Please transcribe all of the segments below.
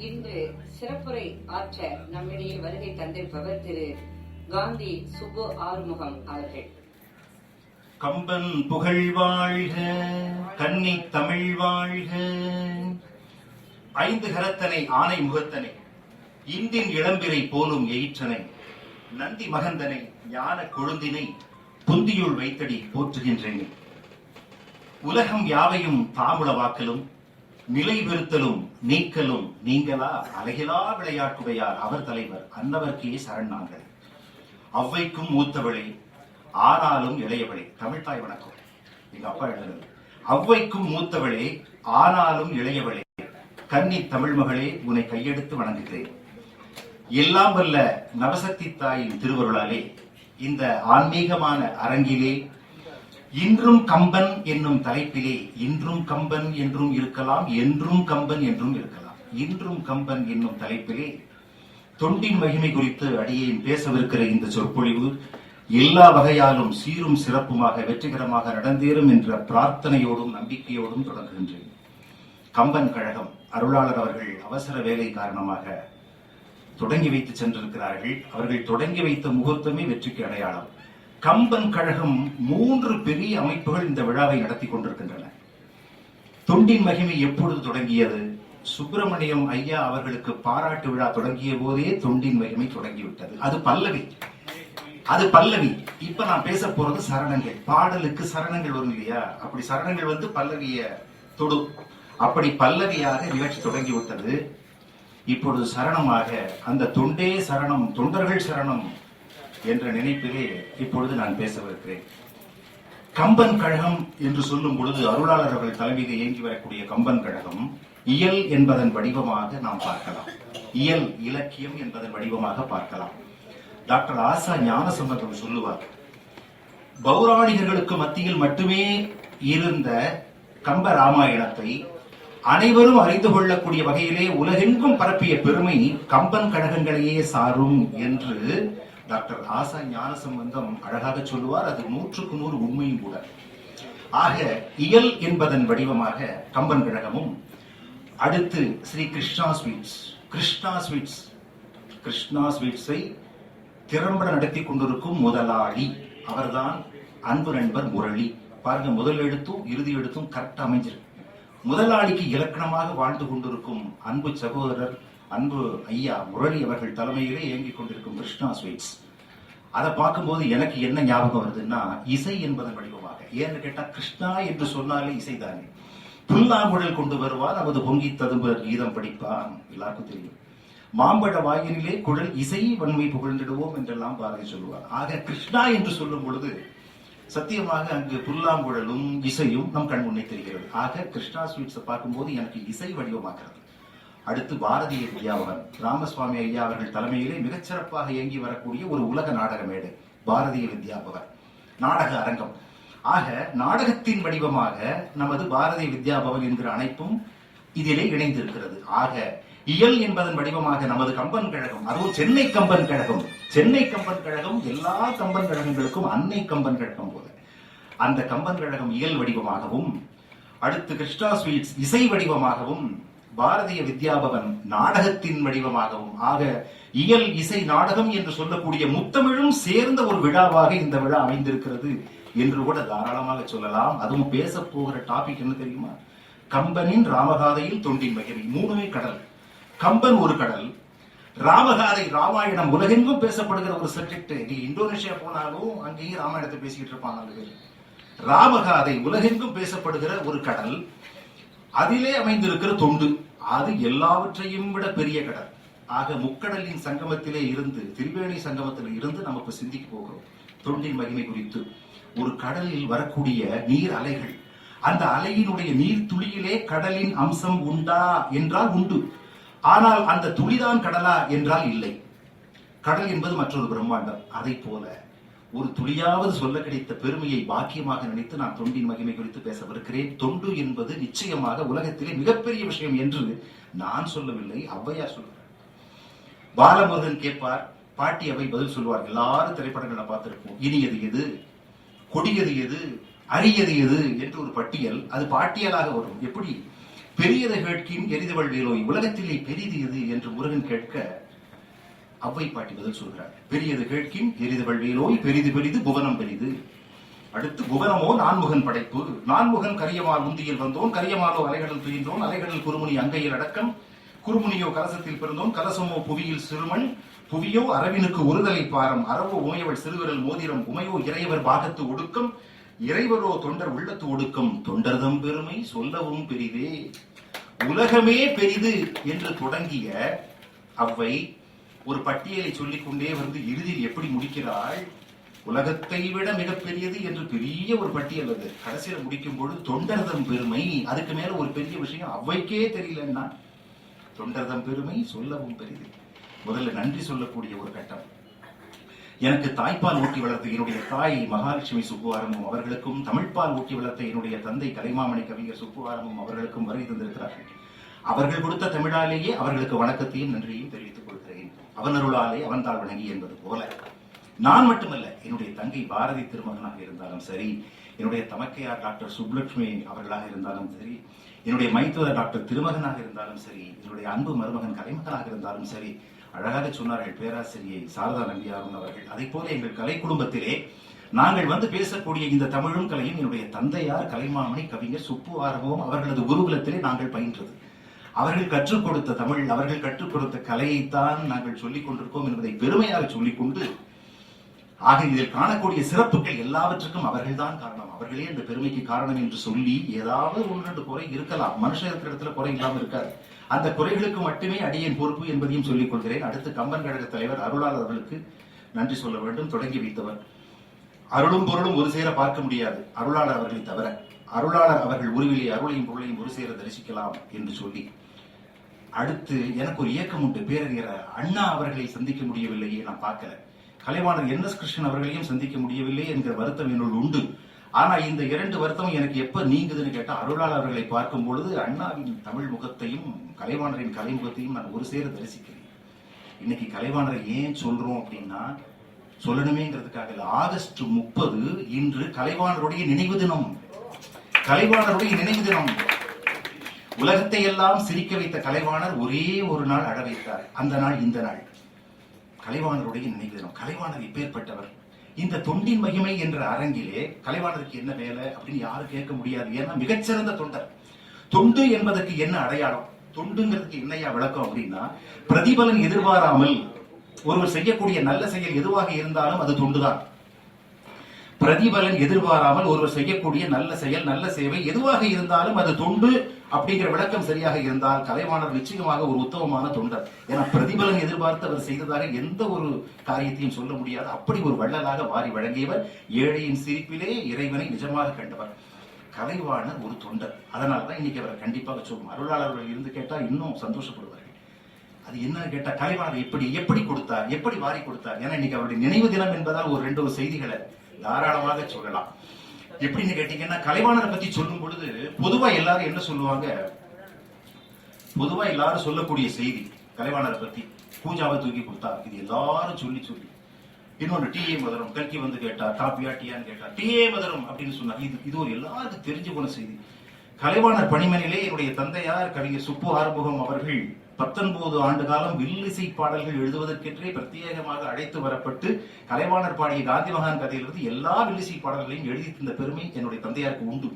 இன்று சிறப்புரை ஆற்ற நம்மிடையே வருகை தந்திருப்பவர் திரு காந்தி சுப்பு ஆறுமுகம் அவர்கள். கம்பன் புகழ் வாழ்க, கன்னி தமிழ் வாழ்க. ஐந்து கரத்தனை ஆனை முகத்தனை, இந்தின் இளம்பிரை போலும் எயிற்றனை, நந்தி மகந்தனை, ஞான கொழுந்தினை புந்தியுள் வைத்தடி போற்றுகின்றேன். உலகம் யாவையும் தாமுள வாக்கலும், நிலை பெறுத்தலும் நீக்கலும் நீங்களா அழகிலா விளையாட்டுடையார் அவர் தலைவர் அன்னவர்க்கே சரண் நாங்கள். அவ்வைக்கும் மூத்தவளே ஆனாலும் இளையவளே. தமிழ்தாய் வணக்கம். எங்க அப்பா எழுதுறது. அவ்வைக்கும் மூத்தவளே ஆனாலும் இளையவளே, கன்னி தமிழ் மகளே, உன்னை கையெடுத்து வணங்குகிறேன். எல்லாம் வல்ல நவசக்தி தாயின் திருவருளாலே இந்த ஆன்மீகமான அரங்கிலே இன்றும் கம்பன் என்னும் தலைப்பிலே, இன்றும் கம்பன் என்றும் இருக்கலாம், என்றும் கம்பன் என்றும் இருக்கலாம், இன்றும் கம்பன் என்னும் தலைப்பிலே தொண்டின் மகிமை குறித்து அடியேன் பேசவிருக்கிற இந்த சொற்பொழிவு எல்லா வகையாலும் சீரும் சிறப்புமாக வெற்றிகரமாக நடந்தேறும் என்ற பிரார்த்தனையோடும் நம்பிக்கையோடும் தொடங்குகின்றேன். கம்பன் கழகம் அருளாளர் அவர்கள் அவசர வேலை காரணமாக தொடங்கி வைத்து சென்றிருக்கிறார்கள். அவர்கள் தொடங்கி வைத்த முகூர்த்தமே வெற்றிக்கு அடையாளம். கம்பன் கழகம் 3 பெரிய அமைப்புகள் இந்த விழாவை நடத்தி கொண்டிருக்கின்றன. தொண்டின் மகிமை எப்பொழுது தொடங்கியது? சுப்பிரமணியம் ஐயா அவர்களுக்கு பாராட்டு விழா தொடங்கிய போதே தொண்டின் மகிமை தொடங்கிவிட்டது. அது பல்லவி. இப்ப நான் பேச போறது சரணங்கள். பாடலுக்கு சரணங்கள் வரும் இல்லையா? அப்படி சரணங்கள் வந்து பல்லவிய தொடு. அப்படி பல்லவியாக நிகழ்ச்சி தொடங்கிவிட்டது. இப்பொழுது சரணமாக அந்த தொண்டே சரணம், தொண்டர்கள் சரணம் என்ற நினைப்பிலே இப்பொழுது நான் பேசவிருக்கிறேன். கம்பன் கழகம் என்று சொல்லும் பொழுது அருளாளர் அவர்கள் தலைமையில் இயங்கி வரக்கூடிய கம்பன் கழகம் இயல் என்பதன் வடிவமாக நாம் பார்க்கலாம். இயல் இலக்கியம் என்பதன் வடிவமாக பார்க்கலாம். டாக்டர் ஆசா ஞானசம்பந்தம் சொல்லுவார், பௌராணிகர்களுக்கு மத்தியில் மட்டுமே இருந்த கம்ப ராமாயணத்தை அனைவரும் அறிந்து கொள்ளக்கூடிய வகையிலே உலகெங்கும் பரப்பிய பெருமை கம்பன் கழகங்களையே சாரும் என்று டாக்டர் ஆசா ஞானசம்பந்தம் அழகாக சொல்லுவார். அது 100க்கு 100 உண்மையும் கூட. ஆக இயல் என்பதன் வடிவமாக கம்பன் கழகமும், அடுத்து ஸ்ரீ கிருஷ்ணா ஸ்வீட்ஸை திறம்பட நடத்தி கொண்டிருக்கும் முதலாளி அவர்தான் அன்பு நண்பர் முரளி. பாருங்க, முதல் எழுத்தும் இறுதி எழுத்தும் கரெக்டா அமைஞ்சிருக்கு. முதலாளிக்கு இலக்கணமாக வாழ்ந்து கொண்டிருக்கும் அன்பு சகோதரர் அன்பு ஐயா முரளி அவர்கள் தலைமையிலே இயங்கிக் கொண்டிருக்கும் கிருஷ்ணா ஸ்வீட்ஸ். அதை பார்க்கும்போது எனக்கு என்ன ஞாபகம் வருதுன்னா, இசை என்பதன் வடிவமாக. ஏன்னு கேட்டா, கிருஷ்ணா என்று சொன்னாலே இசைதானே. புல்லாங்குழல் கொண்டு வருவார், அவது பொங்கி ததும்பர் கீதம் படிப்பான், எல்லாருக்கும் தெரியும். மாம்பழ வாயிலே குழல் இசை வன்மை புகழ்ந்திடுவோம் என்றெல்லாம் பாரதி சொல்லுவார். ஆக கிருஷ்ணா என்று சொல்லும் பொழுது சத்தியமாக அங்கு புல்லாங்குழலும் இசையும் நம் கண் முன்னே தெரிகிறது. ஆக கிருஷ்ணா ஸ்வீட்ஸை பார்க்கும்போது எனக்கு இசை வடிவமாகிறது. அடுத்து பாரதிய வித்யாபவன், ராமசுவாமி ஐயா அவர்கள் தலைமையிலே மிகச்சிறப்பாக இயங்கி வரக்கூடிய ஒரு உலக நாடக மேடை பாரதிய வித்யாபவன் நாடக அரங்கம். ஆக நாடகத்தின் வடிவமாக நமது பாரதிய வித்யாபவன் என்கிற அனைப்பும் இதிலே இணைந்திருக்கிறது. ஆக இயல் என்பதன் வடிவமாக நமது கம்பன் கழகம், அதுவும் சென்னை கம்பன் கழகம் எல்லா கம்பன் கழகங்களுக்கும் அன்னை கம்பன் கழகம் போல அந்த கம்பன் கழகம் இயல் வடிவமாகவும், அடுத்து கிருஷ்ணா ஸ்வீட்ஸ் இசை வடிவமாகவும், பாரதிய வித்யாபவன் நாடகத்தின் வடிவமாகவும், ஆக இயல் இசை நாடகம் என்று சொல்லக்கூடிய முத்தமிழும் சேர்ந்த ஒரு விழாவாக இந்த விழா அமைந்திருக்கிறது என்று கூட தாராளமாக சொல்லலாம். அதுவும் பேச போகிற டாபிக் என்ன தெரியுமா? கம்பனின் ராமகாதையில் தொண்டின் மகிமை. 3மே கடல். கம்பன் ஒரு கடல், ராமகாதை ராமாயணம் உலகெங்கும் பேசப்படுகிற ஒரு சப்ஜெக்ட். நீ இந்தோனேஷியா போனாலும் அங்கேயும் ராமாயணத்தை பேசிக்கிட்டு இருப்பாங்க. ராமகாதை உலகெங்கும் பேசப்படுகிற ஒரு கடல், அதிலே அமைந்திருக்கிற தொண்டு, அது எல்லாவற்றையும் விட பெரிய கடல். ஆக முக்கடலின் சங்கமத்திலே இருந்து, திரிவேணி சங்கமத்திலே இருந்து நமக்கு சிந்திக்க போகிறோம் தொண்டின் மகிமை குறித்து. ஒரு கடலில் வரக்கூடிய நீர் அலைகள், அந்த அலையினுடைய நீர் துளியிலே கடலின் அம்சம் உண்டா என்றால் உண்டு. ஆனால் அந்த துளிதான் கடலா என்றால் இல்லை. கடல் என்பது மற்றொரு பிரம்மாண்டம். அதை போல ஒரு துளியாவது சொல்ல கிடைத்த பெருமையை பாக்கியமாக நினைத்து நான் தொண்டின் மகிமை குறித்து பேசவிருக்கிறேன். தொண்டு என்பது நிச்சயமாக உலகத்திலே மிகப்பெரிய விஷயம் என்று நான் சொல்லவில்லை, ஔவையார் சொல்றார். பாலமுருகன் கேட்பார், பாட்டி அவை பதில் சொல்வார். எல்லாரும் திரைப்படங்களை பார்த்திருப்போம். இனியது எது, கொடியது எது, அரியது எது என்று ஒரு பட்டியல், அது பாட்டியலாக வரும். எப்படி பெரியது கேட்கின் எரிதவள் வேலோய், உலகத்திலே பெரிது எது என்று முருகன் கேட்க அவ்வை பாட்டி பதில் சொல்கிறார். பெரியது கேட்கின் எரிதவள் வேலோய், பெரிது பெரிது புவனம் பெரிது. அடுத்து புவனமோ நான்முகன் படைப்பு, நான்முகன் கரியமால் உந்தியில் வந்தோன், கரியமாலோ அலைகளில் துயின்றோன், அலைகளில் குறுமுனி அங்கையில் அடக்கம், குறுமுனியோ கலசத்தில் பிறந்தோன், கலசமோ புவியில் சிறுமண், புவியோ அரவினுக்கு ஒருதலை பாரம், அறவோ உமையவள் சிறுவிரல் மோதிரம், உமையோ இறையவர் பாகத்து ஒடுக்கம், இறைவரோ தொண்டர் உள்ளத்து ஒடுக்கம், தொண்டர்தம் பெருமை சொல்லவும் பெரிதே. உலகமே பெரிது என்று தொடங்கிய அவ்வை ஒரு பட்டியலை சொல்லிக் கொண்டே வந்து இறுதியில் எப்படி முடிக்கிறாள்? உலகத்தை விட மிகப்பெரியது என்று பெரிய ஒரு பட்டியல் அது. கடைசியில் முடிக்கும் பொழுது தொண்டர்தம் பெருமை, அதுக்கு மேல ஒரு பெரிய விஷயம் அவ்வைக்கே தெரியலன்னா தொண்டர்தம் பெருமை சொல்லவும் பெரிது. முதல்ல நன்றி சொல்லக்கூடிய ஒரு கட்டம். எனக்கு தாய்ப்பால் ஊட்டி வளர்த்த என்னுடைய தாய் மகாலட்சுமி சுப்புவாரமும் அவர்களுக்கும், தமிழ்ப்பால் ஊட்டி வளர்த்த என்னுடைய தந்தை கலைமாமணி கவிஞர் சுப்புவாரமும் அவர்களுக்கும் வருகை தந்திருக்கிறார்கள். அவர்கள் கொடுத்த தமிழாலேயே அவர்களுக்கு வணக்கத்தையும் நன்றியையும் தெரிவித்துக் கொள்கிறேன். அவன் அருளாலே அவன் தாழ் வணங்கி என்பது போல நான் மட்டுமல்ல, என்னுடைய தங்கை பாரதி திருமகனாக இருந்தாலும் சரி, என்னுடைய தமக்கையார் டாக்டர் சுப்லட்சுமி அவர்களாக இருந்தாலும் சரி, என்னுடைய மைத்துவர் டாக்டர் திருமகனாக இருந்தாலும் சரி, என்னுடைய அன்பு மருமகன் கலைமகனாக இருந்தாலும் சரி, அழகாக சொன்னார்கள் பேராசிரியை சாரதா நம்பியாரும் அவர்கள். அதை போல எங்கள் கலை குடும்பத்திலே நாங்கள் வந்து பேசக்கூடிய இந்த தமிழும் கலையும் என்னுடைய தந்தையார் கலைமாமணி கவிஞர் சுப்பு ஆரம்பம் அவர்களது குருகுலத்திலே நாங்கள் பயின்றது. அவர்கள் கற்றுக் கொடுத்த தமிழ், அவர்கள் கற்றுக் கொடுத்த கலையைத்தான் நாங்கள் சொல்லிக் கொண்டிருக்கோம் என்பதை பெருமையாக சொல்லிக் கொண்டு, ஆக இதில் காணக்கூடிய சிறப்புகள் எல்லாவற்றுக்கும் அவர்கள்தான் காரணம், அவர்களே இந்த பெருமைக்கு காரணம் என்று சொல்லி ஏதாவது ஒன்று ரெண்டு குறை இருக்கலாம், மனுஷன் இருக்கிற இடத்துல குறை இல்லாமல் இருக்காது. அந்த குறைகளுக்கு மட்டுமே அடியேன் பொறுப்பு என்பதையும் சொல்லிக் கொள்கிறேன். அடுத்து கம்பன் கழக தலைவர் அருளாளர் அவர்களுக்கு நன்றி சொல்ல வேண்டும். தொடங்கி வைத்தவர். அருளும் பொருளும் ஒரு சேர பார்க்க முடியாது அருளாளர் அவர்களை தவிர. அருளாளர் அவர்கள் உருவிலே அருளையும் பொருளையும் ஒரு சேர தரிசிக்கலாம் என்று சொல்லி, அடுத்து எனக்கு ஒரு இயக்கம் உண்டு. பேரறிஞர் அண்ணா அவர்களை சந்திக்க முடியவில்லையே, நான் பார்க்கல. கலைவாணர் NS கிருஷ்ணன் அவர்களையும் சந்திக்க முடியவில்லை என்கிற வருத்தம் என்னுள் உண்டு. ஆனா இந்த இரண்டு வருத்தம் எனக்கு எப்ப நீங்குதுன்னு கேட்டா, அருளாளர் அவர்களை பார்க்கும் பொழுது அண்ணாவின் தமிழ் முகத்தையும் கலைவாணரின் கலைமுகத்தையும் நான் ஒரு சேர தரிசிக்கிறேன். இன்னைக்கு கலைவாணரை ஏன் சொல்றோம் அப்படின்னா, சொல்லணுமேங்கிறதுக்காக இல்ல. ஆகஸ்ட் 30 இன்று கலைவாணருடைய நினைவு தினம். கலைவாணருடைய நினைவு தினம். உலகத்தை எல்லாம் சிரிக்க வைத்த கலைவாணர் ஒரே ஒரு நாள் அழ வைத்தார். அந்த நாள் இந்த நாள் கலைவாணருடைய நினைவு தினம். கலைவாணர் இப்பேற்பட்டவர். இந்த தொண்டின் மகிமை என்ற அரங்கிலே கலைவாணருக்கு என்ன வேலை அப்படின்னு யாரும் கேட்க முடியாது. ஏன்னா மிகச்சிறந்த தொண்டர். தொண்டு என்பதற்கு என்ன அடையாளம், தொண்டுங்கிறதுக்கு என்னையா விளக்கம் அப்படின்னா, பிரதிபலன் எதிர்பாராமல் ஒருவர் செய்யக்கூடிய நல்ல செயல் எதுவாக இருந்தாலும் அது தொண்டுதான். பிரதிபலன் எதிர்பாராமல் ஒருவர் செய்யக்கூடிய நல்ல செயல், நல்ல சேவை எதுவாக இருந்தாலும் அது தொண்டு அப்படிங்கிற விளக்கம் சரியாக இருந்தால் கலைவாணர் நிச்சயமாக ஒரு உத்தமமான தொண்டர். ஏன்னா பிரதிபலன் எதிர்பார்த்து அவர் செய்ததாக எந்த ஒரு காரியத்தையும் சொல்ல முடியாது. அப்படி ஒரு வள்ளலாக வாரி வழங்கியவர். ஏழையின் சிரிப்பிலே இறைவனை நிஜமாக கண்டவர். கலைவாணர் ஒரு தொண்டர். அதனால்தான் இன்னைக்கு அவரை கண்டிப்பாக சொல்லும். அருளாளர்கள் இருந்து கேட்டா இன்னும் சந்தோஷப்படுவார்கள். அது என்னன்னு கேட்டா, கலைவாணர் எப்படி கொடுத்தார், எப்படி வாரி கொடுத்தார். ஏன்னா இன்னைக்கு அவருடைய நினைவு தினம் என்பதால் ஒரு ரெண்டு செய்திகளை தாராளமாக சொல்லலாம். எப்படின்னு கேட்டீங்கன்னா, கலைவாணரை பத்தி சொல்லும் பொழுது பொதுவா எல்லாரும் என்ன சொல்லுவாங்க, பொதுவா எல்லாரும் சொல்லக்கூடிய செய்தி கலைவாணரை பத்தி, பூஜாவை தூக்கி கொடுத்தார். இது எல்லாரும் சொல்லி இன்னொன்று டி.ஏ. மதுரம் கல்கி வந்து கேட்டார், காப்பியா டீயான்னு கேட்டார், டி.ஏ. மதுரம் அப்படின்னு சொன்னார். இது ஒரு எல்லாருக்கும் தெரிஞ்சு போன செய்தி. கலைவாணர் பணிமனையிலே என்னுடைய தந்தையார் கவிஞர் சுப்பு ஆறுமுகம் அவர்கள் 19 ஆண்டு காலம் வில்லிசை பாடல்கள் எழுதுவதற்கென்றே பிரத்யேகமாக அழைத்து வரப்பட்டு கலைவாணர் பாடிய காந்தி மகான் கதையிலிருந்து எல்லா வில்லிசை பாடல்களையும் எழுதி தந்த பெருமை என்னுடைய தந்தையாருக்கு உண்டு.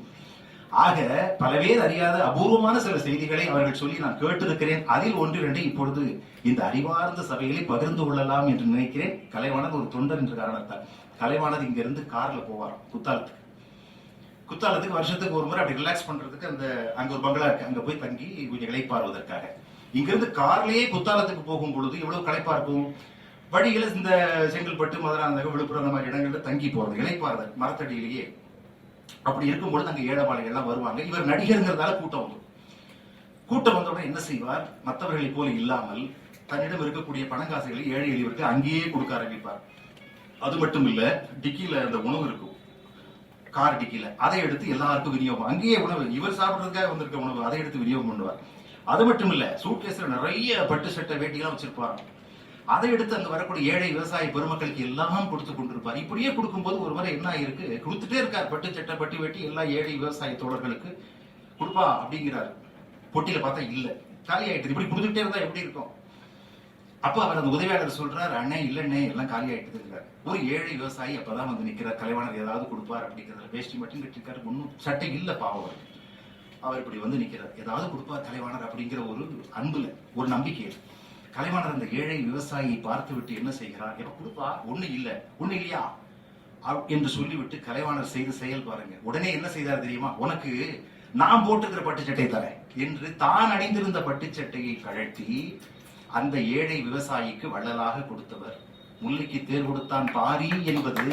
ஆக பல பேர் அறியாத அபூர்வமான சில செய்திகளை அவர்கள் சொல்லி நான் கேட்டிருக்கிறேன். அதில் ஒன்று இரண்டு இப்பொழுது இந்த அறிவார்ந்த சபைகளை பகிர்ந்து கொள்ளலாம் என்று நினைக்கிறேன். கலைவாணர் ஒரு தொண்டர் என்ற காரணத்தால். கலைவாணர் இங்க இருந்து கார்ல போவார் குத்தாலத்துக்கு வருஷத்துக்கு ஒரு முறை அப்படி ரிலாக்ஸ் பண்றதுக்கு அங்க ஒரு பங்களா இருக்கு, அங்க போய் தங்கி கொஞ்சம் இளைப்பாறுவதற்காக. இங்கிருந்து கார்லயே குத்தாலத்துக்கு போகும் பொழுது எவ்வளவு களைப்பா இருக்கும். வழிகளை இந்த செங்கல்பட்டு, மதுராந்தகம், விழுப்புரம் அந்த மாதிரி இடங்கள்ல தங்கி போறது, இளைப்பாறுதல் மரத்தடியிலேயே. அப்படி இருக்கும்பொழுது அங்க ஏழபாளைகள் எல்லாம் வருவாங்க. இவர் நடிகருங்கிறதால கூட்டம் வந்தவுடன் என்ன செய்வார், மற்றவர்களை போல இல்லாமல் தன்னிடம் இருக்கக்கூடிய பணங்காசுகளை ஏழை எளியவருக்கு அங்கேயே கொடுக்க ஆரம்பிப்பார். அது மட்டும் இல்ல, டிக்கில அந்த உணவு இருக்கும், கார் டிக்கில, அதை எடுத்து எல்லாருக்கும் விநியோகம். அங்கேயே உணவு, இவர் சாப்பிடுறதுக்காக வந்திருக்க உணவு, அதை எடுத்து விநியோகம் பண்ணுவார். அது மட்டும் இல்ல, சூட்கேஸ்ல நிறைய பட்டு சட்டை வேட்டியெல்லாம் வச்சிருப்பார். அதை எடுத்து அங்க வரக்கூடிய ஏழை விவசாய பெருமக்களுக்கு எல்லாம் கொடுத்து கொண்டிருப்பார். இப்படியே கொடுக்கும்போது ஒரு முறை என்ன ஆயிருக்கு, கொடுத்துட்டே இருக்கார். பட்டு சட்டை, பட்டு வேட்டி எல்லாம் ஏழை விவசாய தோழர்களுக்கு கொடுப்பா அப்படிங்கிறார். பொட்டியில பார்த்தா இல்ல, காலி ஆயிட்டு. இப்படி கொடுத்துட்டே இருந்தா எப்படி இருக்கும்? அப்ப அவர் அந்த உதவியாளர் சொல்றாரு, அண்ணே இல்லண்ணே எல்லாம் காலி ஆயிட்டு இருக்கிறார். ஒரு ஏழை விவசாயி அப்பதான் வந்து நிக்கிறார். கலைவாணர் ஏதாவது கொடுப்பார் அப்படிங்கிறத வேஷ்டி மட்டும் கட்டிருக்காரு, ஒன்னும் சட்டை இல்ல பாவம். அவர் இப்படி வந்து நிக்கிறார், ஏதாவது கொடுப்பார் கலைவாணர் அப்படிங்கிற ஒரு அன்புல, ஒரு நம்பிக்கையில் கலைவாணர் அந்த ஏழை விவசாயியை பார்த்து விட்டு என்ன செய்கிறார், எப்ப கொடுப்பா, ஒண்ணு இல்லையா என்று சொல்லிவிட்டு கலைவாணர் செய்த செயல் பாருங்க. உடனே என்ன செய்தார் தெரியுமா? உனக்கு நான் போட்டுக்கிற பட்டுச்சட்டை தரேன் என்று தான் அணிந்திருந்த பட்டுச்சட்டையை கழட்டி அந்த ஏழை விவசாயிக்கு வள்ளலாக கொடுத்தவர். முல்லைக்கு தேர் கொடுத்தான் பாரி என்பது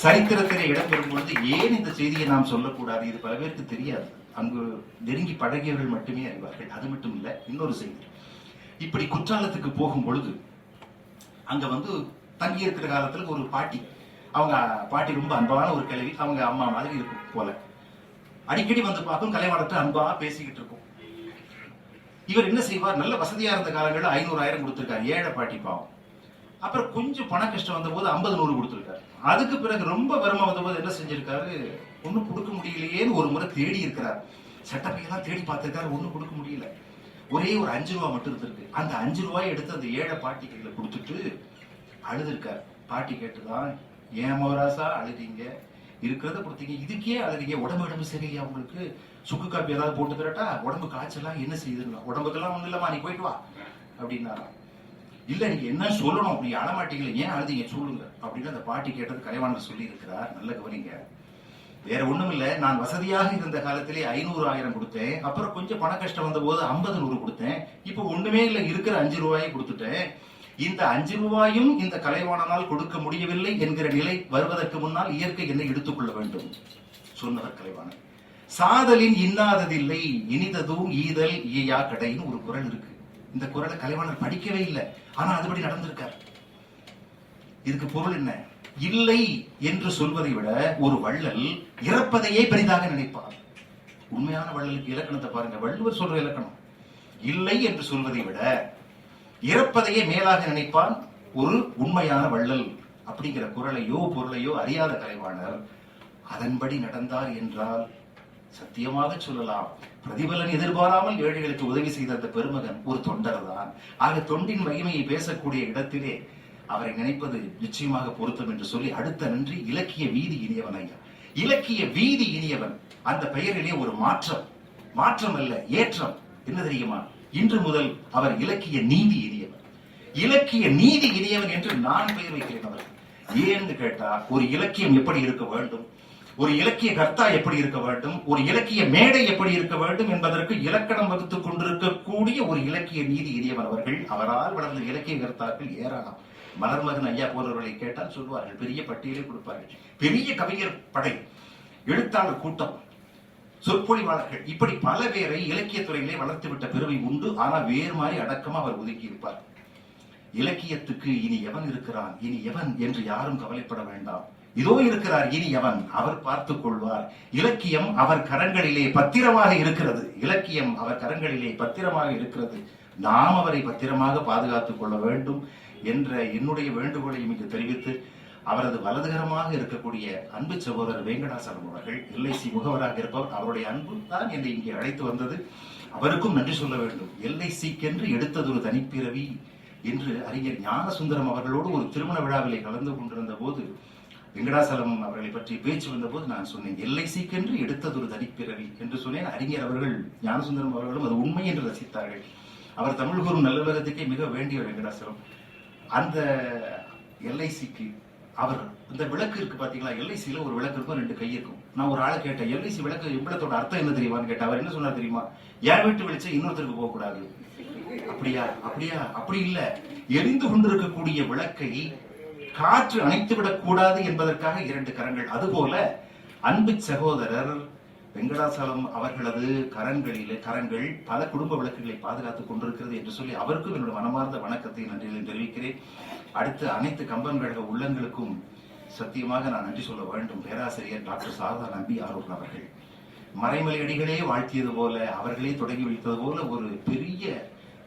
சரித்திரத்திலே இடம்பெறும் பொழுது ஏன் இந்த செய்தியை நாம் சொல்லக்கூடாது? இது பல பேருக்கு தெரியாது. அங்கு நெருங்கி பழகியவர்கள் மட்டுமே அறிவார்கள். அது மட்டும் இல்ல, இன்னொரு செய்தி, இப்படி குற்றாலத்துக்கு போகும் பொழுது அங்க வந்து தங்கி இருக்கிற காலத்துல ஒரு பாட்டி, அவங்க பாட்டி ரொம்ப அன்பான ஒரு கிழவி, அவங்க அம்மா மாதிரி இருக்கும் போல. அடிக்கடி வந்து பார்க்கும், கலைவாணர்கிட்ட அன்பா பேசிக்கிட்டு இருக்கும். இவர் என்ன செய்வார், நல்ல வசதியா இருந்த காலங்களில் 500,000 கொடுத்திருக்காரு, ஏழை பாட்டி பாவம். அப்புறம் கொஞ்சம் பண கஷ்டம் வந்த போது 50-100 கொடுத்திருக்காரு. அதுக்கு பிறகு ரொம்ப வறுமை வந்த போது என்ன செஞ்சிருக்காரு, ஒன்னும் கொடுக்க முடியலையேன்னு ஒரு முறை தேடி இருக்கிறார். சட்டப்பையெல்லாம் தேடி பார்த்திருக்காரு, ஒன்னும் கொடுக்க முடியல. ஒரே ஒரு 5 ரூபா மட்டும் இருந்திருக்கு. அந்த 5 ரூபாய் எடுத்து அந்த ஏழை பாட்டி கையில கொடுத்துட்டு அழுதுருக்காரு. பாட்டி கேட்டுதான், ஏன் மோராசா அழுதீங்க, இருக்கிறத கொடுத்தீங்க, இதுக்கே அழுதீங்க, உடம்பு சரியில்லையா உங்களுக்கு, சுக்கு காப்பி ஏதாவது போட்டு தரட்டா, உடம்பு காய்ச்சலாம் என்ன செய்யுதுங்களா, உடம்புக்கெல்லாம் ஒண்ணு இல்லமா, நீ போயிட்டு வா அப்படின்னாரா. இல்ல நீங்க என்ன சொல்லணும், நீங்க அழமாட்டீங்களே, ஏன் அழுதீங்க சொல்லுங்க அப்படின்னு அந்த பாட்டி கேட்டது கலைவாணர் சொல்லி இருக்கிறார். நல்ல கவனிங்க, வேற ஒண்ணும் இல்ல, நான் வசதியாக இருந்த காலத்திலே 500,000 கொடுத்தேன், அப்புறம் கொஞ்சம் பண கஷ்டம் வந்த போது 50-100 கொடுத்தேன், இப்ப ஒண்ணுமே இல்ல, இருக்கிற 5 ரூபாயை கொடுத்துட்டேன். இந்த 5 ரூபாயும் இந்த கலைவாணனால் கொடுக்க முடியவில்லை என்கிற நிலை வருவதற்கு முன்னால் இயற்கை என்னை எடுத்துக்கொள்ள வேண்டும் சொன்னவர் கலைவாணன். சாதலின் இன்னாததில்லை இனிததும் ஈதல் ஈயா கடைன்னு ஒரு குறள் இருக்கு. இந்த குறளை கலைவாணர் படிக்கவே இல்லை, ஆனா அதுபடி நடந்திருக்கார். இதுக்கு பொருள் என்ன? இல்லை என்று சொல்வதை விட ஒரு வள்ளல் இறப்பதையே பெரிதாக நினைப்பார். உண்மையான வள்ளலுக்கு இலக்கணத்தை பாருங்க, வள்ளுவர் சொல்ற இலக்கணம். இல்லை என்று சொல்வதை விட இறப்பதையே மேலாக நினைப்பான் ஒரு உண்மையான வள்ளல் அப்படிங்கிற குறளையோ பொருளையோ அறியாத கலைவாணர் அதன்படி நடந்தார் என்றால் சத்தியமாக சொல்லலாம், பிரதிபலன் எதிர்பாராமல் ஏழைகளுக்கு உதவி செய்த அந்த பெருமகன் ஒரு தொண்டர் தான். ஆக தொண்டின் மகிமையை பேசக்கூடிய இடத்திலே அவரை நினைப்பது நிச்சயமாக பொருத்தம் என்று சொல்லி அடுத்த நன்றி, இலக்கிய வீதி இனியவன் ஐயா. இலக்கிய வீதி இனியவன், அந்த பெயரிலே ஒரு மாற்றம் அல்ல ஏற்றம். என்ன தெரியுமா, இன்று முதல் அவர் இலக்கிய நீதி இனியவன். இலக்கிய நீதி இனியவன் என்று நான் பெயர் வைக்கிறேன் அவர். ஏன்னு கேட்டா, ஒரு இலக்கியம் எப்படி இருக்க வேண்டும், ஒரு இலக்கிய கர்த்தா எப்படி இருக்க வேண்டும், ஒரு இலக்கிய மேடை எப்படி இருக்க வேண்டும் என்பதற்கு இலக்கணம் வகுத்துக் கொண்டிருக்கக்கூடிய ஒரு இலக்கிய நீதி இனியவன் அவர்கள். அவரால் வளர்ந்த இலக்கிய கர்த்தாக்கள் ஏராளம். மலர்மகன் ஐயா போன்றவர்களை கேட்டால் சொல்வார்கள், பெரிய பட்டியலை கொடுப்பார்கள். பெரிய கவிஞர் படை, எழுத்தாளர் கூட்டம், சொற்பொழிவாளர்கள், இப்படி பல பேரை இலக்கிய துறையிலே வளர்த்துவிட்ட பெருமை உண்டு. ஆனால் வேறு மாதிரி அடக்கமா அவர் ஒதுக்கி இருப்பார். இலக்கியத்துக்கு இனி எவன் இருக்கிறான், இனி எவன் என்று யாரும் கவலைப்பட வேண்டாம், இதோ இருக்கிறார் இனி எவன், அவர் பார்த்துக் கொள்வார். இலக்கியம் அவர் கரங்களிலே பத்திரமாக இருக்கிறது, இலக்கியம் அவர் கரங்களிலே பத்திரமாக இருக்கிறது. நாம் அவரை பத்திரமாக பாதுகாத்துக் கொள்ள வேண்டும் என்ற என்னுடைய வேண்டுகோளையும் இங்கு தெரிவித்து, அவரது வலதுகரமாக இருக்கக்கூடிய அன்பு சகோதரர் வெங்கடாசலம் அவர்கள் LIC முகவராக இருப்பவர், அவருடைய அன்பு தான் என்னை இங்கே அழைத்து வந்தது. அவருக்கும் நன்றி சொல்ல வேண்டும். LICக்கென்று எடுத்தது ஒரு தனிப்பிறவி என்று அறிஞர் ஞானசுந்தரம் அவர்களோடு ஒரு திருமண விழாவிலே கலந்து கொண்டிருந்த போது வெங்கடாசலம் அவர்களை பற்றி பேச்சு வந்த போது நான் சொன்னேன், LICக்கென்று எடுத்தது ஒரு தனிப்பிறவி என்று சொன்னேன். அறிஞர் அவர்கள், ஞானசுந்தரம் அவர்களும் அது உண்மை என்று ரசித்தார்கள். அவர் தமிழ் கூறும் நல்லுலகத்துக்கே மிக வேண்டிய வெங்கடாசலம். அந்த LICக்கு அவர் இந்த விளக்கு இருக்கு பாத்தீங்களா, LICல ஒரு விளக்கு இருக்கும், 2 கை இருக்கும். நான் ஒரு ஆளை கேட்டேன், LIC விளக்கு இவ்வளத்தோட அர்த்தம் என்ன தெரியுமான்னு கேட்டேன். அவர் என்ன சொன்னார் தெரியுமா, என் வீட்டு வெளிச்சம் இன்னொருத்தருக்கு போக கூடாது. அப்படியா அப்படியா அப்படி இல்ல, எரிந்து கொண்டிருக்கக்கூடிய விளக்கை காற்று அணைத்து விடக் கூடாது என்பதற்காக 2 கரங்கள். அதுபோல அன்பு சகோதரர் வெங்கடாசலம் அவர்களது கரங்கள் பல குடும்ப விளக்குகளை பாதுகாத்துக் கொண்டிருக்கிறது என்று சொல்லி அவருக்கும் என்னுடைய மனமார்ந்த வணக்கத்தை நன்றிகளை தெரிவிக்கிறேன். அடுத்து அனைத்து கம்பன் கழக உள்ளங்களுக்கும் சத்தியமாக நான் நன்றி சொல்ல வேண்டும். பேராசிரியர் டாக்டர் சாரதா நம்பி ஆரூர் அவர்கள் மறைமலை அடிகளே வாழ்த்தியது போல, அவர்களே தொடங்கி வைத்தது போல ஒரு பெரிய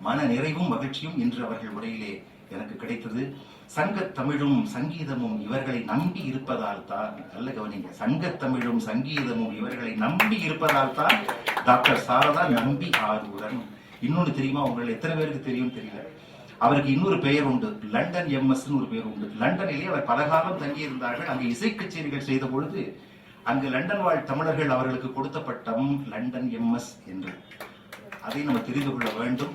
மன நிறைவும் மகிழ்ச்சியும் இன்று அவர்கள் உரையிலே எனக்கு கிடைத்தது. சங்கத்தமிழும் சங்கீதமும் இவர்களை நம்பி இருப்பதால் தான், நல்ல கவனிங்க, சங்கத்தமிழும் சங்கீதமும் இவர்களை நம்பி இருப்பதால் தான் டாக்டர் சாரதா நம்பி ஆரூரன். இன்னொன்னு தெரியுமா, உங்களுக்கு எத்தனை பேருக்கு தெரியும் தெரியல, அவருக்கு இன்னொரு பெயர் உண்டு, லண்டன் எம்எஸ் ஒரு பெயர் உண்டு. லண்டனிலே அவர் பலகாலம் தங்கி இருந்தார்கள். அங்கு இசை கச்சேரிகள் செய்த பொழுது அங்கு லண்டன் வாழ் தமிழர்கள் அவர்களுக்கு கொடுத்த பட்டம் லண்டன் எம்எஸ் என்று. அதை நம்ம தெரிந்து கொள்ள வேண்டும்.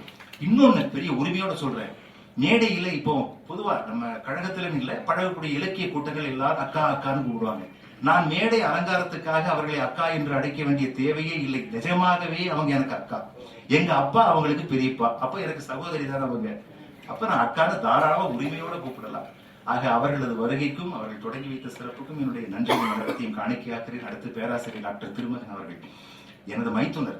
இன்னொன்னு பெரிய உரிமையோட சொல்றேன், மேடையில இப்போ பொதுவா நம்ம கழகத்திலும் இல்ல, பழகக்கூடிய இலக்கிய கூட்டங்கள் எல்லாரும் அக்கா அக்கான்னு கூப்பிடுவாங்க. நான் மேடை அலங்காரத்துக்காக அவர்களை அக்கா என்று அழைக்க வேண்டிய தேவையே இல்லை. நிஜமாகவே அவங்க எனக்கு அக்கா. எங்க அப்பா அவங்களுக்கு பெரியப்பா, அப்ப எனக்கு சகோதரி தான் அவங்க. அப்ப நான் அக்கான தாராள உரிமையோட கூப்பிடலாம். ஆக அவர்களது வருகைக்கும் அவர்கள் தொடங்கி வைத்த சிறப்புக்கும் என்னுடைய நன்றியும் வணக்கத்தையும் காணிக்கையாக்கிறேன். அடுத்து பேராசிரியர் டாக்டர் திருமகன் அவர்கள், எனது மைத்துனர்,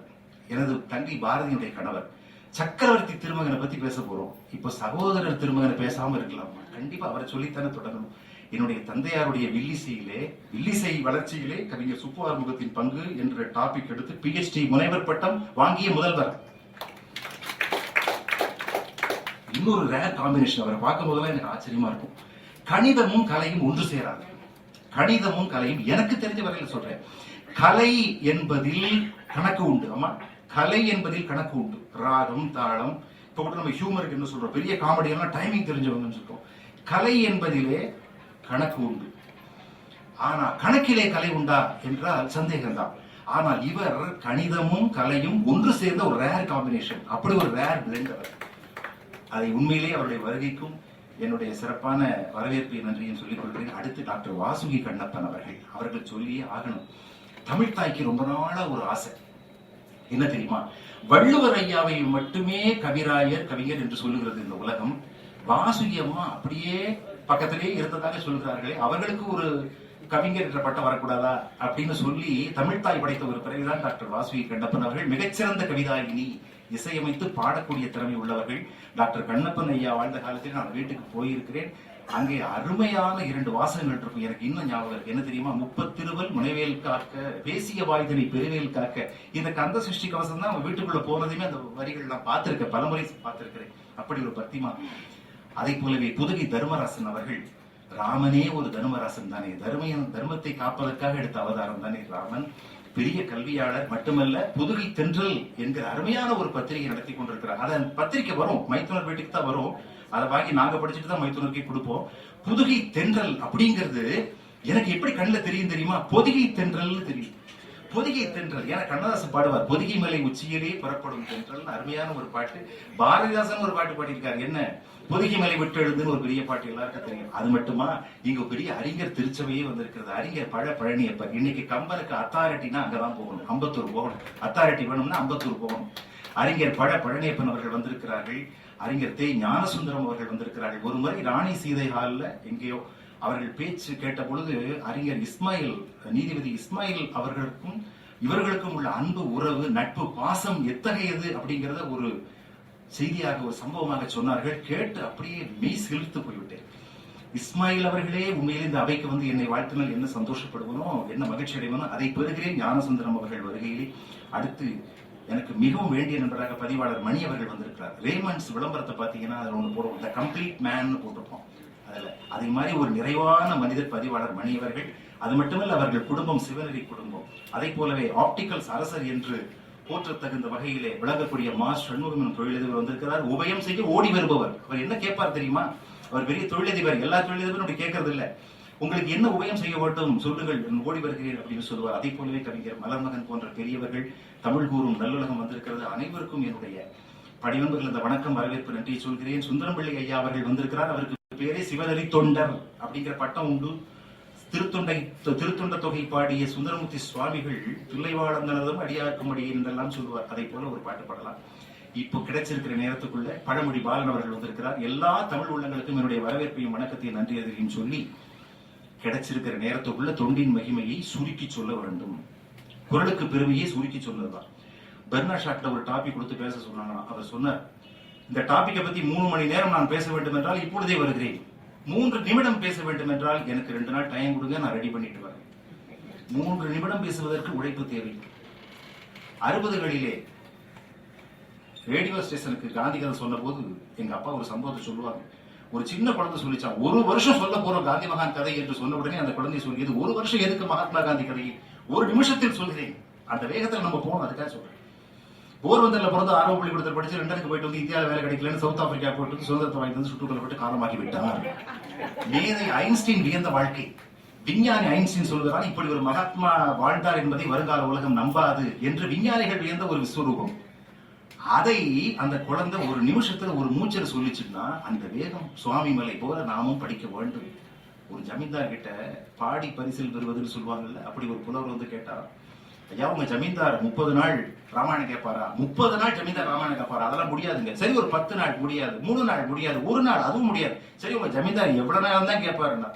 எனது தங்கை பாரதியுடைய கணவர். சக்கரவர்த்தி திருமகனை பத்தி பேச போறோம். இப்ப சகோதரர் திருமகனை பேசாம இருக்கலாம், கண்டிப்பா அவரை சொல்லித்தானே தொடங்கணும். என்னுடைய தந்தையாருடைய வில்லிசை வளர்ச்சியிலே கவிஞர் சுப்பு ஆறுமுகத்தின் பங்கு என்ற டாபிக் எடுத்து PhD முனைவர் பட்டம் வாங்கிய முதல்வர். இன்னொரு ரேர் காம்பினேஷன், அவரை பார்க்கும் போதெல்லாம் எனக்கு ஆச்சரியமா இருக்கும். கணிதமும் கலையும் ஒன்று சேராது. கணிதமும் கலையும், எனக்கு தெரிஞ்ச வரையில சொல்றேன், கலை என்பதில் கணக்கு உண்டு. ஆமா, கலை என்பதில் கணக்கு உண்டு. ராகம், தாளம், இப்ப கூட நம்ம ஹியூமருக்கு என்ன சொல்றோம், பெரிய காமெடி எல்லாம் டைமிங் தெரிஞ்சவங்கன்னு சொல்றோம். கலை என்பதிலே கணக்கு உண்டு. ஆனா கணக்கிலே கலை உண்டா என்றால் சந்தேகம்தான். ஆனால் இவர் கணிதமும் கலையும் ஒன்று சேர்ந்த ஒரு ரேர் காம்பினேஷன், அப்படி ஒரு ரேர் பிளெண்ட் அவர். அதை உண்மையிலே அவருடைய வருகைக்கும் என்னுடைய சிறப்பான வரவேற்பை நன்றியும் சொல்லிக் கொள்கிறேன். அடுத்து டாக்டர் வாசுகி கண்ணப்பன் அவர்கள் சொல்லியே ஆகணும். தமிழ் தாய்க்கு ரொம்ப நாளா ஒரு ஆசை, என்ன தெரியுமா, வள்ளுவர் ஐயாவை மட்டுமே கவிஞர் என்று சொல்லுகிறது இந்த உலகம். வாசுகி அம்மா அப்படியே பக்கத்திலே இருந்ததாக சொல்கிறார்களே, அவர்களுக்கு ஒரு கவிஞர் என்ற பட்டம் வரக்கூடாதா அப்படின்னு சொல்லி தமிழ்தாய் படைத்த ஒரு பிறகுதான் டாக்டர் வாசுகி கண்ணப்பன் அவர்கள். மிகச்சிறந்த கவிதாயினி, இசையமைத்து பாடக்கூடிய திறமை உள்ளவர்கள். டாக்டர் கண்ணப்பன் ஐயா வாழ்ந்த காலத்தில் நான் வீட்டுக்கு போயிருக்கிறேன். அங்கே அருமையான 2 வாசகங்கள் இருக்கும், எனக்கு இன்னும் ஞாபகம் இருக்கு. என்ன தெரியுமா, முப்பத்திருவல் முனைவேல் காக்க, பேசிய வாய்தனை பெருவேல் காக்க. இந்த கந்த சிருஷ்டி கவசம் தான் வீட்டுக்குள்ள போனதுமே அந்த வரிகள் நான் பார்த்திருக்கேன், பலமுறை பார்த்திருக்கிறேன். அப்படி ஒரு பத்திமா. அதை போலவே புதுகை தர்மராசன் அவர்கள், ராமனே ஒரு தர்மராசன் தானே, தர்மத்தை காப்பதற்காக எடுத்த அவதாரம் தானே ராமன். பெரிய கல்வியாளர் மட்டுமல்ல, புதுகை தென்றல் என்கிற அருமையான ஒரு பத்திரிகை நடத்தி கொண்டிருக்கிறார். அதன் பத்திரிகை வரும், மைத்துனர் வீட்டுக்கு தான் வரும். அதை வாங்கி நாங்க படிச்சுட்டு தான் மைத்துனருக்கே கொடுப்போம். புதுகை தென்றல் அப்படிங்கிறது எனக்கு எப்படி கண்ணில் தெரியும் தெரியுமா, பொதிகை தென்றல்னு தெரியும். பொதிகை தென்றல், ஏன்னா கண்ணதாசன் பாடுவார், பொதிகை மலை உச்சியிலே புறப்படும் தென்றல், அருமையான ஒரு பாட்டு. பாரதிதாசன் ஒரு பாட்டு பாடியிருக்காரு, என்ன, பொதிகை மலை விட்டு எழுதுன்னு ஒரு பெரிய பாட்டு எல்லாருக்கும் தெரியும். அது மட்டுமா, இங்க பெரிய அறிஞர் திருச்சபையே வந்திருக்கிறது. அறிஞர் பழனியப்பர். இன்னைக்கு கம்பனுக்கு அத்தாரிட்டினா அங்கதான் போகணும், அம்பத்தூர் போகணும். அத்தாரிட்டி வேணும்னா அம்பத்தூர் போகணும். அறிஞர் பழனியப்பன் அவர்கள் வந்திருக்கிறார்கள். அறிஞர் ஞானசுந்தரம் அவர்கள் வந்திருக்கிறார்கள். ஒரு முறை ராணி சீதை ஹால்ல எங்கேயோ அவர்கள் பேச்சு கேட்ட பொழுது அறிஞர் இஸ்மாயில், நீதிபதி இஸ்மாயில் அவர்களுக்கும் இவர்களுக்கும் உள்ள அன்பு, உறவு, நட்பு, பாசம் எத்தகையது அப்படிங்கறத ஒரு செய்தியாக, ஒரு சம்பவமாக சொன்னார்கள். கேட்டு அப்படியே மெய் சிலிர்த்து போய்விட்டேன். இஸ்மாயில் அவர்களே உண்மையிலே இந்த அவைக்கு வந்து என்னை வாழ்த்தினால் என்ன சந்தோஷப்படுவனோ, என்ன மகிழ்ச்சி அடைவனோ அதை பெறுகிறேன் ஞானசுந்தரம் அவர்கள் வருகையிலே. அடுத்து எனக்கு மிகவும் வேண்டிய நண்பராக பதிவாளர் மணி அவர்கள் வந்திருக்கிறார். ரேமண்ட்ஸ் விளம்பரத்தை பாத்தீங்கன்னா அதுல ஒண்ணு போடுவோம், த கம்ப்ளீட் மேன் போட்டிருப்போம். அதுல அதே மாதிரி ஒரு நிறைவான மனிதர் பதிவாளர் மணி அவர்கள். அது மட்டுமல்ல, அவர்கள் குடும்பம் சிவனரி குடும்பம். அதை போலவே ஆப்டிகல்ஸ் அரசர் என்று போற்றத்தகுந்த வகையிலே விளங்கக்கூடிய மாஸ் சண்முகம் தொழிலதிபர் வந்திருக்கிறார். உபயம் செய்ய ஓடி வருபவர். அவர் என்ன கேட்பார் தெரியுமா, அவர் பெரிய தொழிலதிபர், எல்லா தொழிலதிபரும் அப்படி கேட்கறது இல்ல. உங்களுக்கு என்ன உபயம் செய்ய வேண்டும் சொல்லுங்கள், ஓடி வருகிறேன் அப்படின்னு சொல்லுவார். அதே போலவே கவிஞர் மலர்மகன் போன்ற பெரியவர்கள், தமிழ் கூறும் நல்லுலகம் வந்திருக்கிறது. அனைவருக்கும் என்னுடைய பணிவன்பர்கள் இந்த வணக்கம், வரவேற்பு, நன்றியை சொல்கிறேன். சுந்தரம்பிள்ளை ஐயா அவர்கள் வந்திருக்கிறார். அவருக்கு பேரே சிவனரி தொண்டர் அப்படிங்கிற பட்டம் உண்டு. திருத்தொண்ட தொகை பாடிய சுந்தரமூர்த்தி சுவாமிகள் தில்லைவாழந்தனதும் அடியாக்கும் அடியே என்றெல்லாம் சொல்லுவார். அதை போல ஒரு பாட்டு பாடலாம். இப்போ கிடைச்சிருக்கிற நேரத்துக்குள்ள பழமொழி பாலன் அவர்கள் வந்திருக்கிறார். எல்லா தமிழ் உள்ளங்களுக்கும் என்னுடைய வரவேற்பையும் வணக்கத்தையும் நன்றியதையும் சொல்லி, கிடைச்சிருக்கிற நேரத்துக்குள்ள தொண்டின் மகிமையை சுருக்கி சொல்ல வேண்டும். குரலுக்கு பெருமையை சுருக்கி சொன்னதுதான். பெர்னாஷாக்ட ஒரு டாபிக் கொடுத்து பேச சொன்னாங்க. அவர் சொன்னார், இந்த டாபிக்கை பத்தி 3 மணி நேரம் நான் பேச வேண்டும் என்றால் இப்பொழுதே வருகிறேன். 3 நிமிடம் பேச வேண்டும் என்றால் எனக்கு 2 நாள் டைம் கொடுங்க, நான் ரெடி பண்ணிட்டு வரேன். 3 நிமிடம் பேசுவதற்கு உழைப்பு தேவை. 60களிலே ரேடியோ ஸ்டேஷனுக்கு காந்தி கதை சொன்ன போது எங்க அப்பா ஒரு சம்பவத்தை சொல்லுவாங்க. ஒரு சின்ன குழந்தை சொல்லிச்சா, 1 வருஷம் சொல்ல போறோம் காந்தி மகான் கதை என்று சொன்ன உடனே அந்த குழந்தை சொல்லியது, 1 வருஷம் எதுக்கு மகாத்மா காந்தி கதையை 1 நிமிஷத்தில் சொல்கிறேன். அந்த வேகத்தில் நம்ம போகணும், அதுக்காக சொல்றேன். போர்வந்தர்ல பிறந்து 6ஆம் பள்ளிக்கூடத்தில் படிச்சு லண்டனுக்கு போயிட்டு வந்து இந்தியாவில் வேலை கிடைக்கலன்னு சவுத் ஆப்பிரிக்கா போயிட்டு வந்து சுதந்திரத்தை வாங்கி வந்து சுட்டுக் கொல்லப்பட்டு காலமாகி விட்டார். மேதை ஐன்ஸ்டீன் வியந்த வாழ்க்கை. விஞ்ஞானி ஐன்ஸ்டீன் சொல்கிறான், இப்படி ஒரு மகாத்மா வாழ்ந்தார் என்பதை வருங்கால உலகம் நம்பாது என்று விஞ்ஞானிகள் வியந்த ஒரு விஸ்வரூபம். அதை அந்த குழந்தை ஒரு நிமிஷத்துல ஒரு மூச்சல் சொல்லிச்சுன்னா அந்த வேகம் சுவாமி மலை போல நாமும் படிக்க வேண்டும். ஒரு ஜமீன்தார் கிட்ட பாடி பரிசில் பெறுவதுன்னு சொல்லுவாங்கல்ல, அப்படி ஒரு புலவர் வந்து கேட்டா, ஐயா உங்க ஜமீன்தார் 30 நாள் ராமாயணம் கேட்பாரா? 30 நாள் ஜமீன்தார் ராமாயணம் கேட்பாரா? அதெல்லாம் முடியாதுங்க. சரி, ஒரு 10 நாள் முடியாது, 3 நாள் முடியாது, 1 நாள் அதுவும் முடியாது. சரி, உங்க ஜமீன்தார் எவ்வளவு நேரம் தான் கேட்பாருன்னா,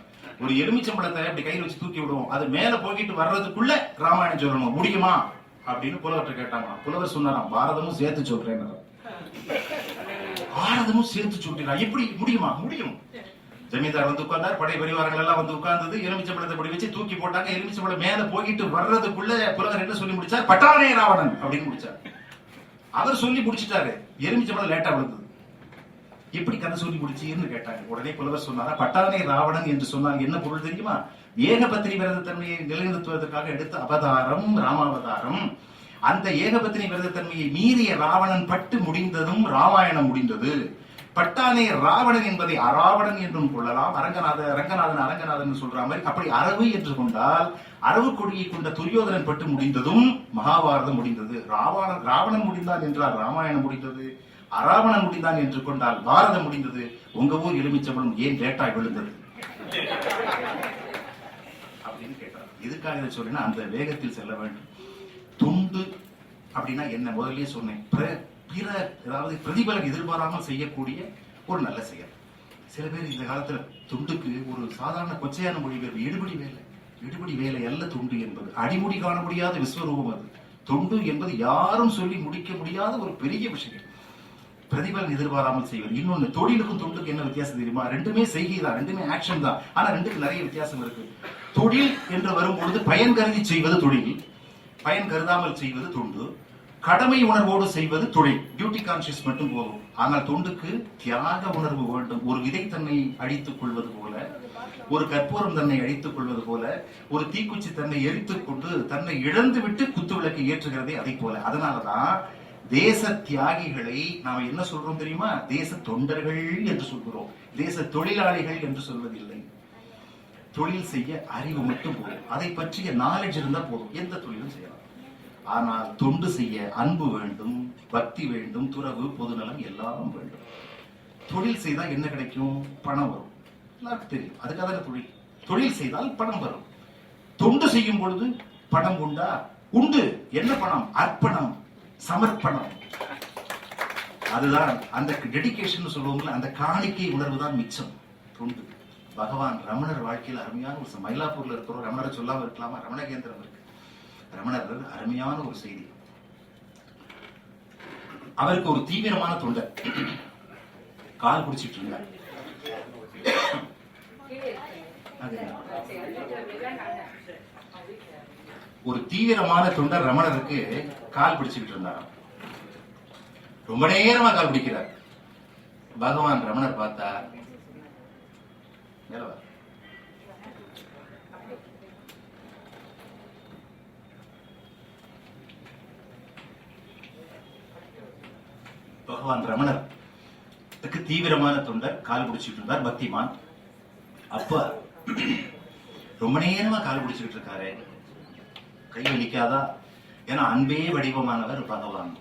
ஒரு எலுமிச்சம்பழத்தை அப்படி கையில் வச்சு தூக்கி விடுவோம், அது மேல போய்கிட்டு வர்றதுக்குள்ள ராமாயணம் சொல்லணும், முடியுமா அப்படின்னு புலவர்கிட்ட கேட்டாங்க. புலவர் சொன்னாராம், பாரதமும் சேர்த்து சொல்றேன். பாரதமும் சேர்த்து சொல்றா, எப்படி முடியுமா? முடியும். ஜமீன்தார் வந்து உட்கார்ந்தார், படை பரிவாரங்கள் எல்லாம் வந்து உட்கார்ந்தது, எலுமிச்சம்பழத்தை படி வச்சு தூக்கி போட்டாங்க. எலுமிச்சம்பழம் மேல போய்கிட்டு வர்றதுக்குள்ள புலவர் என்ன சொல்லி முடிச்சார்? பட்டானே ராவணன் அப்படின்னு முடிச்சார். அவர் சொல்லி முடிச்சிட்டாரு, எலுமிச்சம்பழம் லேட்டா விழுந்தது. எப்படி கதை சொல்லி முடிச்சீன்னு கேட்டாங்க. உடனே புலவர் சொன்னாரா, பட்டானே ராவணன் என்று சொன்னாங்க என்ன பொருள் தெரியுமா? ஏகபத்தினி விரத தன்மையை நிலைநிறுத்துவதற்காக எடுத்த அவதாரம் ராமாவதாரம். அந்த ஏகபத்தினி விரத தன்மையை மீறிய ராவணன் பட்டு முடிந்ததும் ராமாயணம் முடிந்தது. பட்டானே ராவணன் என்பதை அராவணன் என்றும் கொள்ளலாம். அரங்கநாதன் சொல்ற மாதிரி அப்படி அரவு என்று கொண்டால் அரவு கொடியை கொண்ட துரியோதனன் பட்டு முடிந்ததும் மகாபாரதம் முடிந்தது. ராவணன் முடிந்தான் என்றால் ராமாயணம் முடிந்தது. அராவணன் முடிந்தான் என்று கொண்டால் பாரதம் முடிந்தது. உங்க ஊர் எலுமிச்சம்பழம் ஏன் லேட்டாய் விழுந்தது அப்படின்னு கேட்டார். எதுக்காக இதை சொல்றேன்னா, அந்த வேகத்தில் செல்ல வேண்டும். துண்டு அப்படின்னா என்ன முதல்லயே சொன்னேன், பிற அதாவது பிரதிபலன் எதிர்பாராமல் செய்யக்கூடிய ஒரு நல்ல செயல். சில பேர் இந்த காலத்துல துண்டுக்கு ஒரு சாதாரண கொச்சையான மொழிபெயர்ப்பு, எடுபடி வேலை அல்ல துண்டு என்பது. அடிமுடி காண முடியாத விஸ்வரூபம் அது. தொண்டு என்பது யாரும் சொல்லி முடிக்க முடியாத ஒரு பெரிய விஷயம். பிரதிபலன் எதிர்பாராமல் செய்வது. இன்னொன்னு, தொழிலுக்கும் தொண்டுக்கு என்ன வித்தியாசம் தெரியுமா? ரெண்டுமே செய்கை தான், ரெண்டுமே ஆக்ஷன் தான். ஆனா ரெண்டுக்கு நிறைய வித்தியாசம் இருக்கு. தொழில் என்று வரும்பொழுது பயன் கருதி செய்வது தொழில், பயன் கருதாமல் செய்வது தொண்டு. கடமை உணர்வோடு செய்வது தொழில், டியூட்டி கான்சியஸ் மட்டும் போகும். ஆனால் தொண்டுக்கு தியாக உணர்வு வேண்டும். ஒரு விதை தன்னை அழித்துக் கொள்வது போல, ஒரு கற்பூரம் தன்னை அழித்துக் கொள்வது போல, ஒரு தீக்குச்சி தன்னை எரித்துக் கொண்டு தன்னை இழந்து விட்டு குத்து விளக்கு ஏற்றுகிறதே அதை போல. அதனாலதான் தேச தியாகிகளை நாம என்ன சொல்றோம் தெரியுமா? தேச தொண்டர்கள் என்று சொல்கிறோம், தேச தொழிலாளிகள் என்று சொல்வதில்லை. தொழில் செய்ய அறிவு மட்டும் போதும், அதை பற்றிய நாலேஜ் இருந்தா போதும், எந்த தொழிலும் செய்யலாம். ஆனால் தொண்டு செய்ய அன்பு வேண்டும், பக்தி வேண்டும், துறவு, பொதுநலம் எல்லாம் வேண்டும். தொழில் செய்தால் என்ன கிடைக்கும்? பணம் வரும், எல்லாருக்கும் தெரியும். அதுக்காக தொழில். தொழில் செய்தால் பணம் வரும். தொண்டு செய்யும் பொழுது பணம் உண்டா? உண்டு. என்ன பணம்? அர்ப்பணம், சமர்ப்பணம். அதுதான் அந்த டெடிகேஷன் சொல்லுவோம்ல, அந்த காணிக்கை உணர்வு தான் மிச்சம் தொண்டு. பகவான் ரமணர் வாழ்க்கையில் அருமையான ஒரு மயிலாப்பூர்ல இருக்கிறோம், ரமணரை சொல்லாம இருக்கலாமா? ரமணகேந்திரம் இருக்கு. ரமணர் அருமையான ஒரு செய்தி. அவருக்கு ஒரு தீவிரமான தொண்டர் கால் பிடிச்சிட்டு இருந்தார். ஒரு தீவிரமான தொண்டர் ரமணருக்கு கால் பிடிச்சுக்கிட்டு இருந்தாராம். ரொம்ப நேரமா கால் பிடிக்கிறார். பகவான் ரமணர் பார்த்தா, பகவான் ரமணர் தீவிரமான தொண்டர், கால் பிடிச்சிட்டு இருந்தார், பக்திமான். அப்ப ரொம்ப நேரமா கால் பிடிச்சுக்கிட்டு இருக்காரு, கை வலிக்காதா? ஏன்னா அன்பே வடிவமானவர் பகவான்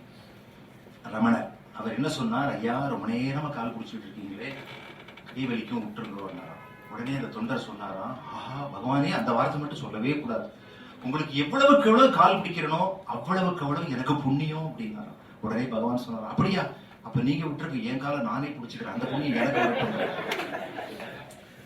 ரமணர். அவர் என்ன சொன்னார்? ஐயா ரொம்ப நேரமா கால் பிடிச்சிட்டு இருக்கீங்களே, கை வலிக்கும், விட்டுருங்க. உடனே அந்த தொண்டர் சொன்னாராம், ஆஹா பகவானே, அந்த வார்த்தை மட்டும் சொல்லவே கூடாது. உங்களுக்கு எவ்வளவுக்கு எவ்வளவு கால் பிடிக்கிறனோ அவ்வளவுக்கு எவ்வளவு எனக்கு புண்ணியம் அப்படின்னாராம். உடனே பகவான் சொன்னார், அப்படியா? அப்ப நீங்க விட்டுருக்கு, என் காலை நானே பிடிச்சிக்கிறேன், அந்த புண்ணியம் எனக்கு வரட்டும்.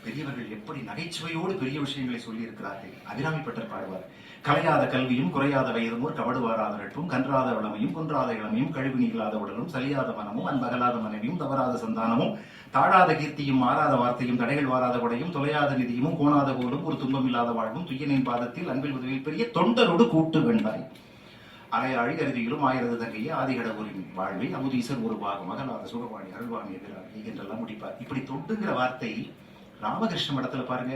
பெரியவர்கள் எப்படி நகைச்சுவையோடு பெரிய விஷயங்களை சொல்லி இருக்கிறார்கள். அபிராமி பட்டர் பாடுவார், கலையாத கல்வியும் குறையாத வயதும் கபடு வாராத நட்பும் கன்றாத வளமையும் குன்றாத இளமையும் கழிவு நீங்களாத உடலும் சலியாத மனமும் அன்பகலாத மனைவியும் தவறாத சந்தானமும் தாழாத கீர்த்தியும் மாறாத வார்த்தையும் தடைகள் வாராத கொடையும் தொலையாத நிதியும் கோணாத கோலும் ஒரு துன்பம் இல்லாத வாழ்வும் துய்யனின் பாதத்தில் அன்பில் உதவியில் பெரிய தொண்டரோடு கூட்டு வேண்டாய் அலையாழி கருதியிலும் ஆயிரது தங்கையே ஆதிகடவுரின் வாழ்வை அமுதீசர் ஒரு பாகம் மகளாத சுகவாணி அருள்வாணி எதிராளி என்றெல்லாம் முடிப்பார். இப்படி தொண்டுங்கிற வார்த்தை ராமகிருஷ்ண மடத்துல பாருங்க.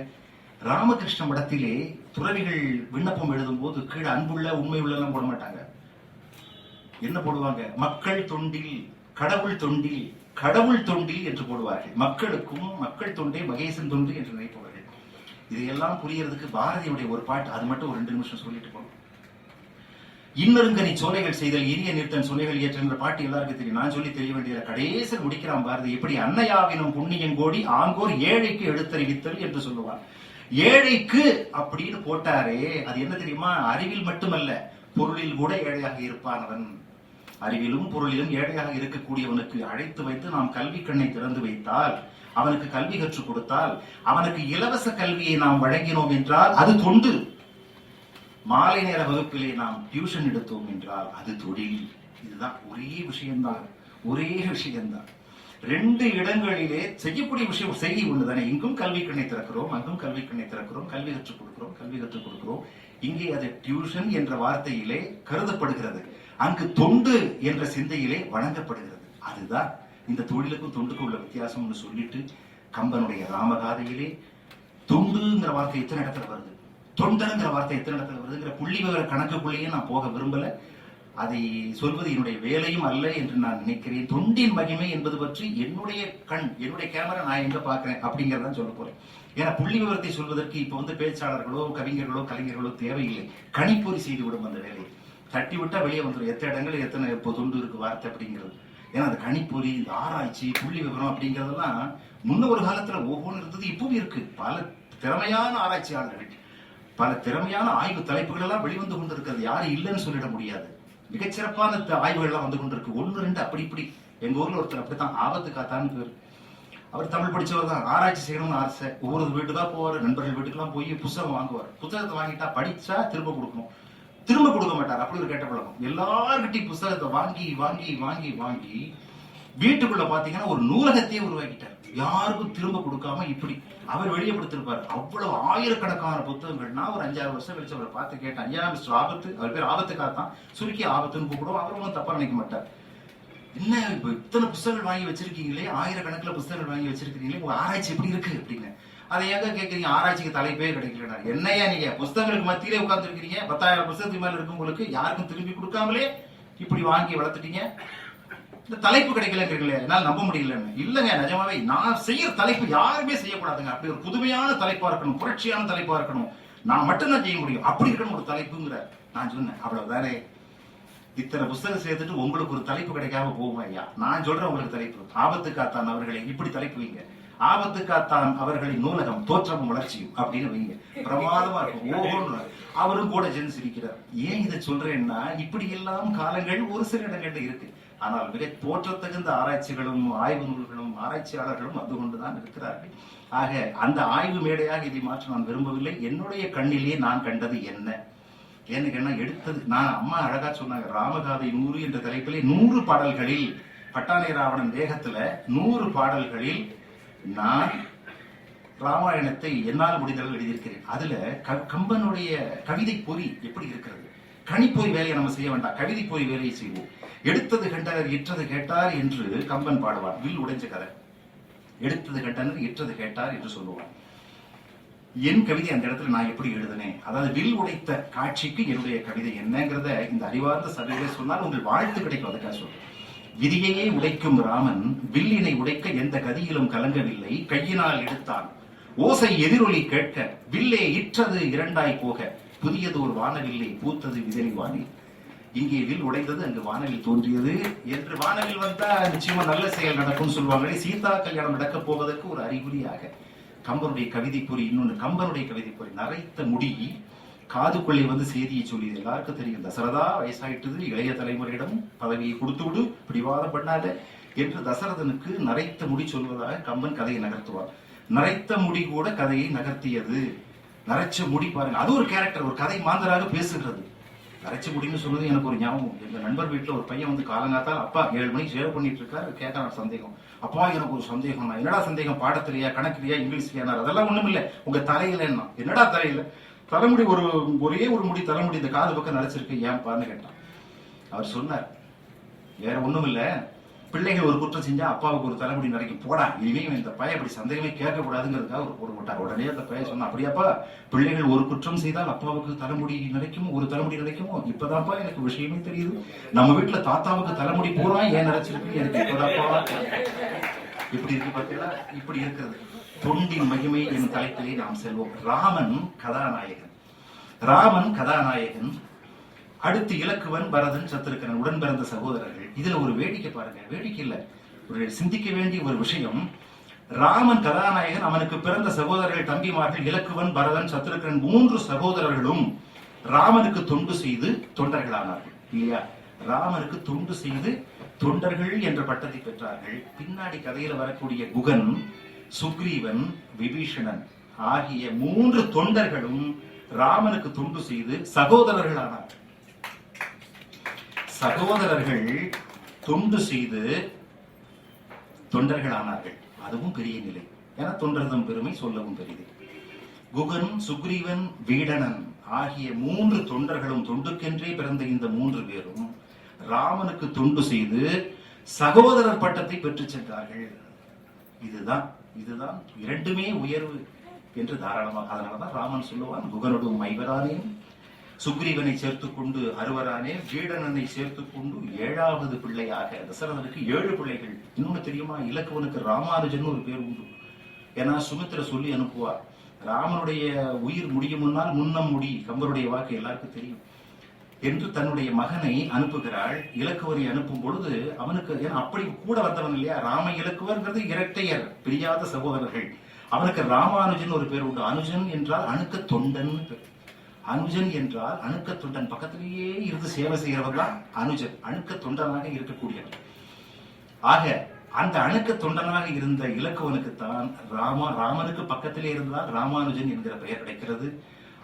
ராமகிருஷ்ண மடத்திலே துறவிகள் விண்ணப்பம் எழுதும் போது கீழே அன்புள்ள உண்மை உள்ள எல்லாம் போட மாட்டாங்க. என்ன போடுவாங்க? மக்கள் தொண்டில், கடவுள் தொண்டில், கடவுள் தொண்டில் என்று போடுவார்கள். மக்களுக்கும் மக்கள் தொண்டே மகேசன் தொண்டு என்று நினைப்பவர்கள். இதையெல்லாம் புரியறதுக்கு பாரதியுடைய ஒரு பாட்டு, அது மட்டும் ஒரு 2 நிமிஷம் சொல்லிட்டு போகணும். இன்னருங்கனி சோலைகள் செய்தல் இனிய நிறுத்தன் சோலைகள் ஏற்ற பாட்டு எல்லாருக்கும் தெரியும். நான் சொல்லி தெரிய வேண்டியது. கடைசியில் முடிக்கிறான் பாரதி. எப்படி அன்னையாவினும் புண்ணியன் கோடி ஆங்கோர் ஏழைக்கு எடுத்தறிவித்தல் என்று சொல்லுவார். ஏழைக்கு அப்படின்னு போட்டாரே, அது என்ன தெரியுமா? அறிவில் மட்டுமல்ல, பொருளில் கூட ஏழையாக இருப்பான் அவன். அறிவிலும் பொருளிலும் ஏழையாக இருக்கக்கூடியவனுக்கு அழைத்து வைத்து நாம் கல்வி கண்ணை திறந்து வைத்தால், அவனுக்கு கல்வி கற்றுக் கொடுத்தால், அவனுக்கு இலவச கல்வியை நாம் வழங்கினோம் என்றால் அது தொண்டு. மாலை நேர வகுப்பிலே நாம் டியூஷன் எடுத்தோம் என்றால் அது தொழில். இதுதான் ஒரே விஷயம்தான், ஒரே விஷயம்தான். 2 இடங்களிலே செய்யக்கூடிய விஷயம் செய்தி ஒண்ணுதானே. இங்கும் கல்வி கண்ணை திறக்கிறோம், அங்கும் கல்வி கண்ணை திறக்கிறோம், கல்வி கற்றுக் கொடுக்கிறோம், கல்வி கற்றுக் கொடுக்கிறோம். இங்கே அது டியூஷன் என்ற வார்த்தையிலே கருதப்படுகிறது, அங்கு தொண்டு என்ற சிந்தையிலே வழங்கப்படுகிறது. அதுதான் இந்த தொழிலுக்கும் தொண்டுக்கும் உள்ள வித்தியாசம்னு சொல்லிட்டு, கம்பனுடைய ராமகாதையிலே தொண்டுங்கிற வார்த்தை எத்தனை இடத்துல வருது, தொண்டனுங்கிற வார்த்தை எத்தனை இடத்துல வருதுங்கிற புள்ளி விவர கணக்குக்குள்ளேயே நான் போக விரும்பல. அதை சொல்வது என்னுடைய வேலையும் அல்ல என்று நான் நினைக்கிறேன். தொண்டின் மகிமை என்பது பற்றி என்னுடைய கண், என்னுடைய கேமரா நான் எங்க பாக்குறேன் அப்படிங்கறதான் சொல்ல போறேன். ஏன்னா புள்ளி விவரத்தை சொல்வதற்கு இப்ப பேச்சாளர்களோ கவிஞர்களோ கலைஞர்களோ தேவையில்லை. கணிப்பொறி செய்து விடும் அந்த வேலையை. தட்டி விட்டா வெளியே வந்துடும் எத்தனை இடங்கள் எத்தனை இப்போ தொண்டு இருக்கு வார்த்தை அப்படிங்கிறது. ஏன்னா அந்த கணிப்பொறி, இந்த ஆராய்ச்சி, புள்ளி விவரம் அப்படிங்கறதெல்லாம் முன்ன ஒரு காலத்துல ஒவ்வொன்று இருந்தது, இப்பவும் இருக்கு. பல திறமையான ஆராய்ச்சியாளர்கள், பல திறமையான ஆய்வு தலைப்புகள் எல்லாம் வெளிவந்து கொண்டிருக்கிறது. யாரும் இல்லைன்னு சொல்லிட முடியாது. மிகச்சிறப்பான ஆய்வுகள் எல்லாம் வந்து கொண்டிருக்கு. 1 2 அப்படி இப்படி. எங்க ஊர்ல ஒருத்தர் அப்படித்தான், ஆபத்து காத்தான்னு பேர். அவர் தமிழ் படிச்சவர் தான். ஆராய்ச்சி செய்யணும்னு ஆசை. ஒவ்வொரு வீட்டுக்கா போவார், நண்பர்கள் வீட்டுக்கெல்லாம் போய் புத்தகம் வாங்குவார். புத்தகத்தை வாங்கிட்டா படிச்சா திரும்ப கொடுக்கணும், திரும்ப கொடுக்க மாட்டார். அப்படி ஒரு கெட்ட பழக்கம். எல்லார்கிட்டையும் புத்தகத்தை வாங்கி வாங்கி வாங்கி வாங்கி வீட்டுக்குள்ள பாத்தீங்கன்னா ஒரு நூலகத்தையே உருவாக்கிட்டார். யாருக்கும் திரும்ப கொடுக்காம. இப்படி அவர் வெளியே கொடுத்திருப்பார். அவ்வளவு ஆயிரக்கணக்கான புத்தகங்கள். நான் ஒரு 5-6 வருஷம் கழிச்சு அவரை பார்த்து கேட்டேன், ஐயா மிஸ்டர் ஆபத்து, அவர் பேர் ஆபத்துக்காகத்தான், சுருக்கி ஆபத்துன்னு கூப்பிடுவோம். அவர் ஒன்றும் தப்பா நினைக்க மாட்டார். என்ன இப்ப இத்தனை புத்தகங்கள் வாங்கி வச்சிருக்கீங்களே, ஆயிரக்கணக்கில் புத்தகங்கள் வாங்கி வச்சிருக்கீங்களே, உங்க ஆராய்ச்சி எப்படி இருக்கு அப்படின்னு. அதை எங்க கேட்கறீங்க? ஆராய்ச்சிக்கு தலைப்பே கிடைக்கல. என்னையா நீங்க புத்தகங்களுக்கு மத்தியிலே உட்கார்ந்து இருக்கிறீங்க, 10,000 புத்தகத்துக்கு மேல இருக்கு, உங்களுக்கு யாருக்கும் திரும்பி கொடுக்காமலே இப்படி வாங்கி வளர்த்துட்டீங்க, இந்த தலைப்பு கிடைக்கலங்கிறீங்களே, என்னால நம்ப முடியலன்னு. இல்லங்க, நிஜமாவே நான் செய்யற தலைப்பு யாருமே செய்யக்கூடாதுங்க. அப்படி ஒரு புதுமையான தலைப்பா இருக்கணும், புரட்சியான தலைப்பா இருக்கணும், நான் மட்டும்தான் செய்ய முடியும், அப்படி இருக்கணும் ஒரு தலைப்புங்கிற. நான் சொன்னேன், அவ்வளவுதானே. இத்தனை புத்தகம் சேர்த்துட்டு உங்களுக்கு ஒரு தலைப்பு கிடைக்காம போகும் ஐயா. நான் சொல்றேன் உங்களுக்கு தலைப்பு. ஆபத்து காத்தான் அவர்களை இப்படி தலைப்பு வைங்க. ஆபத்து காத்தான் அவர்களின் நூலகம் தோற்றமும் வளர்ச்சியும் அப்படின்னு வைங்க. பிரமாதமா இருக்கும். ஓஹோன்னு அவரும் கூட சேர்ந்து சிரிக்கிறார். ஏன் இதை சொல்றேன்னா, இப்படி எல்லாம் காலங்கள் ஒரு சில இடங்கள்ல இருக்கு. ஆனால் மிக போற்றத்தகுந்த ஆராய்ச்சிகளும் ஆய்வு நூல்களும் ஆராய்ச்சியாளர்களும் வந்து கொண்டுதான் இருக்கிறார்கள். ஆக அந்த ஆய்வு மேடையாக இதை மாற்ற நான் விரும்பவில்லை. என்னுடைய கண்ணிலே நான் கண்டது என்ன ஏன்னு எடுத்தது, நான் அம்மா அழகா சொன்னாங்க, ராமகாதை 100 என்ற தலைப்பிலே 100 பாடல்களில், பட்டாணி ராவணன் வேகத்துல 100 பாடல்களில் நான் ராமாயணத்தை என்னால் முடிந்தளவு எழுதியிருக்கிறேன். அதுல கம்பனுடைய கவிதை பொறி எப்படி இருக்கிறது. கணிப்பொறி வேலையை நம்ம செய்ய வேண்டாம், கவிதை பொறி வேலையை செய்வோம். எடுத்தது கண்டனர் இற்றது கேட்டார் என்று கம்பன் பாடுவார். வில் உடைஞ்ச கதை. எடுத்தது கண்டனர் இற்றது கேட்டார் என்று சொல்லுவார். என் கவிதை அந்த இடத்துல நான் எப்படி எழுதுனேன், அதாவது வில் உடைத்த காட்சிக்கு என்னுடைய கவிதை என்னங்கிறத இந்த அறிவார்ந்த சபையிலே சொன்னால் உங்கள் வாழ்த்து கிடைக்கும். அதுக்காக சொல்றேன். விதியையே உடைக்கும் ராமன் வில்லினை உடைக்க எந்த கதியிலும் கலங்கவில்லை, கையினால் எடுத்தான் ஓசை எதிரொலி கேட்க, வில்லே இற்றது இரண்டாய் போக, புதியதோர் வானவில்லை பூத்தது விதலி வானில். இங்கே வில் உடைந்தது, அங்கு வானவில் தோன்றியது என்று. வானவில் வந்தா நிச்சயமா நல்ல செயல் நடக்கும் சொல்லுவாங்களே. சீதா கல்யாணம் நடக்க போவதற்கு ஒரு அறிகுறியாக கம்பனுடைய கவிதை பொறி. இன்னொன்று, கம்பனுடைய கவிதை பொறி நரைத்த முடி காதுக்குள்ளே வந்து செய்தியை சொல்லியது. எல்லாருக்கும் தெரியும், தசரதா வயசாயிட்டது, இளைய தலைமுறையிடம் பதவியை கொடுத்து விடு, பிடிவாதம் பண்ணாத என்று தசரதனுக்கு நரைத்த முடி சொல்வதாக கம்பன் கதையை நகர்த்துவார். நரைத்த முடி கூட கதையை நகர்த்தியது. நரைச்ச முடி பாருங்க, அது ஒரு கேரக்டர், ஒரு கதை மாந்தராக பேசுகிறது. நரைச்ச முடின்னு சொல்றது எனக்கு ஒரு ஞாபகம். எங்க நண்பர் வீட்டுல ஒரு பையன் வந்து காலங்காத்தால், அப்பா 7 மணிக்கு சேவ் பண்ணிட்டு இருக்காரு, கேட்டான் சந்தேகம். அப்பா எனக்கு ஒரு சந்தேகம். என்னடா சந்தேகம், பாடத்திலையா கணக்குலையா இங்கிலீஷ்லையா? அதெல்லாம் ஒண்ணும் இல்ல, உங்க தலையில. என்னடா தலையில? தலைமுடி ஒரே ஒரு முடி தலைமுடி இந்த காது பக்கம் நரைச்சிருக்கு, ஏன் பாருன்னு கேட்டான். அவர் சொன்னார், வேற ஒண்ணும் இல்ல, பிள்ளைகள் ஒரு குற்றம் செஞ்சா அப்பாவுக்கு ஒரு தலைமுடி நரைக்கும், போடா இனிமே இந்த பையன் அப்படி சந்தேகமே கேட்கக்கூடாதுங்கிறதுக்காக ஒரு போட போட்டார். உடனே அந்த பையன் சொன்னா, அப்படியாப்பா பிள்ளைகள் ஒரு குற்றம் செய்தால் அப்பாவுக்கு தலைமுடி நரைக்குமோ, ஒரு தலைமுடி நரைக்குமோ? இப்பதான்ப்பா எனக்கு விஷயமே தெரியுது. நம்ம வீட்டுல தாத்தாவுக்கு தலைமுடி பூரா ஏன் நரைச்சிருக்கு எனக்கு இப்பதாப்பா. இப்படி இருக்கு பார்த்தீங்களா? இப்படி இருக்கிறது. தொண்டின் மகிமை என் தலைப்பிலே நாம் செல்வோம். ராமன் கதாநாயகன். அடுத்து இலக்குவன், பரதன், சத்ருக்கனன், உடன் பிறந்த சகோதரர்கள். இதுல ஒரு வேடிக்கை பாருங்க, வேடிக்கை இல்ல, ஒரு சிந்திக்க வேண்டிய ஒரு விஷயம். ராமன் கதாநாயகன், அவனுக்கு பிறந்த சகோதரர்கள் தம்பிமார்கள் இலக்குவன், பரதன், சத்ருக்கனன் 3 சகோதரர்களும் ராமனுக்கு தொண்டு செய்து தொண்டர்களானார்கள் இல்லையா? ராமனுக்கு தொண்டு செய்து தொண்டர்கள் என்ற பட்டத்தை பெற்றார்கள். பின்னாடி கதையில வரக்கூடிய குகன், சுக்ரீவன், விபீஷணன் ஆகிய 3 தொண்டர்களும் ராமனுக்கு தொண்டு செய்து சகோதரர்களானார்கள். சகோதரர்கள் தொண்டு செய்து தொண்டர்களானார்கள். அதுவும் பெரிய நிலை. ஏன்னா தொண்டர்தம் பெருமை சொல்லவும் பெரியது. குகன், சுக்ரீவன், வீடணன் ஆகிய 3 தொண்டர்களும், தொண்டுக்கென்றே பிறந்த இந்த 3 பேரும் ராமனுக்கு தொண்டு செய்து சகோதரர் பட்டத்தை பெற்று சென்றார்கள். இதுதான் இரண்டுமே உயர்வு என்று தாராளமாக. அதனாலதான் ராமன் சொல்லுவான், குகனோடும் ஐவரானேன், சுக்ரீவனை சேர்த்துக் கொண்டு அறுவரானே, வீடனனை சேர்த்துக் கொண்டு 7வது பிள்ளையாக. தசரதனுக்கு 7 பிள்ளைகள். இன்னொன்னு தெரியுமா? இலக்குவனுக்கு ராமானுஜன் ஒரு பேர் உண்டு. ஏன்னா சுமித்திர சொல்லி அனுப்புவார், ராமனுடைய உயிர் முடியும் முன்னால் முன்னம் முடி, கம்பருடைய வாக்கு எல்லாருக்கும் தெரியும் என்று தன்னுடைய மகனை அனுப்புகிறாள். இலக்குவனை அனுப்பும் பொழுது அவனுக்கு, ஏன்னா அப்படி கூட வந்தவன் இல்லையா, ராம இலக்குவர்ங்கிறது இரட்டையர், பிரியாத சகோதரர்கள். அவனுக்கு ராமானுஜன் ஒரு பேர் உண்டு. அனுஜன் என்றால் அணுக்க தொண்டன். அனுஜன் என்றால் அணுக்க தொண்டன், பக்கத்திலேயே இருந்து சேவை செய்கிறவன் தான் அனுஜன், அணுக்க தொண்டனாக இருக்கக்கூடியவன். ஆக அந்த அணுக்க தொண்டனாக இருந்த இலக்குவனுக்கு தான் ராமனுக்கு பக்கத்திலே இருந்தால் ராமானுஜன் என்கிற பெயர் கிடைக்கிறது.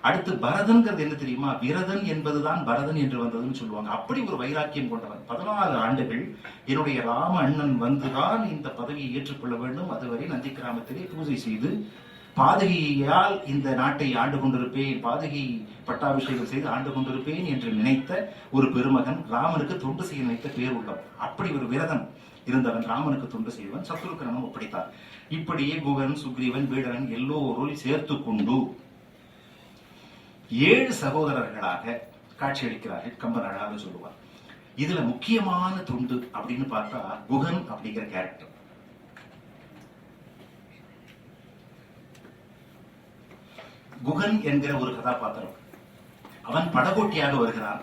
அடுத்து பரதன்கிறது என்ன தெரியுமா? விரதன் என்பதுதான் பரதன் என்று வந்ததுன்னு சொல்லுவாங்க. அப்படி ஒரு வைராக்கியம் கொண்டவன். 14 ஆண்டுகள் என்னுடைய ராம அண்ணன் வந்துதான் இந்த பதவியை ஏற்றுக்கொள்ள வேண்டும், அதுவரை நந்தி கிராமத்திலே பூஜை செய்து பாதகியால் இந்த நாட்டை ஆண்டு கொண்டிருப்பேன், பாதகி பட்டாபிஷேகம் செய்து ஆண்டு கொண்டிருப்பேன் என்று நினைத்த ஒரு பெருமகன், ராமனுக்கு தொண்டு செய்ய நினைத்த பேர் உள்ளவன். அப்படி ஒரு விரதன் இருந்தவன், ராமனுக்கு தொண்டு செய்வன். சத்ருக்கனனும் அப்படித்தான். இப்படியே குகன், சுக்ரீவன், வீடனன் எல்லோரும் சேர்த்து கொண்டு 7 சகோதரர்களாக காட்சியளிக்கிறார்கள். கம்பன் அழகாக சொல்லுவார். இதுல முக்கியமான தொண்டு அப்படின்னு பார்த்தா குகன் அப்படிங்கிற கேரக்டர். குகன் என்கிற ஒரு கதாபாத்திரம். அவன் படகோட்டியாக வருகிறான்.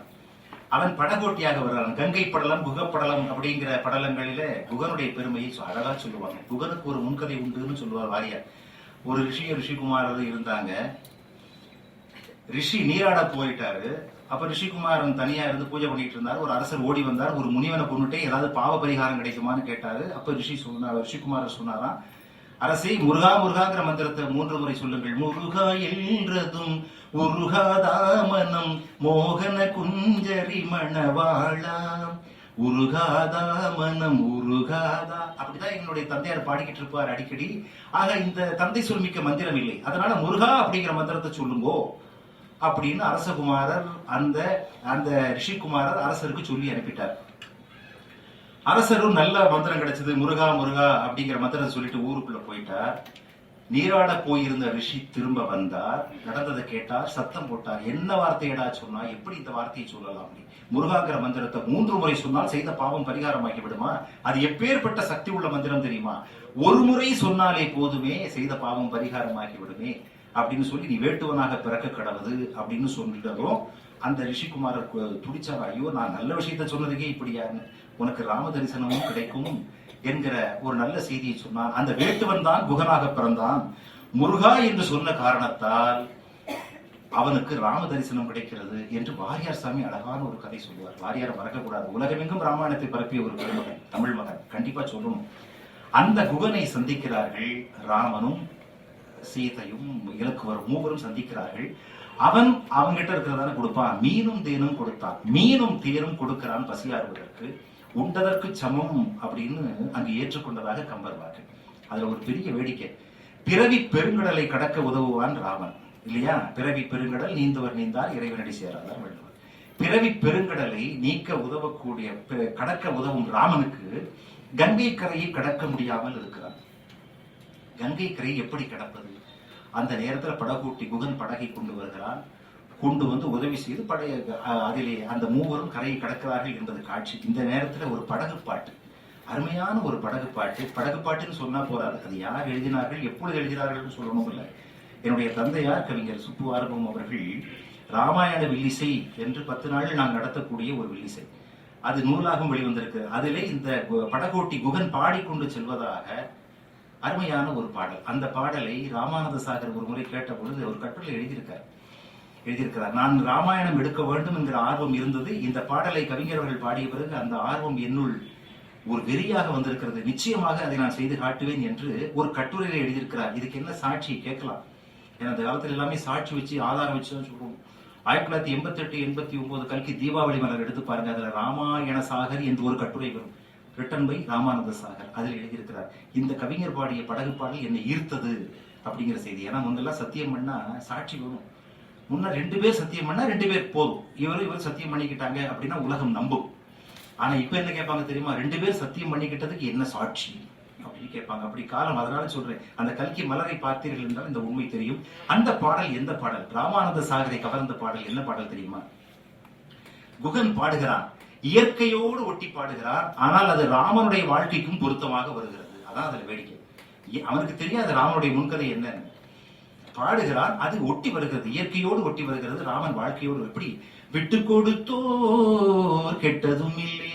கங்கை படலம், குகப்படலம் அப்படிங்கிற படலங்களில குகனுடைய பெருமையை அழகா சொல்லுவாங்க. குகனுக்கு ஒரு முன்கதை உண்டுன்னு சொல்லுவார் வாரியார். ஒரு ரிஷிகுமாரர் இருந்தாங்க. ரிஷி நீராட போயிட்டாரு. அப்ப ரிஷிகுமாரன் தனியா இருந்து பூஜை பண்ணிட்டு இருந்தாரு. ஒரு அரசர் ஓடி வந்தார். ஒரு முனிவனை கொண்டுட்டே ஏதாவது பாவ பரிகாரம் கிடைக்குமான்னு கேட்டாரு. அப்ப ரிஷிகுமாரர் சொன்னாராம், அரசே, முருகா முருகாங்கிற மந்திரத்தை 3 முறை சொல்லுங்கள். முருகா என்றதும் உருகாதாமனம் மோகன குஞ்சரி மணவாளா, உருகாதா மனம் உருகாதா. அப்படிதான் என்னுடைய தந்தையார் பாடிக்கிட்டு இருப்பார் அடிக்கடி. ஆக இந்த தந்தை சொல்மிக்க மந்திரம் இல்லை, அதனால முருகா அப்படிங்கிற மந்திரத்தை சொல்லுங்கோ அப்படின்னு அரசகுமாரர் அந்த ரிஷிகுமாரர் அரசருக்கு சொல்லி அனுப்பிட்டார். அரசரும் நல்ல மந்திரம் கிடைச்சது, முருகா முருகா அப்படிங்கிற மந்திரம் சொல்லிட்டு ஊருக்குள்ள போயிட்டார். நீராட போயிருந்த ரிஷி திரும்ப வந்தார். நடந்ததை கேட்டார், சத்தம் போட்டார். என்ன வார்த்தையடா சொன்னா, எப்படி இந்த வார்த்தையை சொல்லலாம்? அப்படி முருகாங்கிற மந்திரத்தை 3 முறை சொன்னால் செய்த பாவம் பரிகாரமாகி விடுமா? அது எப்பேற்பட்ட சக்தி உள்ள மந்திரம் தெரியுமா? ஒரு முறை சொன்னாலே போதுமே, செய்த பாவம் பரிகாரமாகி விடுமே அப்படின்னு சொல்லி, நீ வேட்டுவனாக பிறக்க கடவுது அப்படின்னு சொல்லிட்டதும் அந்த ரிஷிகுமாரர் துடிச்சார். ஐயோ, நான் நல்ல விஷயத்த சொன்னதுக்கே இப்படியா, உனக்கு ராம தரிசனமும் கிடைக்கும் என்கிற ஒரு நல்ல செய்தியை சொன்னான். அந்த வேட்டுவன் தான் குகனாக பிறந்தான். முருகா என்று சொன்ன காரணத்தால் அவனுக்கு ராம தரிசனம் கிடைக்கிறது என்று வாரியார் சாமி அழகான ஒரு கதை சொல்லுவார். வாரியார் மறக்கக்கூடாது. உலகமெங்கும் ராமாயணத்தை பரப்பிய ஒரு பெருமகன், தமிழ் மகன், கண்டிப்பா சொல்லணும். அந்த குகனை சந்திக்கிறார்கள். ராமனும் சீதையும் இலக்குவரும் 3 சந்திக்கிறார்கள். அவன் அவங்கிட்ட இருக்கிறதான கொடுப்பான். மீனும் தேனும் கொடுத்தான். மீனும் தேனும் கொடுக்கிறான் பசியாறுவதற்கு. உண்டதற்கு சமம் அப்படின்னு அங்கு ஏற்றுக்கொண்டதாக கம்பர் வாக்கு. அதுல ஒரு பெரிய வேடிக்கை, பிறவி பெருங்கடலை கடக்க உதவுவான் ராமன் இல்லையா? பிறவி பெருங்கடல் நீந்தவர் நீந்தார் இறைவனடி சேராதார் வள்ளுவர். பிறவி பெருங்கடலை நீக்க உதவக்கூடிய, கடக்க உதவும் ராமனுக்கு கங்கை கரையை கடக்க முடியாமல் இருக்கிறான். கங்கை கரை எப்படி கடப்பது? அந்த நேரத்தில் படகோட்டி குகன் படகை கொண்டு வருகிறான். கொண்டு வந்து உதவி செய்து அதிலே அந்த மூவரும் கரையை கடக்கிறார்கள் என்பது காட்சி. இந்த நேரத்தில் ஒரு படகு பாட்டு, அருமையான ஒரு படகு பாட்டு. படகு பாட்டுன்னு சொன்னா போறாது, அது யார் எழுதினார்கள், எப்பொழுது எழுதினார்கள் சொல்லணும் இல்லை. என்னுடைய தந்தையார் கவிஞர் சுப்பு ஆறுமுகம் அவர்கள் ராமாயண வில்லிசை என்று 10 நாள் நாங்கள் நடத்தக்கூடிய ஒரு வில்லிசை, அது நூலாகவும் வெளிவந்திருக்கு. அதிலே இந்த படகோட்டி குகன் பாடிக்கொண்டு செல்வதாக அருமையான ஒரு பாடல். அந்த பாடலை ராமானந்த சாகர் ஒரு முறை கேட்ட பொழுது ஒரு கட்டுரை எழுதியிருக்கிறார். நான் ராமாயணம் எடுக்க வேண்டும் என்கிற ஆர்வம் இருந்தது. இந்த பாடலை கவிஞர்கள் பாடிய பிறகு அந்த ஆர்வம் என்னுள் ஒரு வெறியாக வந்திருக்கிறது. நிச்சயமாக அதை நான் செய்து காட்டுவேன் என்று ஒரு கட்டுரையில எழுதியிருக்கிறார். இதுக்கு என்ன சாட்சி கேட்கலாம்? ஏன்னா அந்த காலத்தில் எல்லாமே சாட்சி வச்சு ஆதாரம் வச்சு தான் சொல்லுவோம். 1988-89 கல்கி தீபாவளி மலர் எடுத்து பாருங்க. அதுல ராமாயண சாகர் என்று ஒரு கட்டுரை வரும், ரிட்டன் பை ராமானந்த சாகர். அதில் எழுதியிருக்கிறார், இந்த கவிஞர் பாடிய படகு பாடல் என்னை ஈர்த்தது அப்படிங்கிற செய்தி. ஏன்னா முன்னெல்லாம் சத்தியம் பண்ணா சாட்சி வரும். முன்ன 2 பேர் சத்தியம் பண்ணா 2 பேர் போதும், இவர் சத்தியம் பண்ணிக்கிட்டாங்க அப்படின்னா உலகம் நம்பும். ஆனா இப்ப என்ன கேட்பாங்க தெரியுமா? 2 பேர் சத்தியம் பண்ணிக்கிட்டதுக்கு என்ன சாட்சி அப்படின்னு கேட்பாங்க. அப்படி காலம். அதனால சொல்றேன், அந்த கல்கி மலரை பார்த்தீர்கள் என்றால் இந்த உண்மை தெரியும். அந்த பாடல் எந்த பாடல்? ராமானந்த சாகரை கவர்ந்த பாடல். என்ன பாடல் தெரியுமா? குகன் பாடுகிறான், இயற்கையோடு ஒட்டி பாடுகிறான். ஆனால் அது ராமனுடைய வாழ்க்கைக்கும் பொருத்தமாக வருகிறது. அதான் அதுல வேடிக்கை. அவனுக்கு தெரியாது ராமனுடைய முன்கதை என்னன்னு. பாடுகிறான், அது ஒட்டி வருகிறது, இயற்கையோடு ஒட்டி வருகிறது, ராமன் வாழ்க்கையோடு. எப்படி? விட்டு கொடுத்தோர் கெட்டதும் இல்லை,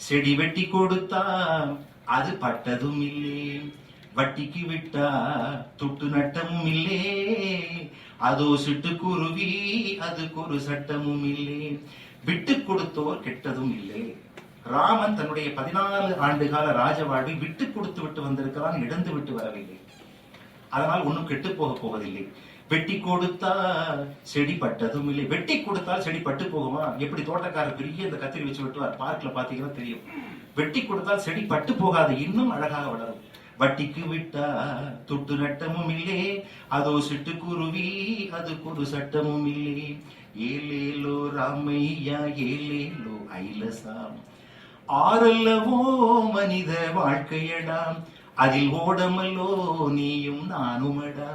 செடி வெட்டி கொடுத்தா அது பட்டதும் இல்லை, வட்டிக்கு விட்டா துட்டு நட்டமும் இல்லை, அதோ சிட்டுக்குருவி அதுக்கு ஒரு சட்டமும் இல்லை. விட்டு கொடுத்தோர் கெட்டதும் இல்லை. ராமன் தன்னுடைய 14 ஆண்டு கால ராஜ வாழ்வை விட்டு கொடுத்து விட்டு வந்திருக்கிறான், இழந்து விட்டு வரவில்லை. அதனால் ஒன்னும் கெட்டு போக போவதில்லை. வெட்டி கொடுத்தால் செடி பட்டதும் இல்லை. வெட்டி கொடுத்தால் செடி பட்டு போகுமா? எப்படி தோட்டக்காரர் பெரிய இந்த கத்திரி வச்சு வெட்டுவார், பார்க்ல பாத்தீங்கன்னா தெரியும். வெட்டி கொடுத்தால் செடி பட்டு போகாது, இன்னும் அழகாக வளரும். வட்டிக்கு விட்டா துட்டு நட்டமும் இல்லை, அதோ சிட்டுக்குருவி அதுக்கு ஒரு சட்டமும் இல்லை. ஏலேலோ ராமையா ஏலேலோ ஐலசாம், ஆறல்லவோ மனித வாழ்க்கையடாம், அதில் ஓடமல்லோ நீயும் நானுமடா,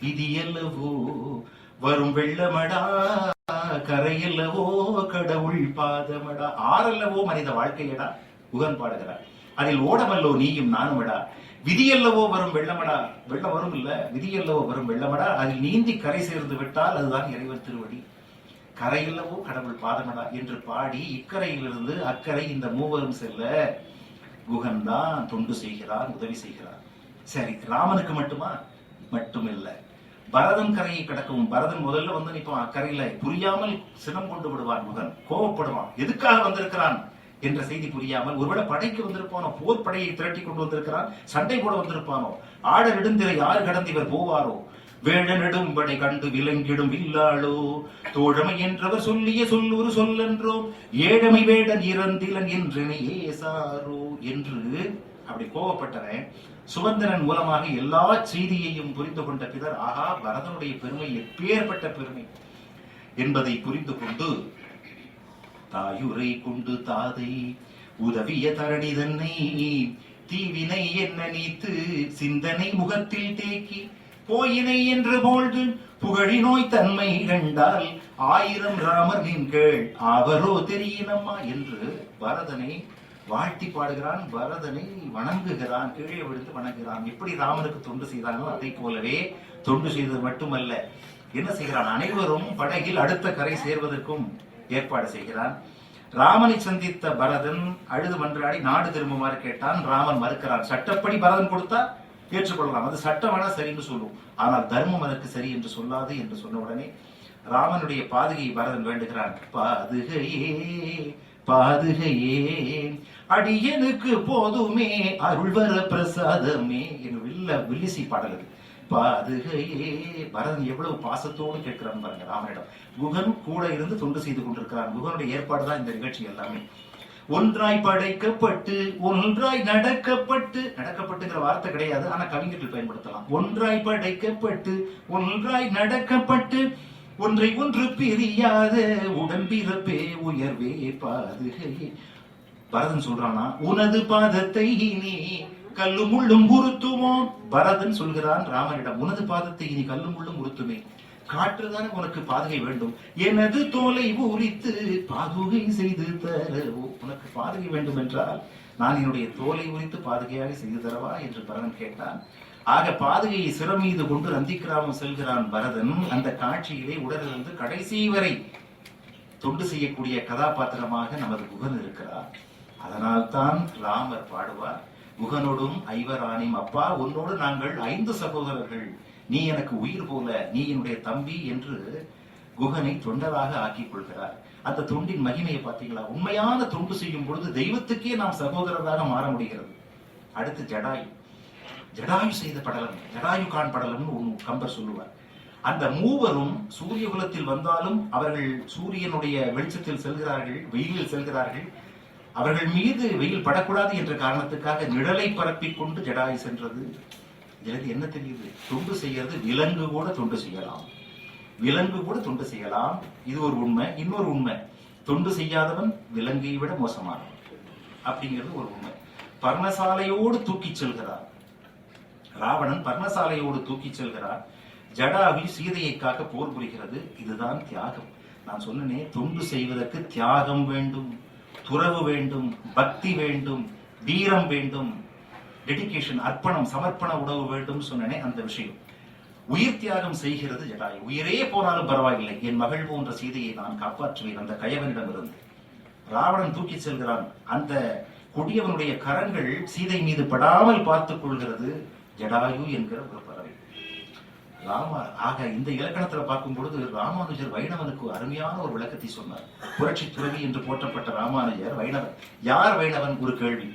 விதியல்லவோ வரும் வெள்ளமடா, கரையல்லவோ கடவுள் பாதமடா. ஆறல்லவோ மனித வாழ்க்கையடா குகன் பாடுகிறார். அதில் ஓடமல்லோ நீயும் நானுமடா, விதியல்லவோ வரும் வெள்ளமடா. வெள்ளம் வரும் இல்ல, விதியல்லவோ வரும் வெள்ளமடா, அதில் நீந்தி கரை சேர்ந்து விட்டால் அதுதான் இறைவன் திருவடி. கரையல்லவோ கடவுள் பாதமடா என்று பாடி இக்கரையிலிருந்து அக்கறை இந்த மூவரும் செல்ல குகன் தான் தொண்டு செய்கிறார், உதவி செய்கிறார். சரி, ராமனுக்கு மட்டுமா? மட்டுமில்ல, பரதன் கரையை கடக்கவும். பரதன் முதல்ல வந்து நிற்பான் அக்கறையில, புரியாமல் சினம் கொண்டு விடுவான். குகன் கோபப்படுவான், எதுக்காக வந்திருக்கிறான் என்ற செய்தி புரியாமல். ஒருவேளை படைக்கு வந்திருப்பானோ, போர் படையை திரட்டி கொண்டு வந்திருக்கிறான், சண்டை போட வந்திருப்பானோ. ஆட நெடுந்திரை யார் கடந்து இவர் போவாரோ, வேழ நெடும்படை கண்டு விலங்கிடும் வில்லாளோ, தோழமை என்றவர் சொல்லிய சொல்லொரு சொல்லென்றோ, ஏழமை வேடன் இறந்திலன் என்றனை ஏசாரோ என்று அப்படி கோவப்பட்டவன் சுமந்திரன் மூலமாக எல்லா செய்தியையும் புரிந்து கொண்ட பிறர், ஆகா பரதனுடைய பெருமை எப்பேற்பட்ட பெருமை என்பதை புரிந்து கொண்டு, தாயுரை கொண்டு தாதை உதவிய தரணி தன்னை தீவினை என்ன நீத்து சிந்தனை முகத்தில் தேக்கி போயினை என்று போழ்து புகழினோய் தன்மை கண்டால் 1000 ராமர் நின்கள் அவரோ தெரியினம்மா என்று பரதனை வாழ்த்தி பாடுகிறான். பரதனை வணங்குகிறான், கீழே விழுந்து வணங்குகிறான். எப்படி ராமனுக்கு தொண்டு செய்தானோ அதை போலவே தொண்டு செய்தது மட்டுமல்ல, என்ன செய்கிறான்? அனைவரும் படகில் அடுத்த கரை சேர்வதற்கும் ஏற்பாடு செய்கிறான். ராமனை சந்தித்த பரதன் அழுது மன்றாடி நாடு திரும்புமாறு கேட்டான். ராமன் மறுக்கிறான். சட்டப்படி பரதன் கொடுத்தா ஏற்றுக்கொள்ளலாம், அது சட்டமான சரின்னு சொல்லும், ஆனால் தர்மம் அதற்கு சரி என்று சொல்லாது என்று சொன்ன உடனே ராமனுடைய பாதுகையை பரதன் வேண்டுகிறான். பாதுகையே பாதுகையே அடியனுக்கு போதுமே அருள்வர பிரசாதமே என்று வில்லிசை பாடல். பாதுகையே. பரதன் எவ்வளவு பாசத்தோடு கேட்கிறான் பாருங்க ராமனிடம். குகன் கூட இருந்து தொண்டு செய்து கொண்டிருக்கிறான். குகனுடைய ஏற்பாடுதான் இந்த நிகழ்ச்சி எல்லாமே. ஒன்றாய் படைக்கப்பட்டு ஒன்றாய் நடக்கப்பட்டுங்கிற வார்த்தை கிடையாது, ஆனா கவிஞர்கள் பயன்படுத்தலாம். ஒன்றாய் படைக்கப்பட்டு ஒன்றாய் நடக்கப்பட்டு ஒன்றை ஒன்று பிரியாத உடம்பிறப்பே உயர்வே பாதுகையே. பரதன் சொல்றானா, உனது பாதத்தை இனி கல்லும் முள்ளும் உறுத்துவோம். பரதன் சொல்கிறான் ராமனிடம், உனது பாதத்தை இனி கல்லும் முள்ளும் உறுத்துமே. காற்றுதான் உனக்கு பாதுகை வேண்டும், எனது தோலை உரித்து பாதுகை செய்து தர. உனக்கு பாதுகை வேண்டும் என்றால் நான் என்னுடைய தோலை உரித்து பாதுகையாக செய்து தரவா என்று பரதன் கேட்டான். ஆக பாதுகையை சிரம் மீது கொண்டு நந்திகிராமம் செல்கிறான் பரதன். அந்த காட்சியிலே உடலிலிருந்து கடைசி வரை தொண்டு செய்யக்கூடிய கதாபாத்திரமாக நமது குகன் இருக்கிறார். அதனால்தான் ராமர் பாடுவார், குகனோடும் ஐவராணிம் அப்பா, உன்னோடு நாங்கள் 5 சகோதரர்கள், நீ எனக்கு உயிர் போல, நீ என்னுடைய தம்பி என்று குகனை தொண்டராக ஆக்கிக் கொள்கிறார். அந்த தொண்டின் மகிமையை பார்த்தீங்களா? உண்மையான தொண்டு செய்யும் பொழுது தெய்வத்துக்கே நாம் சகோதரராக மாற முடிகிறது. அடுத்து ஜடாயு. ஜடாயு செய்த படலம், ஜடாயு கான் படலம்னு ஒன்று கம்பர் சொல்லுவார். அந்த மூவரும் சூரிய குலத்தில் வந்தாலும் அவர்கள் சூரியனுடைய வெளிச்சத்தில் செல்கிறார்கள், வெயிலில் செல்கிறார்கள். அவர்கள் மீது வெயில் படக்கூடாது என்ற காரணத்துக்காக நிழலை பரப்பிக் கொண்டு ஜடாயு சென்றது. இதுல என்ன தெரியுது? தொண்டு செய்யறது விலங்கு கூட தொண்டு செய்யலாம், விலங்கு கூட தொண்டு செய்யலாம். இது ஒரு உண்மை. இன்னொரு உண்மை, தொண்டு செய்யாதவன் விலங்கை விட மோசமானவன் அப்படிங்கிறது ஒரு உண்மை. பர்ணசாலையோடு தூக்கி செல்கிறார் ராவணன், பர்ணசாலையோடு தூக்கி செல்கிறார். ஜடாயு சீதையை காக்க போர் புரிகிறது. இதுதான் தியாகம். நான் சொன்னேனே, தொண்டு செய்வதற்கு தியாகம் வேண்டும், துறவு வேண்டும், பக்தி வேண்டும், வீரம் வேண்டும், டெடிகேஷன், அர்ப்பணம், சமர்ப்பண உணவு வேண்டும் சொன்னேனே, அந்த விஷயம். உயிர் தியாகம் செய்கிறது ஜடாயு. உயிரே போனாலும் பரவாயில்லை, என் மகள் போன்ற சீதையை நான் காப்பாற்றுவேன் அந்த கயவனிடம் இருந்து. ராவணன் தூக்கி செல்கிறான். அந்த கொடியவனுடைய கரங்கள் சீதை மீது படாமல் பார்த்துக் கொள்கிறது ஜடாயு என்கிற ஒரு பறவை. ஆக இந்த இலக்கணத்துல பார்க்கும் பொழுது ராமானுஜர் வைணவனுக்கு அருமையான ஒரு விளக்கத்தை சொன்னார். புரட்சி துறவி என்று போற்றப்பட்ட ராமானுஜர் வைணவன். யார் வைணவன்? ஒரு கேள்வி.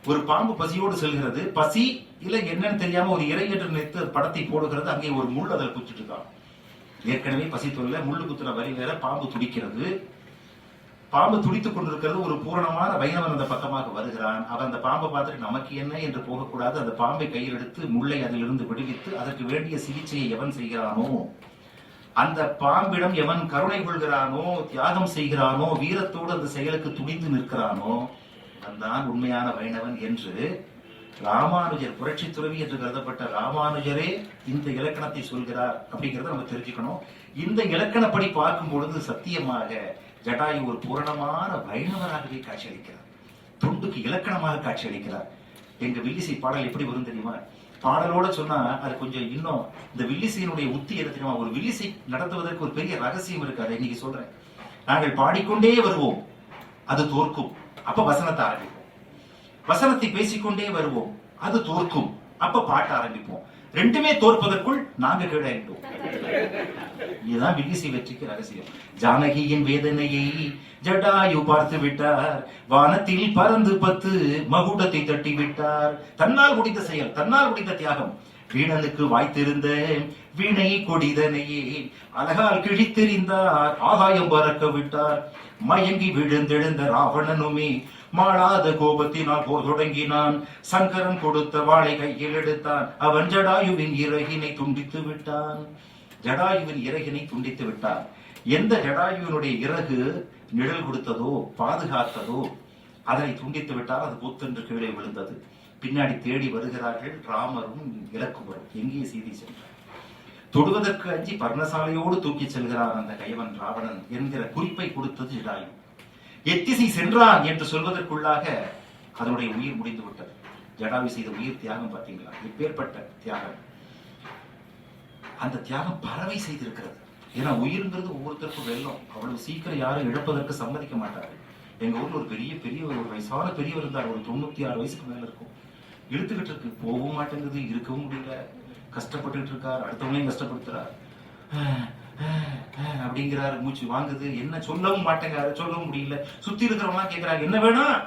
ஒரு பாம்பு பசியோடு செல்கிறது. பசி இல்ல என்னன்னு தெரியாம ஒரு இறை என்று நினைத்து படத்தை போடுகிறது. அங்கே ஒரு முள் அதில் குத்திட்டு இருக்கான். ஏற்கனவே பசி தொல்லை, முள்ளு குத்துற வரி வேற, பாம்பு துடிக்கிறது. பாம்பு துடித்துக் கொண்டிருக்கிறது. ஒரு பூரணமான வைணவன் அந்த பக்கமாக வருகிறான். அவன் அந்த பாம்பை பார்த்துட்டு நமக்கு என்ன என்று போகக்கூடாது, அந்த பாம்பை கையில் எடுத்து முள்ளை அதிலிருந்து விடுவித்து அதற்கு வேண்டிய சிகிச்சையை எவன் செய்கிறானோ, அந்த பாம்பிடம் எவன் கருணை கொள்கிறானோ, தியாகம் செய்கிறானோ, வீரத்தோடு அந்த செயலுக்கு துணிந்து நிற்கிறானோ, அவன்தான் உண்மையான வைணவன் என்று ராமானுஜர், புரட்சி துறவி என்று கருதப்பட்ட ராமானுஜரே இந்த இலக்கணத்தை சொல்கிறார். அப்படிங்கறத நம்ம தெரிஞ்சுக்கணும். இந்த இலக்கணப்படி பார்க்கும் பொழுது சத்தியமாக ஜடாயு ஒரு பூரணமான வைணவராகவே காட்சியளிக்கிறார். தொண்டுக்கு இலக்கணமாக காட்சியளிக்கிறார். எங்க வில்லிசை பாடல் எப்படி வரும் தெரியுமா? பாடலோட சொன்னா அது கொஞ்சம் இன்னும் இந்த வில்லிசையினுடைய உத்தி என்ன தெரியுமா? ஒரு வில்லிசை நடத்துவதற்கு ஒரு பெரிய ரகசியம் இருக்கு. அதை இன்னைக்கு சொல்றேன். நாங்கள் பாடிக்கொண்டே வருவோம், அது தோற்கும், அப்ப வசனத்தை ஆரம்பிப்போம். வசனத்தை பேசிக்கொண்டே வருவோம், அது தோற்கும், அப்ப பாட்ட ஆரம்பிப்போம். ரெண்டுமே தோற்பதற்குள் நாங்க கீழாயிட்டோம். இதுதான் வில்லிசை வெற்றிக்கு ரகசியம். ஜானகியின் வேதனையை ஜடாயு பார்த்து விட்டார். வானத்தில் பறந்து 10 மகுடத்தை தட்டி விட்டார். தன்னால் முடிந்த செயல், தன்னால் முடிந்த தியாகம். வீணனுக்கு வாய்த்திருந்த வீணை கொடிதனையே அழகால் கிழித்தெறிந்தார். ஆகாயம் பறக்க விட்டார். மயங்கி விழுந்தெழுந்த ராவணனுமே மாளாத கோபத்தினால் போர் தொடங்கினான். சங்கரன் கொடுத்த வாளை கையில் எடுத்தான். அவன் ஜடாயுவின் இறகினை துண்டித்து விட்டான். ஜடாயுவின் இறகினை துண்டித்து விட்டான். எந்த ஜடாயுவினுடைய இறகு நிழல் கொடுத்ததோ, பாதுகாத்ததோ, அதனை துண்டித்து விட்டால் அது பொத்தென்று கீழே விழுந்தது. பின்னாடி தேடி வருகிறார்கள் ராமரும் இலக்குவரும். எங்கே சீதை சென்றார்? தொடுவதற்கு அஞ்சி பர்ணசாலையோடு தூக்கி செல்கிறார் அந்த கைவன் ராவணன் என்கிற குறிப்பை கொடுத்தது ஜடாயு. எத்திசை சென்றான் என்று சொல்வதற்குள்ளாக அதனுடைய உயிர் முடிந்து விட்டது. ஜடாயு செய்த உயிர் தியாகம் பார்த்தீங்களா? எப்பேற்பட்ட தியாகம்! அந்த தியாகம் பறவை செய்திருக்கிறது. ஏன்னா உயிர்ங்கிறது ஒவ்வொருத்தருக்கும் வெல்லம். அவ்வளவு சீக்கிரம் யாரும் இழப்பதற்கு சம்மதிக்க மாட்டார்கள். எங்க ஊர்ல ஒரு பெரிய ஒரு வயசான பெரியவர் இருந்தார். ஒரு 96 வயசுக்கு மேல இருக்கும். இழுத்துக்கிட்டு இருக்கு, போகவும் மாட்டேங்குது, இருக்கவும் முடியல, கஷ்டப்பட்டுட்டு இருக்கார். அடுத்தவங்களையும் கஷ்டப்படுத்துறார். அப்படிங்கிறாரு, மூச்சு வாங்குது, என்ன சொல்லவும் மாட்டேங்கிறாரு, சொல்லவும் முடியல. சுத்தி இருக்கிறவங்க கேட்கிறாங்க, என்ன வேணும்?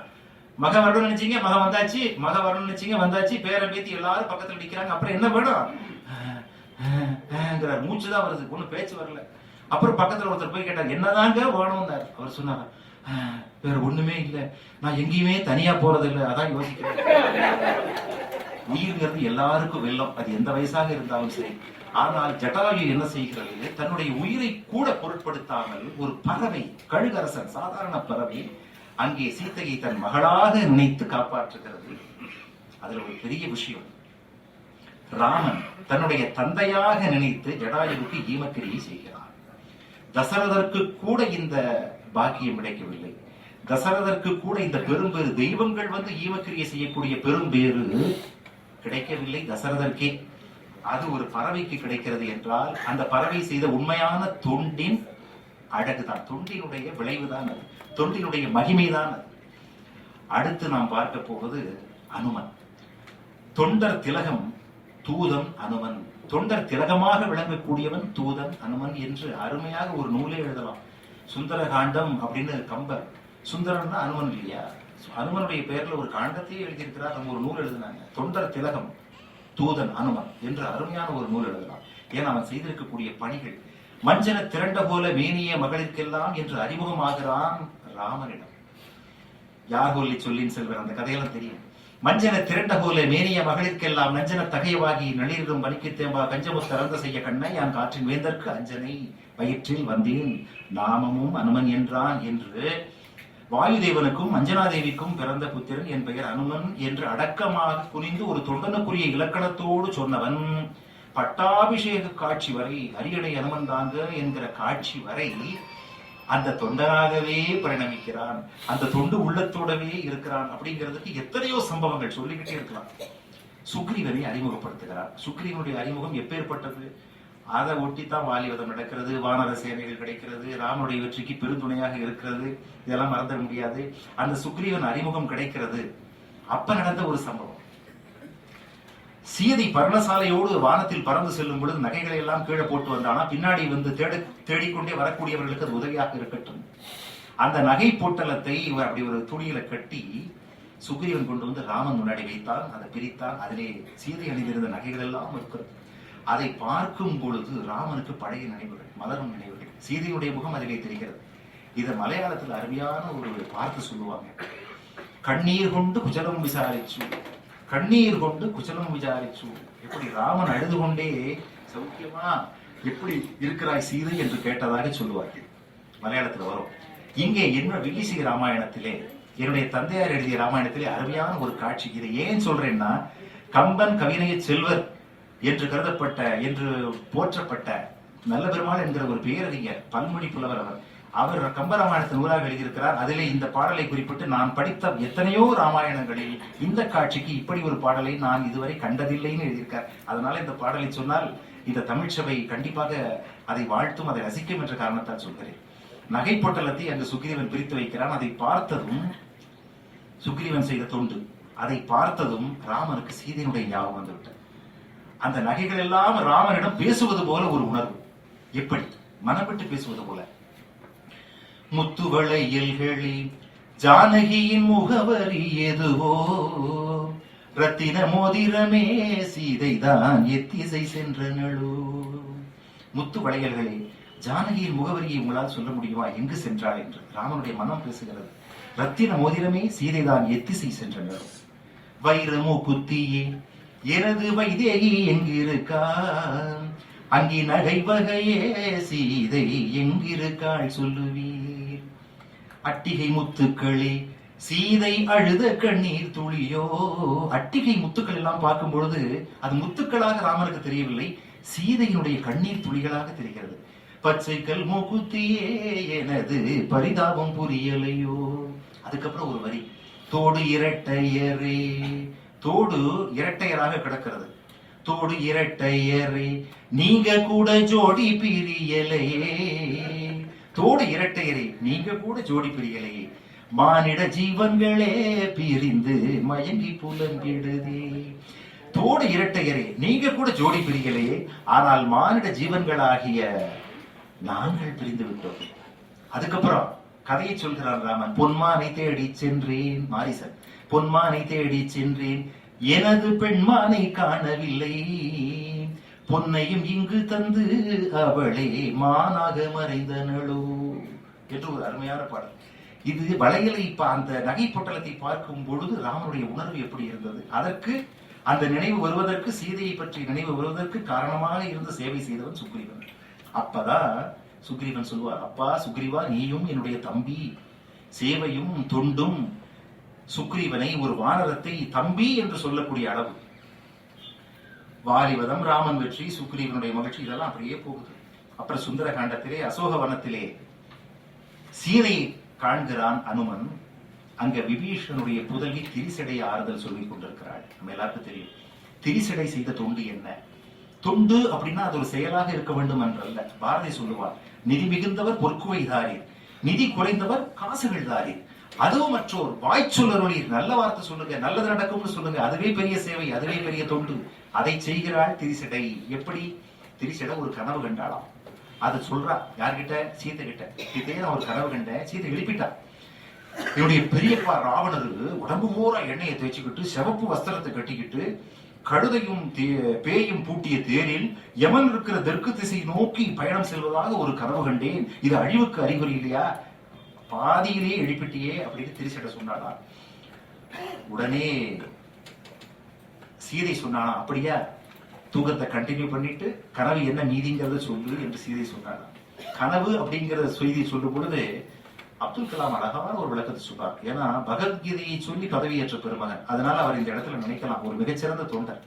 மக வரணும்னு நினைச்சீங்க, மக வந்தாச்சு, மக வரணும்னு நினைச்சீங்க, வந்தாச்சு, பேர பேத்தி எல்லாரும் பக்கத்துல நிக்கிறாங்க, அப்புறம் என்ன வேணும்? மூச்சுதான் வருது, ஒன்னும் பேச்சு வரல. அப்புறம் பக்கத்துல ஒருத்தர் போய் கேட்டார், என்னதாங்க வேணும்னாரு. அவர் சொன்னார், வேற ஒண்ணுமே இல்ல, நான் எங்கேயுமே தனியா போறது இல்லை, அதான் யோசிக்கிறேன். உயிர்ங்கிறது எல்லாருக்கும் வெல்லம், அது எந்த வயசாக இருந்தாலும் சரி. ஆனால் ஜடாயு என்ன செய்கிறது? தன்னுடைய உயிரை கூட பொருட்படுத்தாமல் ஒரு பறவை, கழுகரசன், சாதாரண பறவை, அங்கே சீதையை தன் மகளாக நினைத்து காப்பாற்றுகிறது. அதுல ஒரு பெரிய விஷயம், ராமன் தன்னுடைய தந்தையாக நினைத்து ஜடாயுவுக்கு ஈமக்கிரியை செய்கிறார். தசரதற்கு கூட இந்த பாக்கியம் கிடைக்கவில்லை. தசரதற்கு கூட இந்த பெரும்பேறு, தெய்வங்கள் வந்து ஈமக்கிரியை செய்யக்கூடிய பெரும்பேறு கிடைக்கவில்லை தசரதற்கே. அது ஒரு பறவைக்கு கிடைக்கிறது என்றால் அந்த பறவை செய்த உண்மையான தொண்டின் அழகுதான், தொண்டினுடைய விளைவுதான் அது, தொண்டினுடைய மகிமைதான் அது. அடுத்து நாம் பார்க்க போவது அனுமன். தொண்டர் திலகம் தூதன் அனுமன். தொண்டர் திலகமாக விளங்கக்கூடியவன் தூதன் அனுமன் என்று அருமையாக ஒரு நூலே எழுதலாம். சுந்தர காண்டம் அப்படின்னு கம்பர், சுந்தரன்னா அனுமன் இல்லையா, அனுமனுடைய பெயர்ல ஒரு காண்டத்தையே எழுதியிருக்கிறார். நம்ம ஒரு நூல் எழுதினாங்க, தொண்டர் திலகம் தூதன் அனுமன் என்று அருமையான ஒரு நூல் எழுதலாம். ஏன் அவன் செய்திருக்கக்கூடிய பணிகள். மஞ்சன திரண்ட போல மேனிய மகளிருக்கெல்லாம் என்று அறிமுகமாகிறான் ராமனிடம். யார் சொல்லி சொல்லின் செல்வர், அந்த கதையெல்லாம் தெரியும். மஞ்சன திரண்ட போல மேனிய மகளிருக்கெல்லாம் நஞ்சன தகையவாகி நளிரும் பணிக்கு தேம்பா கஞ்சமுத்த திறந்த செய்ய கண்ணை யான் காற்றின் வேந்தற்கு அஞ்சனை வயிற்றில் வந்தேன் நாமமும் அனுமன் என்றான் என்று வாயுதேவனுக்கும் அஞ்சனாதேவிக்கும் பிறந்த புத்திரன் என் பெயர் அனுமன் என்று அடக்கமாக குனிந்து ஒரு தொண்டனுக்குரிய இலக்கணத்தோடு சொன்னவன் பட்டாபிஷேக காட்சி வரை, அரியணை அனுமன் தாங்க என்கிற காட்சி வரை அந்த தொண்டனாகவே பரிணமிக்கிறான், அந்த தொண்டு உள்ளத்தோடவே இருக்கிறான். அப்படிங்கிறதுக்கு எத்தனையோ சம்பவங்கள் சொல்லிக்கிட்டே இருக்கலாம். சுக்ரீவனை அறிமுகப்படுத்துகிறார். சுக்ரீவனுடைய அறிமுகம் எப்பேற்பட்டது? அதை ஒட்டித்தான் வாலிவதம் நடக்கிறது, வானர சேனைகள் கிடைக்கிறது, ராமனுடைய வெற்றிக்கு பெருந்துணையாக இருக்கிறது. இதெல்லாம் மறந்துட முடியாது. அந்த சுக்ரீவன் அறிமுகம் கிடைக்கிறது. அப்ப நடந்த ஒரு சம்பவம், சீதை பர்ணசாலையோடு வானத்தில் பறந்து செல்லும் பொழுது நகைகளை எல்லாம் கீழே போட்டு வந்தானா, பின்னாடி வந்து தேடிக்கொண்டே வரக்கூடியவர்களுக்கு அது உதவியாக இருக்கட்டும். அந்த நகை பொட்டலத்தை இவர் அப்படி ஒரு துணியில கட்டி சுக்ரீவன் கொண்டு வந்து ராமன் முன்னாடி வைத்தான். அதை பிரித்தான். அதிலே சீதை அணிந்திருந்த நகைகள் எல்லாம் இருக்கிறது. அதை பார்க்கும் பொழுது ராமனுக்கு பழைய நினைவுகள், மலரும் நினைவுகள். சீதையுடைய முகம் அதிலே தெரிகிறது. இதை மலையாளத்தில் அருமையான ஒரு வார்த்தை சொல்லுவாங்க, கண்ணீர் கொண்டு குச்சலம் விசாரிச்சு, கண்ணீர் கொண்டு குச்சலம் விசாரிச்சு. எப்படி ராமன் அழுது கொண்டே சௌக்கியமா எப்படி இருக்கிறாய் சீதை என்று கேட்டதாக சொல்லுவார்கள். மலையாளத்தில் வரும். இங்கே என்ன வில்லிசை ராமாயணத்திலே, என்னுடைய தந்தையார் எழுதிய ராமாயணத்திலே அருமையான ஒரு காட்சி. இதை ஏன் சொல்றேன்னா, கம்பன் கவினைய செல்வர் என்று கருதப்பட்ட, என்று போற்றப்பட்ட நல்ல பெருமாள் என்கிற ஒரு பேரறிஞர், பன்மொழி புலவர் அவர் கம்பராமாயணத்தின் நூலாக எழுதியிருக்கிறார். அதிலே இந்த பாடலை குறிப்பிட்டு, நான் படித்த எத்தனையோ ராமாயணங்களில் இந்த காட்சிக்கு இப்படி ஒரு பாடலை நான் இதுவரை கண்டதில்லைன்னு எழுதியிருக்கார். அதனால இந்த பாடலை சொன்னால் இந்த தமிழ்ச்சபை கண்டிப்பாக அதை வாழ்த்தும், அதை ரசிக்கும் என்ற காரணத்தால் சொல்கிறேன். நகை பொட்டலத்தை அங்கு சுக்ரீவன் பிரித்து வைக்கிறான். அதை பார்த்ததும் சுக்ரீவன் செய்த தொண்டு, அதை பார்த்ததும் ராமனுக்கு சீதையினுடைய ஞாபகம் வந்துவிட்டது. அந்த நகைகள் எல்லாம் ராமனிடம் பேசுவது போல ஒரு உணர்வு. எப்படி? மனம் விட்டு பேசுவது போல. முத்துவளையல்களே ஜானகியின் முகவரி எதுவோ, ரத்தின மோதிரமே சீதைதான் எத்திசை சென்றனளோ. முத்து வளையல்களே, ஜானகியின் முகவரியை உங்களால் சொல்ல முடியுமா, எங்கு சென்றாள் என்று? ராமனுடைய மனம் பேசுகிறது. ரத்தின மோதிரமே சீதைதான் எத்திசை சென்றனளோ. வைரமோ குத்தியே எனது வைதேகி எங்கிருக்கா, அங்கி நகை வகையே சீதை எங்கிருக்காள் சொல்லுவீர். அட்டிகை முத்துக்களே சீதை அழுத கண்ணீர் துளியோ. அட்டிகை முத்துக்கள் எல்லாம் பார்க்கும் பொழுது அது முத்துக்களாக ராமனுக்கு தெரியவில்லை, சீதையினுடைய கண்ணீர் துளிகளாக தெரிகிறது. பச்சைக்கல் மூக்குத்தியே எனது பரிதாபம் புரியலையோ. அதுக்கப்புறம் ஒரு வரி, தோடு இரட்டையரே. தோடு இரட்டையராக கிடக்கிறது. தோடு இரட்டையரே நீங்க கூட ஜோடி பிரியலையே. தோடு இரட்டையரே நீங்க கூட ஜோடி பிரியலையே. மானிட ஜீவன்களே பிரிந்து மயங்கி புலம்பிடுதே. தோடு இரட்டையரே நீங்க கூட ஜோடி பிரியலையே, ஆனால் மானிட ஜீவன்களாகிய நாங்கள் பிரிந்து விட்டோம். அதுக்கப்புறம் கதையை சொல்கிறார் ராமன். பொன்மானை தேடி சென்றேன், மாரிசன், பொன்மானை தேடி சென்றேன், எனது பெண்மானை காணவில்லை, பொன்னையும் இங்கு தந்து அவளே மானாக மறைந்தனளோ என்று ஒரு அருமையான பாடல். இது வளையலை, அந்த நகை பொட்டலத்தை பார்க்கும் பொழுது ராமனுடைய உணர்வு எப்படி இருந்தது, அதற்கு அந்த நினைவு வருவதற்கு, சீதையை பற்றி நினைவு வருவதற்கு காரணமாக இருந்து சேவை செய்தவன் சுக்ரீவன். அப்பதான் சுக்ரீவன் சொல்லுவார், அப்பா சுக்ரீவா, நீயும் என்னுடைய தம்பி, சேவையும் தொண்டும் சுக்ரீவனை ஒரு வானரத்தை தம்பி என்று சொல்லக்கூடிய அளவு. வாலிவதம், ராமன் வெற்றி, சுக்ரீவனுடைய மகிழ்ச்சி, இதெல்லாம் அப்படியே போகுது. அப்புறம் சுந்தர காண்டத்திலே அசோகவனத்திலே சீதையை காண்கிறான் அனுமன். அங்க விபீஷனுடைய புதல்வி திரிசடை ஆறுதல் சொல்லிக் கொண்டிருக்கிறாள். நம்ம எல்லாருக்கும் தெரியும் திரிசடை செய்த தொண்டு என்ன. தொண்டு அப்படின்னா அது ஒரு செயலாக இருக்க வேண்டும் என்றல்ல. பாரதி சொல்லுவார், நிதி மிகுந்தவர் பொற்குவைதாரீர், நிதி குறைந்தவர் காசுகள் தாரீர், அதுவும் மற்றோர் வாய்ச்சொல்லருளீர், நல்ல வார்த்தை சொல்லுங்க, நல்லது நடக்கும்னு சொல்லுங்க, அதுவே பெரிய சேவை, அதுவே பெரிய தொண்டு. அதை செய்கிறாள் திரிசடை. எப்படி? திரிசடை ஒரு கனவு கண்டாளாம். அதை சொல்றா யார்கிட்ட? சீதை கிட்ட. சீதையை நான் ஒரு கனவு கண்டேன், சீதை எழுப்பிட்டா. என்னுடைய பெரியப்பா ராவணரு உடம்பு பூரா எண்ணெயை தேய்ச்சிக்கிட்டு சிவப்பு வஸ்திரத்தை கட்டிக்கிட்டு கழுதையும் பேயும் பூட்டிய தேரில் யமன் இருக்கிற தெற்கு திசை நோக்கி பயணம் செல்வதாக ஒரு கனவு கண்டேன். இது அழிவுக்கு அறிகுறி இல்லையா? பாதியிலேயே எழுப்பிட்டியே அப்படின்னு திரிசடை சொன்னாளா. உடனே சீதை சொன்னானா, அப்படியா, தூக்கத்தை கண்டினியூ பண்ணிட்டு கனவு என்ன மீதிங்கிறத சொல்லு என்று சீதை சொன்னாளா. கனவு அப்படிங்கிற செய்தி சொல்லும் பொழுது அப்துல் கலாம் அழகான ஒரு விளக்கத்தை சொல்றார். ஏன்னா பகவத்கீதையை சொல்லி பதவியேற்ற பெருமகன், அதனால அவர் இந்த இடத்துல நினைக்கலாம் ஒரு மிகச்சிறந்த தொண்டர்.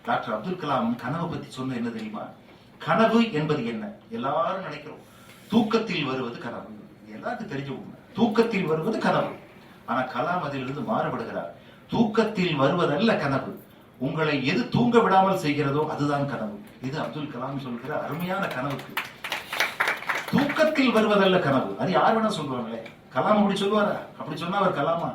டாக்டர் அப்துல் கலாம் கனவு பத்தி சொன்ன என்ன தெரியுமா? கனவு என்பது என்ன? எல்லாரும் நினைக்கிறோம் தூக்கத்தில் வருவது கனவு, எல்லாருக்கும் தெரிஞ்ச உண்மை. தூக்கத்தில் வருவது கனவு. ஆனா கலாம் அதிலிருந்து மாறுபடுகிறார். தூக்கத்தில் வருவதல்ல கனவு, உங்களை எது தூங்க விடாமல் செய்கிறதோ அதுதான் கனவு. இது அப்துல் கலாம் சொல்கிற அருமையான கனவுக்கு. தூக்கத்தில் வருவதல்ல கனவு. அது யார் வேணா சொல்லுவாங்களே, கலாம் அப்படி சொல்லுவாரா? அப்படி சொன்னா அவர் கலாமா?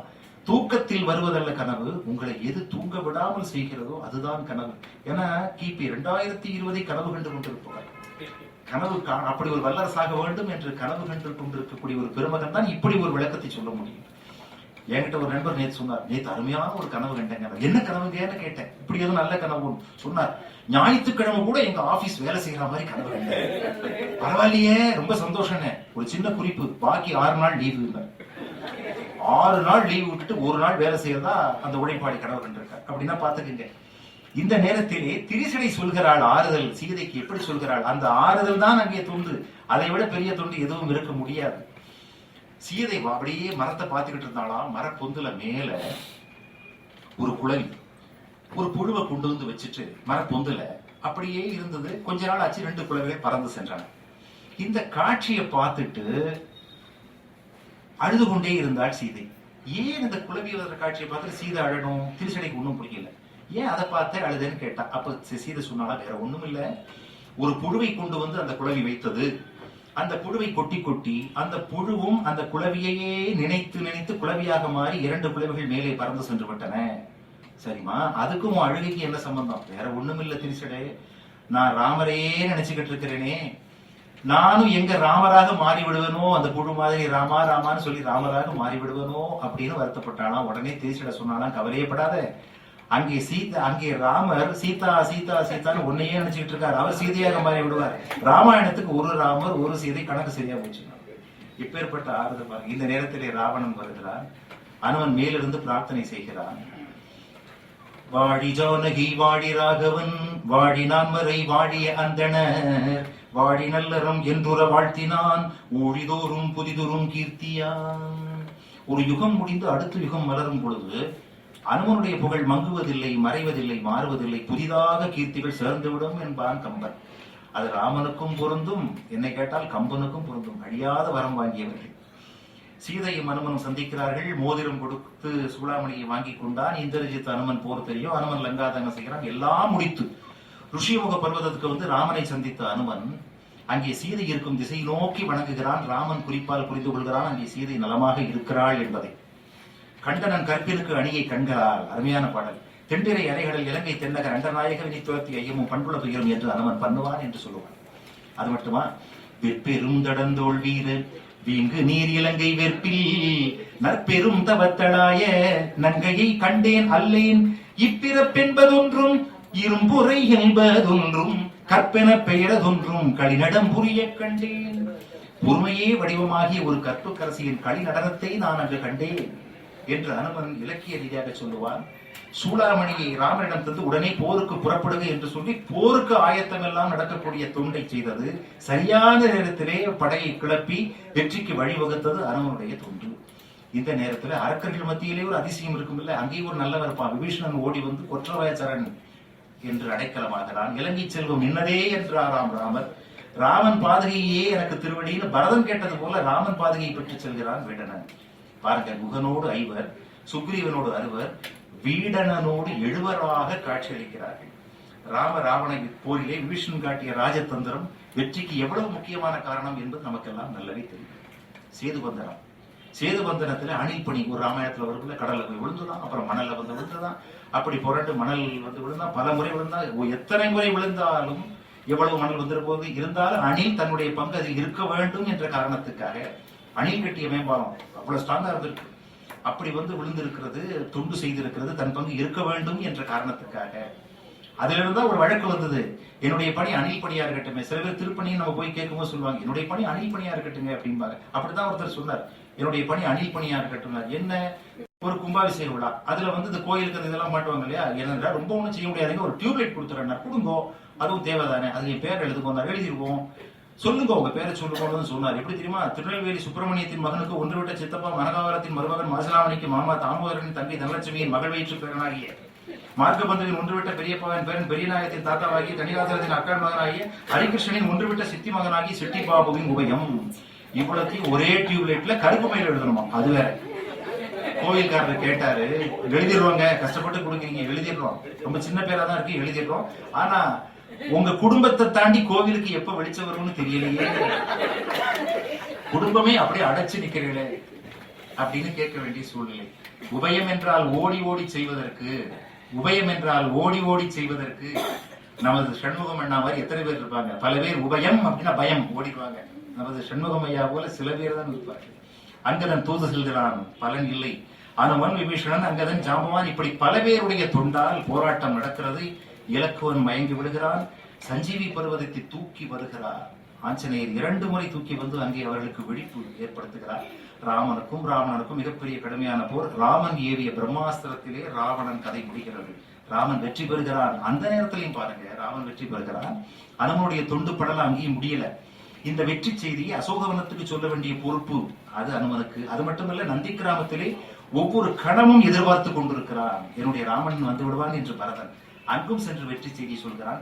தூக்கத்தில் வருவதல்ல கனவு, உங்களை எது தூங்க விடாமல் செய்கிறதோ அதுதான் கனவு. ஏன்னா கிபி 2020 கனவு கண்டு கொண்டிருப்பார். கனவு அப்படி ஒரு வல்லரசாக வேண்டும் என்று கனவு கண்டு கொண்டிருக்கக்கூடிய ஒரு பெருமகன் தான் இப்படி ஒரு விளக்கத்தை சொல்ல முடியும். என்கிட்ட ஒரு நண்பர் நேற்று சொன்னார், நேற்று அருமையான ஒரு கனவு கண்டேங்க. என்ன கனவுங்கன்னு கேட்டேன். இப்படி எதுவும் நல்ல கனவு சொன்னார். ஞாயிற்றுக்கிழமை கூட எங்க ஆபீஸ் வேலை செய்யற மாதிரி கனவு கண்டேன். பரவாயில்லையே, ரொம்ப சந்தோஷம். ஒரு சின்ன குறிப்பு, பாக்கி 6 நாள் லீவு. 6 நாள் லீவு விட்டுட்டு 1 நாள் வேலை செய்யறதா அந்த உழைப்பாடி கனவு கண்டிருக்கார். அப்படின்னா பாத்துக்கங்க. இந்த நேரத்திலே திரிசடை சொல்கிறாள் ஆறுதல். சீதைக்கு எப்படி சொல்கிறாள்? அந்த ஆறுதல் தான் அங்கே தொண்டு. அதை விட பெரிய தொண்டு எதுவும் இருக்க முடியாது. சீதை அப்படியே மரத்தை பார்த்துக்கிட்டு இருந்தாலாம். மர பொந்துல மேல ஒரு குளவி ஒரு புழுவை கொண்டு வந்து வச்சுட்டு மர பொந்துல அப்படியே இருந்தது. கொஞ்ச நாள் ஆச்சு, 2 குளவிகள் பறந்து சென்றாங்க. இந்த காட்சியை பார்த்துட்டு அழுது கொண்டே இருந்தாள் சீதை. ஏன் இந்த குளவி வர காட்சியை பார்த்துட்டு சீதை அழணும்? திரிசடைக்கு ஒன்றும் பிடிக்கல. ஏன் அதை பார்த்து அழுதுன்னு கேட்டா, அப்ப சீதை சொன்னால வேற ஒண்ணும் இல்ல, ஒரு புழுவை கொண்டு வந்து அந்த குளவி வைத்தது. அந்த புழுவை கொட்டி கொட்டி அந்த புழுவும் அந்த குளவியையே நினைத்து நினைத்து குளவியாக மாறி 2 குளவிகள் மேலே பறந்து சென்று விட்டன. சரிமா, அதுக்கும் அழுகைக்கு என்ன சம்பந்தம்? வேற ஒண்ணும் இல்ல திரிசடே, நான் ராமரையே நினைச்சுக்கிட்டு இருக்கிறேனே, நானும் எங்க ராமராக மாறி விடுவனோ, அந்த புழு மாதிரி ராமா ராமான்னு சொல்லி ராமராக மாறி விடுவனோ அப்படின்னு வருத்தப்பட்டாலாம். உடனே திரிசடை சொன்னாலாம், கவலையப்படாத, அங்கே ராமர் சீதா சீதா சீதான்னு உன்னையே நினைச்சுக்கிட்டு இருக்காரு, அவர் சீதையாக மாறி விடுவார். ராமாயணத்துக்கு ஒரு ராமர் ஒரு சீதை, கணக்கு சரியா போச்சு. இப்பேற்பட்ட ஆறுதல் பாருங்க. இந்த நேரத்திலே ராவணன் வருகிறான். அனுமன் மேலிருந்து பிரார்த்தனை செய்கிறான். வாடி ஜானகி வாடி ராகவன் வாடி நான்மறை வாடிய அந்தணர் வாடி நல்லறம் என்றுற வாழ்த்தினான் ஊழிதோறும் புதிதொரும் கீர்த்தியான். ஒரு யுகம் முடிந்து அடுத்த யுகம் மலரும் பொழுது அனுமனுடைய புகழ் மங்குவதில்லை, மறைவதில்லை, மாறுவதில்லை, புதிதாக கீர்த்திகள் சேர்ந்துவிடும் என்பான் கம்பன். அது ராமனுக்கும் பொருந்தும், என்னை கேட்டால் கம்பனுக்கும் பொருந்தும். அழியாத வரம் வாங்கியவர்கள். சீதையும் அனுமனும் சந்திக்கிறார்கள். மோதிரம் கொடுத்து சூளாமணியை வாங்கி கொண்டான். இந்திரஜித் அனுமன் போர் தெரியும். அனுமன் லங்காதங்க செய்கிறான். எல்லாம் முடித்து ருஷிமுக பர்வதத்துக்கு வந்து ராமனை சந்தித்த அனுமன் அங்கே சீதை இருக்கும் திசை நோக்கி வணங்குகிறான். ராமன் குறிப்பால் புரிந்து கொள்கிறான் அங்கே சீதை நலமாக இருக்கிறாள் என்பதை. கண்டனன் கற்பினுக்கு அணியை கண்களால். அருமையான பாடல். தெண்டிரை அரைகடல் இலங்கை தென்னகர் அண்டநாயக வினி துரத்தி ஐயமும் பண்புல துயரும் என்று அனுமன் பண்ணுவான் என்று சொல்லுவான். அது மட்டுமா, வெற்பெரும் தடந்தோள் வீரர் வீங்கு நீர் இலங்கை வெற்பில் நற்பெரும் தவத்தளாய நங்கையை கண்டேன் அல்லேன், இப்பிறப்பென்பதொன்றும் இரும்புரை என்பதொன்றும் கற்பென பெயரதொன்றும் களிநடம் புரிய கண்டேன். பொறுமையே வடிவமாகிய ஒரு கற்புக்கரசியின் களிநடனத்தை நான் அங்கு கண்டேன் என்று அனுமன் இலக்கிய ரீதியாக சொல்லுவான். சூளாமணியை ராமனிடம் தந்து உடனே போருக்கு புறப்படுக என்று சொல்லி போருக்கு ஆயத்தம் எல்லாம் நடக்கக்கூடிய தொண்டை செய்தது. சரியான நேரத்திலே படையை கிளப்பி வெற்றிக்கு வழிவகுத்தது அனுமனுடைய தொண்டு. இந்த நேரத்துல அரக்கர்கள் மத்தியிலே ஒரு அதிசயம் இருக்கும் இல்ல, அங்கேயும் ஒரு நல்லவர் இருப்பான். விபீஷணன் ஓடி வந்து கொற்றவாய சரண் என்று அடைக்கலமாகிறான். இலங்கை செல்வம் நின்னதே என்றாராம் ராமர். ராமன் பாதுகையே எனக்கு திருவடின்னு பரதன் கேட்டது போல ராமன் பாதுகையை பெற்று செல்கிறான் வீடனன். பாருங்க, குகனோடு ஐவர், சுக்ரீவனோடு அறுவர், வீடனனோடு எழுவராக காட்சியளிக்கிறார்கள். ராவண போரிலே விபீஷணன் காட்டிய ராஜதந்திரம் வெற்றிக்கு எவ்வளவு முக்கியமான காரணம் என்பது நமக்கெல்லாம் நல்லாவே தெரியும். சேதுபந்தனத்துல அணில் பணி ஒரு ராமாயணத்துல வரும்போது கடல்ல போய் விழுந்துதான், அப்புறம் மணல்ல வந்து விழுந்துதான், அப்படி புரண்டு மணல் வந்து விழுந்தான், பல முறை விழுந்தா, எத்தனை முறை விழுந்தாலும் எவ்வளவு மணல் வந்துட போது இருந்தாலும் அணில் தன்னுடைய பங்கு அதில் இருக்க வேண்டும் என்ற காரணத்துக்காக அணில் கட்டிய மேம்பாலம் அவ்வளவு ஸ்ட்ராங்கா இருந்திருக்கு. அப்படி வந்து விழுந்திருக்கிறது, துண்டு செய்திருக்கிறது, தன் பங்கு இருக்க வேண்டும் என்ற காரணத்துக்காக. அதுல இருந்தா ஒரு வழக்கு வந்தது, என்னுடைய பணி அணில் பணியா இருக்கட்டுமே. சில பேர் திருப்பணியும் நம்ம போய் கேட்கும்போது சொல்லுவாங்க, என்னுடைய பணி அணில் பணியா இருக்கட்டுங்க அப்படிம்பாங்க. அப்படிதான் ஒருத்தர் சொன்னார், என்னுடைய பணி அணில் பணியா இருக்கட்டும். என்ன, ஒரு கும்பாபிஷேக விழா, அதுல வந்து இந்த கோயிலுக்கு இதெல்லாம் மாட்டுவாங்க இல்லையா, என்னடா ரொம்ப ஒண்ணும் செய்ய முடியாதுங்க, ஒரு டியூப்லைட் கொடுத்துறேன் கொடுங்கோ, அதுவும் தேவைதானே, அது என் பேர் எழுதுக்கோ, எழுதிருவோம், சொல்லுங்க உங்க பேரை சொல்லுங்கன்னு சொன்னார். எப்படி தெரியுமா, திருநெல்வேலி சுப்பிரமணியத்தின் மகனுக்கு ஒன்றுவிட்ட சித்தப்பா மனகாவரத்தின் மருமகன் மாசலாமணிக்கு மாமா தாமோதரனின் தங்கை தனலட்சுமியின் மகள் வயிற்று பேரனாகிய மார்க்கபந்தரின் ஒன்றுவிட்ட பெரியப்பாவின் பேரன் பெரியநாயகத்தின் தாத்தாவாகி தனிகாசரத்தின் அக்காள் மகனாகிய ஹரிகிருஷ்ணனின் ஒன்றுவிட்ட சித்தி மகனாகி சிட்டி பாபுவின் உபயம். இவ்வளத்தையும் ஒரே டியூப்லைட்ல கருப்பு மயில் எழுதணுமா, அது வேற. கோயில்காரர் கேட்டாரு, எழுதிடுவாங்க, கஷ்டப்பட்டு கொடுக்குறீங்க, எழுதிடுறோம், ரொம்ப சின்ன பேரா தான் இருக்கு, எழுதிடுறோம், ஆனா உங்க குடும்பத்தை தாண்டி கோவிலுக்கு எப்ப வெளிச்சம் வரும்னு தெரியலையே, குடும்பமே அப்படியே அடைச்சு நிக்கிறீங்களே அப்படின்னு கேட்க வேண்டிய சூழ்நிலை. உபயம் என்றால் ஓடி ஓடி செய்வதற்கு, உபயம் என்றால் ஓடி ஓடி செய்வதற்கு நமது சண்முகம் அண்ணா மாதிரி எத்தனை பேர் இருப்பாங்க. பல பேர் உபயம் அப்படின்னா பயம் ஓடிடுவாங்க. நமது சண்முகம் ஐயா போல சில பேர் தான் இருப்பார்கள். அங்கதன் தூது செல்கிறான், பலன் இல்லை. அனுமன், விபீஷணன், அங்கதன், ஜாம்பவான், இப்படி பல பேருடைய தொண்டால் போராட்டம் நடக்கிறது. இலக்குவன் மயங்கி விடுகிறான். சஞ்சீவி பர்வதத்தை தூக்கி வருகிறார். ஆஞ்சநேயர் 2 முறை தூக்கி வந்து அங்கே அவர்களுக்கு விழிப்பு ஏற்படுத்துகிறார். ராவணனுக்கும் மிகப்பெரிய கடுமையான போர். ராமன் ஏவிய பிரம்மாஸ்திரத்திலே ராவணன் கதை முடிகிறது. ராமன் வெற்றி பெறுகிறான். அந்த நேரத்திலையும் பாருங்க, ராமன் வெற்றி பெறுகிறான். அனுமனுடைய தொண்டு படல அங்கேயும் முடியல. இந்த வெற்றி செய்தியை அசோகவனத்துக்கு சொல்ல வேண்டிய பொறுப்பு அது அனுமனுக்கு. அது மட்டுமல்ல, நந்தி கிராமத்திலே ஒவ்வொரு கணமும் எதிர்பார்த்து கொண்டிருக்கிறான், என்னுடைய ராமன் வந்து விடுவான் என்று பரதன். அங்கும் சென்று வெற்றி செய்தி சொல்கிறான்.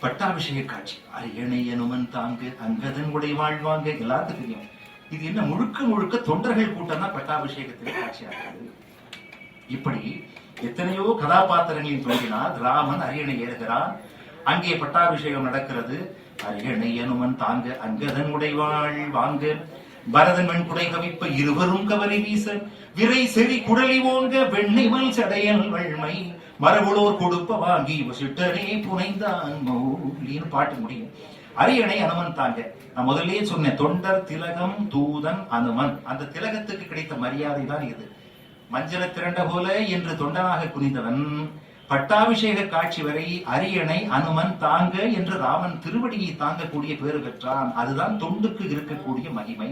பட்டாபிஷேக காட்சி அரியணை அனுமன் தாங்கு அங்கதன் உடை வாழ்வாங்க, எல்லாத்துக்கும் தெரியும். இது என்ன, முழுக்க தொண்டர்கள் கூட்டம் தான் பட்டாபிஷேகத்திலே காட்சியாகிறது. இப்படி எத்தனையோ கதாபாத்திரங்களின் தோன்றினால் ராமன் அரியணை ஏறுகிறான். அங்கே பட்டாபிஷேகம் நடக்கிறது. அரியணை அனுமன் தாங்க அங்கதன் உடைவாள் வாங்க, பரதன் வெண்குடை கவிப்ப இருவரும் கவலை வீச, விரை செறி குடலி ஓங்க வெண்ணைமல் சடையல் வள்மை மரபுளோர் கொடுப்ப வாங்கி வசிட்டனே புனைந்தான் மௌலின்னு பாட்டு முடியும். அரியணை அனுமன் தாங்க, நான் முதல்லயே சொன்னேன், தொண்டர் திலகம் தூதன் அனுமன். அந்த திலகத்துக்கு கிடைத்த மரியாதை தான் இது. மஞ்சள திரண்ட போல என்று தொண்டனாக குனிந்தவன் பட்டாபிஷேக காட்சி வரை அரியணை அனுமன் தாங்க என்று ராமன் திருவடியை தாங்கக்கூடிய பேறு பெற்றான். அதுதான் தொண்டுக்கு இருக்கக்கூடிய மகிமை.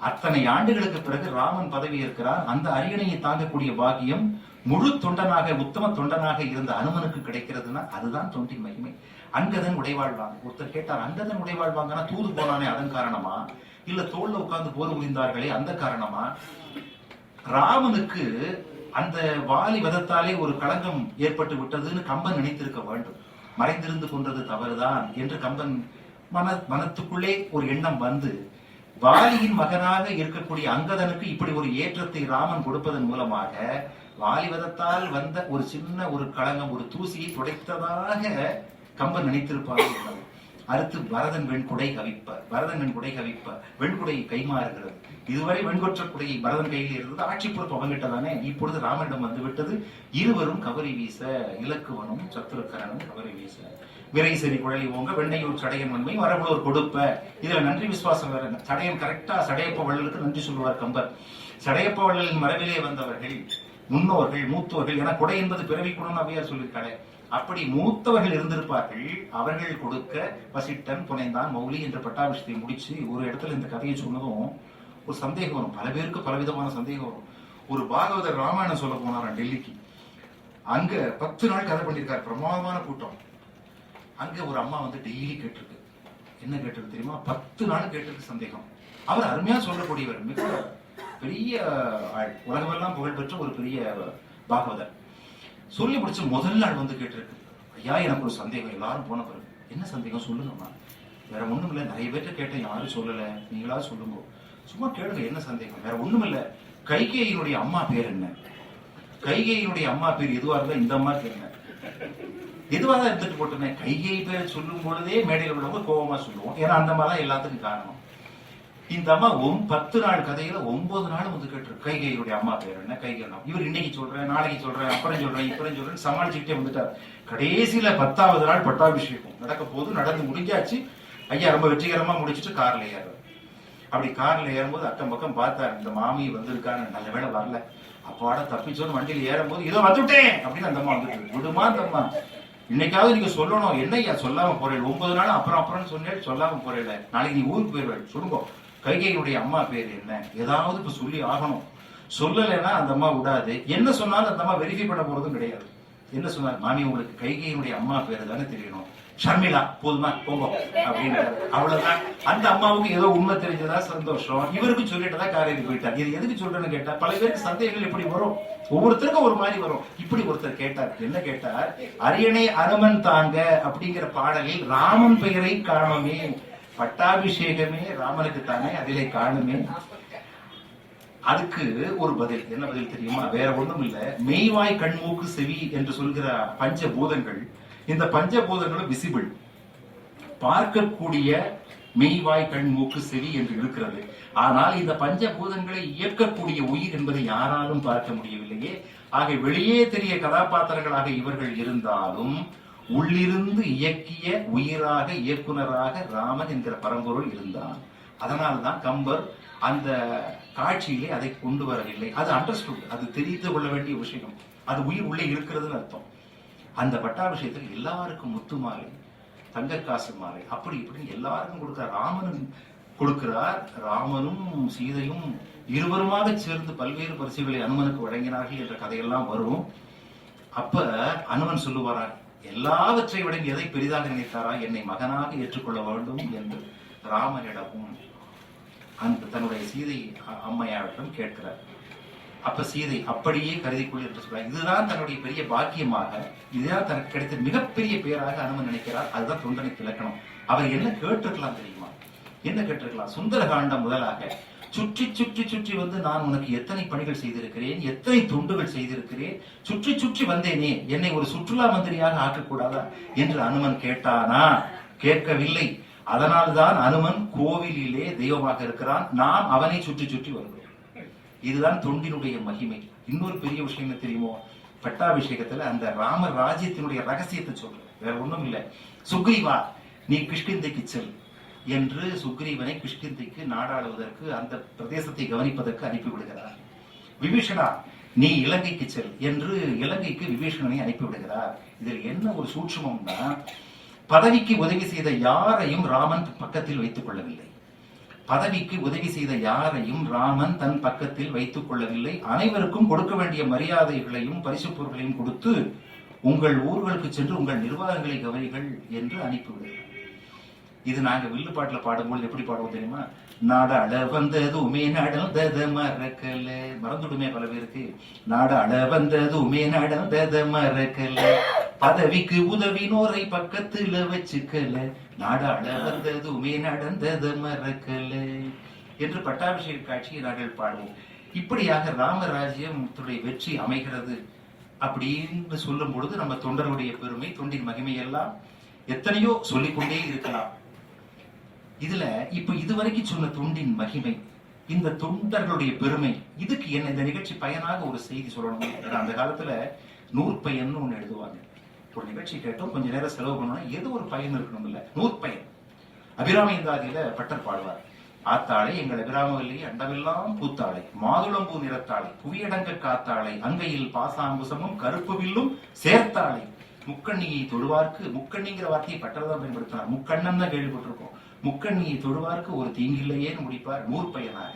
அத்தனை ஆண்டுகளுக்கு பிறகு ராமன் பதவி ஏற்கிறான். அந்த அரியணையை தாங்கக்கூடிய பாக்கியம் முழு தொண்டனாக, உத்தம தொண்டனாக இருந்த அனுமனுக்கு கிடைக்கிறதுனா அதுதான் தொண்டின் மகிமை. அங்கதன் உடைவாழ்வாங்க. ஒருத்தர் கேட்டார், அங்கதன் உடைவாழ்வாங்கன்னா தூது போனானே அதன் காரணமா, இல்ல தோல்ல உட்கார்ந்து போர் புரிந்தார்களே அந்த காரணமா? ராமனுக்கு அந்த வாலி வதத்தாலே ஒரு களங்கம் ஏற்பட்டு விட்டதுன்னு கம்பன் நினைத்திருக்க வேண்டும். மறைந்திருந்து கொண்டது தவறுதான் என்று கம்பன் மனத்துக்குள்ளே ஒரு எண்ணம் வந்து, வாலியின் மகனாக இருக்கக்கூடிய அங்கதனுக்கு இப்படி ஒரு ஏற்றத்தை ராமன் கொடுப்பதன் மூலமாக வாலிவதத்தால் வந்த ஒரு சின்ன ஒரு களங்கம், ஒரு தூசியை துடைத்ததாக கம்பன் நினைத்திருப்பார்கள். அடுத்து பரதன் வெண்குடை கவிப்ப, வெண்குடை கைமாறுகிறது. இதுவரை வெண்கொற்ற குடையை பரதன் கையில் இருந்தது, ஆட்சி பொறுப்பு அவங்கிட்ட தானே. இப்பொழுது ராமனிடம் வந்து விட்டது. இருவரும் கவரி வீச, இலக்குவனும் சத்துருக்கரனும் கவரி வீச, விரை சரி குழலி ஓங்க வெண்ணையூர் சடையன் வன்மை மரபுளோர் கொடுப்ப. இதுல நன்றி விசுவாசம் வேற. சடையன் கரெக்டா சடையப்ப வள்ளலுக்கு நன்றி சொல்லுவார் கம்பர். சடையப்ப வள்ளலின் மரபிலே வந்தவர்கள், முன்னோர்கள், மூத்தோர்கள் என கொடை என்பது பிறவி குணம் அவையார் சொல்லியிருக்காரு. அப்படி மூத்தவர்கள் இருந்திருப்பார்கள். அவர்கள் கொடுக்க வசிட்டன் புனைந்தான் மௌலி என்ற பட்டாபிஷத்தை முடிச்சு ஒரு இடத்துல இந்த கதையை சொன்னதும் ஒரு சந்தேகம் வரும். பல பேருக்கு பலவிதமான சந்தேகம் வரும். ஒரு பாகவதர் ராமாயணம் சொல்ல போனாராம் டெல்லிக்கு. அங்க 10 நாள் கதை பண்ணியிருக்காரு, பிரமாதமான கூட்டம். அங்க ஒரு அம்மா வந்து டெய்லி கேட்டிருக்கு. என்ன கேட்டிருக்கு தெரியுமா? 10 நாள் கேட்டிருக்கு சந்தேகம். அவர் அருமையா சொல்லக்கூடியவர், மிக பெரிய ஆள், உலகமெல்லாம் புகழ்பெற்ற ஒரு பெரிய பாகவதர். சொல்லி முடிச்சு முதல் நாள் வந்து கேட்டிருக்கு, ஐயா எனக்கு ஒரு சந்தேகம். எல்லாரும் போன பிறகு, என்ன சந்தேகம் சொல்லுங்கம்மா. வேற ஒண்ணும் இல்ல, நிறைய பேர்ட்ட கேட்டேன், யாரும் சொல்லல, நீங்களா சொல்லுங்க, சும்மா கேளுங்க, என்ன சந்தேகம். வேற ஒண்ணும் இல்ல, கைகேயினுடைய அம்மா பேர் என்ன? கைகேயினுடைய அம்மா பேர் எதுவா இருந்தா இந்த அம்மா பேர் என்ன? எதுவாதான் இருந்துட்டு போட்டுனேன். கைகேயி பேர் சொல்லும் பொழுதே மேடையில் உள்ளவங்க கோபமா சொல்லுவோம், ஏன்னா அந்த மாதிரி தான் எல்லாத்துக்கும் காரணம். இந்த அம்மா 10 நாள் கதையில 9 நாள் வந்து கேட்டிருக்கு, கைகேயினுடைய அம்மா பேர் என்ன, கைகேயி. இவர் இன்னைக்கு சொல்றேன், நாளைக்கு சொல்றேன், அப்புறம் சொல்றேன், இப்பறம் சொல்றேன் சமாளிச்சுக்கிட்டே வந்துட்டார். கடைசியில 10வது நாள் பட்டாபிஷேகம் நடக்க போது, நடந்து முடிஞ்சாச்சு. ஐயா ரொம்ப வெற்றிகரமா முடிச்சுட்டு கார்ல ஏறாரு. அப்படி கார்ல ஏறும்போது அக்கம் பக்கம் பார்த்தாரு, இந்த மாமி வந்திருக்காங்க, நல்ல வேளை வரல, அப்பாட தப்பிச்சோன்னு வண்டியில ஏறும்போது இதோ வந்துட்டேன் அப்படின்னு அந்த அம்மா வந்துட்டு, விடுமா அந்த அம்மா, இன்னைக்காவது நீங்க சொல்லணும், என்னையா சொல்லாம போறேன், 9 நாள் அப்புறம் சொன்னேன், சொல்லாம போறேன், நாளைக்கு நீ ஊருக்கு போயிருவேன், சொல்லுங்க கைகேயினுடைய அம்மா பேர் என்ன, ஏதாவது இப்ப சொல்லி ஆகணும். சொல்லலைன்னா அந்த அம்மா விடாது. என்ன சொன்னாலும் அந்த அம்மா வெரிஃபை பண்ண போறதும் கிடையாது. என்ன சொன்னார், மாமி உங்களுக்கு கைகேயினுடைய அம்மா பேரு தானே தெரியணும், ஷர்மிளா போதுமா போங்க அப்படின்னு. அவ்வளவுதான். அந்த அம்மாவுக்கு ஏதோ உண்மை தெரிஞ்சதா சந்தோஷம், இவருக்கு சொல்லிட்டதா காரைக்கு போயிட்டார். இது எதுக்கு சொல்றேன்னு கேட்டா, பல பேருக்கு சந்தேகங்கள் எப்படி வரும், ஒவ்வொருத்தருக்கும் ஒரு மாதிரி வரும். இப்படி ஒருத்தர் கேட்டார், என்ன கேட்டார், அரியணை அனுமன் தாங்க அப்படிங்கிற பாடலில் ராமன் பெயரை காணுமே, பட்டாபிஷேகமே ராமனுக்கு தானே, அதிலே காணுமே. அதுக்கு ஒரு பதில், என்ன பதில் தெரியுமா, வேற ஒண்ணும் இல்ல, மெய்வாய் கண்மூக்கு செவி என்று சொல்கிற பஞ்சபூதங்கள், இந்த பஞ்சபூதங்களும் விசிபிள், பார்க்கக்கூடிய மெய்வாய் கண் மூக்கு செவி என்று இருக்கிறது. ஆனால் இந்த பஞ்சபூதங்களை இயக்கக்கூடிய உயிர் என்பதை யாராலும் பார்க்க முடியவில்லையே. ஆக வெளியே தெரிய கதாபாத்திரங்களாக இவர்கள் இருந்தாலும் உள்ளிருந்து இயக்கிய உயிராக, இயக்குனராக ராமன் என்கிற பரம்பொருள் இருந்தான். அதனால்தான் கம்பர் அந்த காட்சியிலே அதை கொண்டு வரவில்லை. அது அண்டர்ஸ்டுட், அது தெரிந்து கொள்ள வேண்டிய விஷயம், அது உயிர் உள்ளே இருக்கிறதுன்னு அர்த்தம். அந்த பட்டாபிஷேகத்தில் எல்லாருக்கும் முத்து மாலை, தங்க காசு மாலை, அப்படி இப்படின்னு எல்லாருக்கும் கொடுக்கிறார். ராமனும் கொடுக்கிறார். ராமனும் சீதையும் இருவருமாக சேர்ந்து பல்வேறு பரிசுகளை அனுமனுக்கு வழங்கினார்கள் என்ற கதையெல்லாம் வரும். அப்ப அனுமன் சொல்லுவாரார், எல்லாவற்றை விட எதை பெரிதாக நினைத்தாரா, என்னை மகனாக ஏற்றுக்கொள்ள வேண்டும் என்று ராமனிடமும் அந்த தன்னுடைய சீதை அம்மையாரிடம் கேட்கிறார். அப்ப சீதை அப்படியே கருதிக்கொள் என்று சொல்றார். இதுதான் தன்னுடைய பெரிய பாக்கியமாக, இதுதான் தனக்கு கிடைத்த மிகப்பெரிய பேராக அனுமன் நினைக்கிறார். அதுதான் தொண்டனுக்கு இலக்கணம். அவர் என்ன கேட்டிருக்கலாம் தெரியுமா, என்ன கேட்டிருக்கலாம், சுந்தரகாண்டம் முதலாக சுற்றி சுற்றி சுற்றி வந்து நான் உனக்கு எத்தனை பணிகள் செய்திருக்கிறேன், எத்தனை தொண்டுகள் செய்திருக்கிறேன், சுற்றி சுற்றி வந்தேனே, என்னை ஒரு சுற்றுலா மந்திரியாக ஆக்கக்கூடாதா என்று அனுமன் கேட்டானா? கேட்கவில்லை. அதனால்தான் அனுமன் கோவிலிலே தெய்வமாக இருக்கிறான், நாம் அவனை சுற்றி சுற்றி வருகிறோம். இதுதான் தொண்டினுடைய மகிமை. இன்னொரு பெரிய விஷயம் என்ன தெரியுமோ, பட்டாபிஷேகத்துல அந்த ராம ராஜ்யத்தினுடைய ரகசியத்தை சொல்ற, வேற ஒண்ணும் இல்ல. சுக்ரீவா நீ கிஷ்கிந்தைக்கு செல் என்று சுக்ரீவனை கிஷ்கிந்தைக்கு நாடாளுவதற்கு, அந்த பிரதேசத்தை கவனிப்பதற்கு அனுப்பிவிடுகிறார். விபீஷணா நீ இலங்கைக்கு செல் என்று இலங்கைக்கு விபீஷணனை அனுப்பிவிடுகிறார். இதில் என்ன ஒரு சூட்சுமம்னா, பதவிக்கு உதவி செய்த யாரையும் ராமன் பக்கத்தில் வைத்துக் கொள்ளவில்லை. பதவிக்கு உதவி செய்த யாரையும் ராமன் தன் பக்கத்தில் வைத்துக் கொள்ளவில்லை. அனைவருக்கும் கொடுக்க வேண்டிய மரியாதைகளையும் பரிசு பொருட்களையும் கொடுத்து, உங்கள் ஊர்களுக்கு சென்று உங்கள் நிர்வாகங்களை கவனிகள் என்று அனுப்பிவிடுகிறார். இது நாங்க வில்லு பாட்டுல பாடும்போது எப்படி பாடுவோம் தெரியுமா, நாடாள வந்ததுமே நடந்தத மறக்கல, மறந்துடுமே பல பேருக்கு, நாடாள வந்ததுமே நடந்தத மறக்கல, பதவிக்கு உதவினோரை பக்கத்துல வச்சுக்கல, நாடாள வந்ததுமே நடந்தத மறக்கல என்று பட்டாபிஷேக காட்சியை நாங்கள் பாடுவோம். இப்படியாக ராமராஜ்யத்துடைய வெற்றி அமைகிறது அப்படின்னு சொல்லும் பொழுது நம்ம தொண்டருடைய பெருமை, தொண்டின் மகிமை எல்லாம் எத்தனையோ சொல்லிக்கொண்டே இருக்கலாம். இதுல இப்ப இதுவரைக்கும் சொன்ன தொண்டின் மகிமை, இந்த தொண்டர்களுடைய பெருமை, இதுக்கு என்ன இந்த நிகழ்ச்சி பயனாக ஒரு செய்தி சொல்லணும். அந்த காலத்துல நூற்பயன் ஒண்ணு எழுதுவாங்க. ஒரு நிகழ்ச்சி கேட்டோம், கொஞ்ச நேரம் செலவு பண்ணணும், ஏதோ ஒரு பயன் இருக்கணும் இல்ல, நூற்பயன். அபிராமிந்தாதியில பட்டர் பாடுவார், ஆத்தாளை எங்கள் அபிராமவல்லியை அண்டமெல்லாம் பூத்தாளை, மாதுளம்பூ நிறத்தாளை, புவியடங்க காத்தாளை, அங்கையில் பாசாங்குசமும் கருப்பு வில்லும் சேர்த்தாளை, முக்கண்ணியை தொடுவார்க்கு, முக்கண்ணிங்கிற வார்த்தையை பட்டர் தான் பயன்படுத்தினார், முக்கண்ணன் தான் கேள்விப்பட்டிருக்கோம், முக்கண்ணியை தொடுவார்க்கு ஒரு தீங்கில்லையேன்னு முடிப்பார் நூற்பயனாக.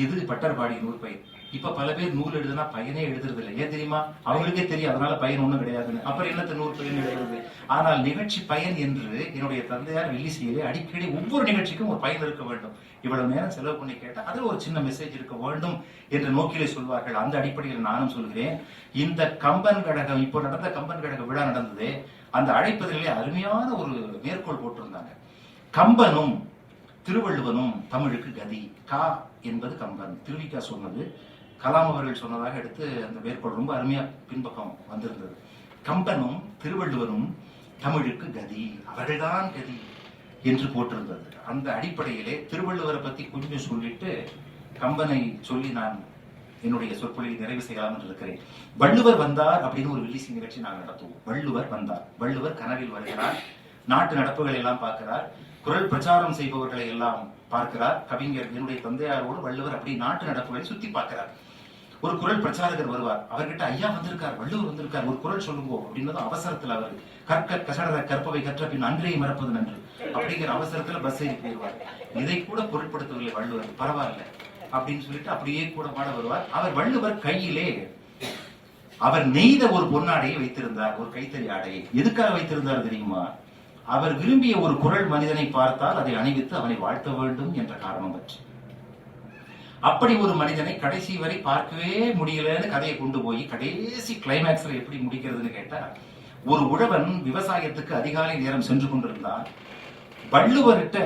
இது பட்டர் பாடிய நூற்பயன். இப்ப பல பேர் நூல் எழுதுனா பயனே எழுதுறது இல்லை. ஏன் தெரியுமா? அவங்களுக்கே தெரியும் அதனால பயன் ஒண்ணும் கிடையாதுன்னு. அப்புறம் என்னத்த நூறு பயன் எழுதுறது? ஆனால் நிகழ்ச்சி பயன் என்று என்னுடைய தந்தையார் வெள்ளிசையிலே அடிக்கடி ஒவ்வொரு நிகழ்ச்சிக்கும் ஒரு பயன் இருக்க வேண்டும், இவ்வளவு நேரம் செலவு பண்ணி கேட்டா அதுல ஒரு சின்ன மெசேஜ் இருக்க வேண்டும் என்ற நோக்கிலே சொல்வார்கள். அந்த அடிப்படையில் நானும் சொல்கிறேன், இந்த கம்பன் கழகம் இப்போ நடந்த கம்பன் கழக விழா நடந்தது, அந்த அழைப்பதிலே அருமையான ஒரு மேற்கோள் போட்டிருந்தாங்க. கம்பனும் திருவள்ளுவனும் தமிழுக்கு கதி. கா என்பது கம்பன், திருவிக்கா சொன்னது, கலாம் அவர்கள் சொன்னதாக எடுத்து அந்த மேற்கோள் ரொம்ப அருமையா பின்பக்கம் வந்திருந்தது. கம்பனும் திருவள்ளுவரும் தமிழுக்கு கதி, அவர்கள்தான் கதி என்று போட்டிருந்தது. அந்த அடிப்படையிலே திருவள்ளுவரை பத்தி கொஞ்சம் சொல்லிட்டு கம்பனை சொல்லி நான் என்னுடைய சொற்பொழிவை நிறைவு செய்யலாம் என்று இருக்கிறேன். வள்ளுவர் வந்தார் அப்படின்னு ஒரு வில்லிசி நிகழ்ச்சி நாங்கள் நடத்துவோம். வள்ளுவர் வந்தார், வள்ளுவர் கனவில் வருகிறார், நாட்டு நடப்புகளை எல்லாம் பார்க்கிறார், குரல் பிரச்சாரம் செய்பவர்களை எல்லாம் பார்க்கிறார். கவிஞர் என்னுடைய தந்தையாரோடு வள்ளுவர் அப்படி நாட்டு நடப்புகளை சுத்தி பார்க்கிறார். ஒரு குரல் பிரச்சாரகர் வருவார், அவர்கிட்ட ஐயா வந்திருக்கார், வள்ளுவர் வந்திருக்கார், ஒரு குரல் சொல்லுங்க அப்படின்னதும் அவசரத்துல அவர் கற்க கசடர கற்பவை கற்ற பின் அன்றையை மறப்பது நன்று அப்படிங்கிற அவசரத்துல பஸ் ஏறி போயிடுவார். இதை கூட பொருட்படுத்தவில்லை வள்ளுவர், பரவாயில்ல அப்படின்னு சொல்லிட்டு அப்படியே கூட பாட வருவார். அவர் வள்ளுவர் கையிலே அவர் நெய்த ஒரு பொன்னாடையை வைத்திருந்தார், ஒரு கைத்தறி ஆடையை. எதுக்காக வைத்திருந்தார் தெரியுமா? அவர் விரும்பிய ஒரு குரல் மனிதனை பார்த்தால் அதை அணிவித்து அவனை வாழ்த்த வேண்டும் என்ற காரணம் பற்றி. அப்படி ஒரு மனிதனை கடைசி வரை பார்க்கவே முடியலன்னு கதையை கொண்டு போய் கடைசி கிளைமேக்ஸ்ல எப்படி முடிக்கிறதுன்னு கேட்டா, ஒரு உழவன் விவசாயத்துக்கு அதிகாலை நேரம் சென்று கொண்டிருந்தான். வள்ளுவர்கிட்ட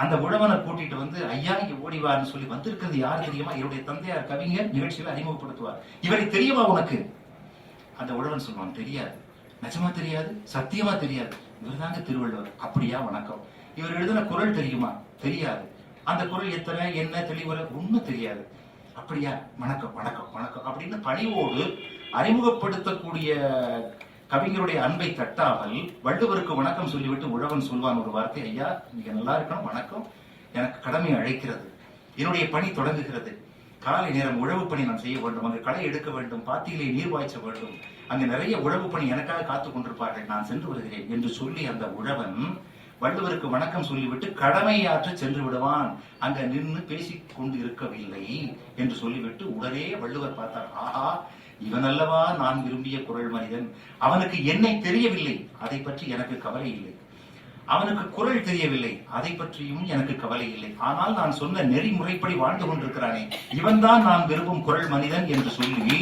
அந்த உழவனை கூட்டிட்டு வந்து ஐயா இங்க ஓடிவார்னு சொல்லி வந்திருக்கிறது யாரு தெரியுமா? என்னுடைய தந்தையார் கவிஞர் நிகழ்ச்சியில அறிமுகப்படுத்துவார். இவரை தெரியுமா உனக்கு? அந்த உழவன் சொல்லுவான், தெரியாது. நிஜமா தெரியாது? சத்தியமா தெரியாது. இவர் தாங்க திருவள்ளுவர். அப்படியா, வணக்கம். இவர் எழுதின குரல் தெரியுமா? தெரியாது. அந்த குரல் எத்தனை, என்ன, தெளிவுற ஒண்ணும் தெரியாது. அப்படியா, வணக்கம் வணக்கம் வணக்கம் அப்படின்னு பணிவோடு அறிமுகப்படுத்தக்கூடிய கவிஞருடைய அன்பை தட்டாமல் வள்ளுவருக்கு வணக்கம் சொல்லிவிட்டு உழவன் சொல்வான் ஒரு வார்த்தை, ஐயா நீங்க நல்லா இருக்கணும், வணக்கம், எனக்கு கடமை அழைக்கிறது, என்னுடைய பணி தொடங்குகிறது, காலை நேரம் உழவு பணி நான் செய்ய வேண்டும், அங்கு களை எடுக்க வேண்டும், பாத்தியிலே நீர் வாய்ச்ச வேண்டும், அங்கு நிறைய உழவு பணி எனக்காக காத்துக் கொண்டிருப்பார்கள், நான் சென்று வருகிறேன் என்று சொல்லி அந்த உழவன் வள்ளுவருக்கு வணக்கம் சொல்லிவிட்டு கடமையாற்ற சென்று விடுவான். அங்க நின்று பேசிக் கொண்டு இருக்கவில்லை என்று சொல்லிவிட்டு உடனே வள்ளுவர் பார்த்தார், ஆஹா இவன் அல்லவா நான் விரும்பிய குரல் மனிதன், அவனுக்கு என்னை தெரியவில்லை, அதை பற்றி எனக்கு கவலை இல்லை, அவனுக்கு குரல் தெரியவில்லை, அதை பற்றியும் எனக்கு கவலை இல்லை, ஆனால் நான் சொன்ன நெறிமுறைப்படி வாழ்ந்து கொண்டிருக்கிறானே, இவன் தான் நான் விரும்பும் குரல் மனிதன் என்று சொல்லி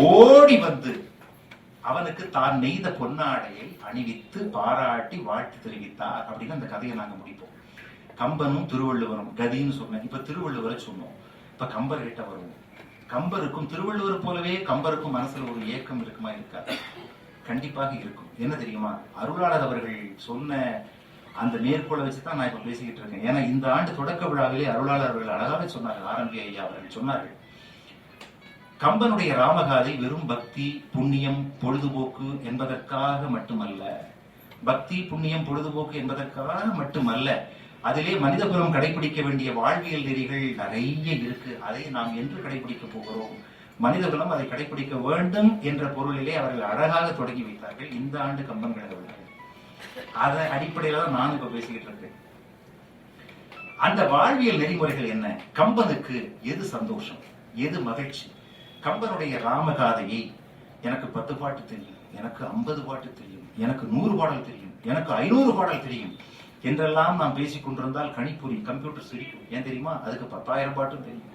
ஓடி வந்து அவனுக்கு தான் நெய்த பொன்னாடையை அணிவித்து பாராட்டி வாழ்த்து தெரிவித்தார் அப்படின்னு அந்த கதையை நாங்க முடிப்போம். கம்பனும் திருவள்ளுவரும் கதின்னு சொன்னேன். இப்ப திருவள்ளுவரை சொன்னோம், இப்ப கம்பர் கிட்ட வருவோம். கம்பருக்கும் திருவள்ளுவர் போலவே கம்பருக்கும் மனசுல ஒரு ஏக்கம் இருக்குமா? இருக்காது? கண்டிப்பாக இருக்கும். என்ன தெரியுமா? அருளாளர் அவர்கள் சொன்ன அந்த மேற்கோளை வச்சுதான் நான் இப்ப பேசிக்கிட்டு இருக்கேன். ஏன்னா இந்த ஆண்டு தொடக்க விழாவிலே அருளாளர் அவர்கள் அழகாக சொன்னார்கள், ஆரம்பி ஐயா அவர்கள் சொன்னார்கள், கம்பனுடைய ராமகாதை வெறும் பக்தி புண்ணியம் பொழுதுபோக்கு என்பதற்காக மட்டுமல்ல, பக்தி புண்ணியம் பொழுதுபோக்கு என்பதற்காக மட்டுமல்ல, அதிலே மனிதகுலம் கடைபிடிக்க வேண்டிய வாழ்வியல் நெறிகள் நிறைய இருக்கு, அதை நாம் என்று கடைபிடிக்க போகிறோம், மனிதகுலம் அதை கடைபிடிக்க வேண்டும் என்ற பொருளிலே அவர்கள் அழகாக தொடங்கி வைத்தார்கள் இந்த ஆண்டு கம்பன் கழக விழா. அத அடிப்படையில தான் நான் இப்ப பேசிக்கிட்டு இருக்கேன். அந்த வாழ்வியல் நெறிமுறைகள் என்ன? கம்பனுக்கு எது சந்தோஷம், எது மகிழ்ச்சி? கம்பனுடைய ராமகாதையை எனக்கு 10 பாட்டு தெரியும், எனக்கு 50 பாட்டு தெரியும், எனக்கு 100 பாடல் தெரியும், எனக்கு 500 பாடல் தெரியும் என்றெல்லாம் நாம் பேசிக் கொண்டிருந்தால் கணிப்பொறி கம்ப்யூட்டர் சிரிக்கும். ஏன் தெரியுமா? அதுக்கு 10,000 பாட்டும் தெரியும்.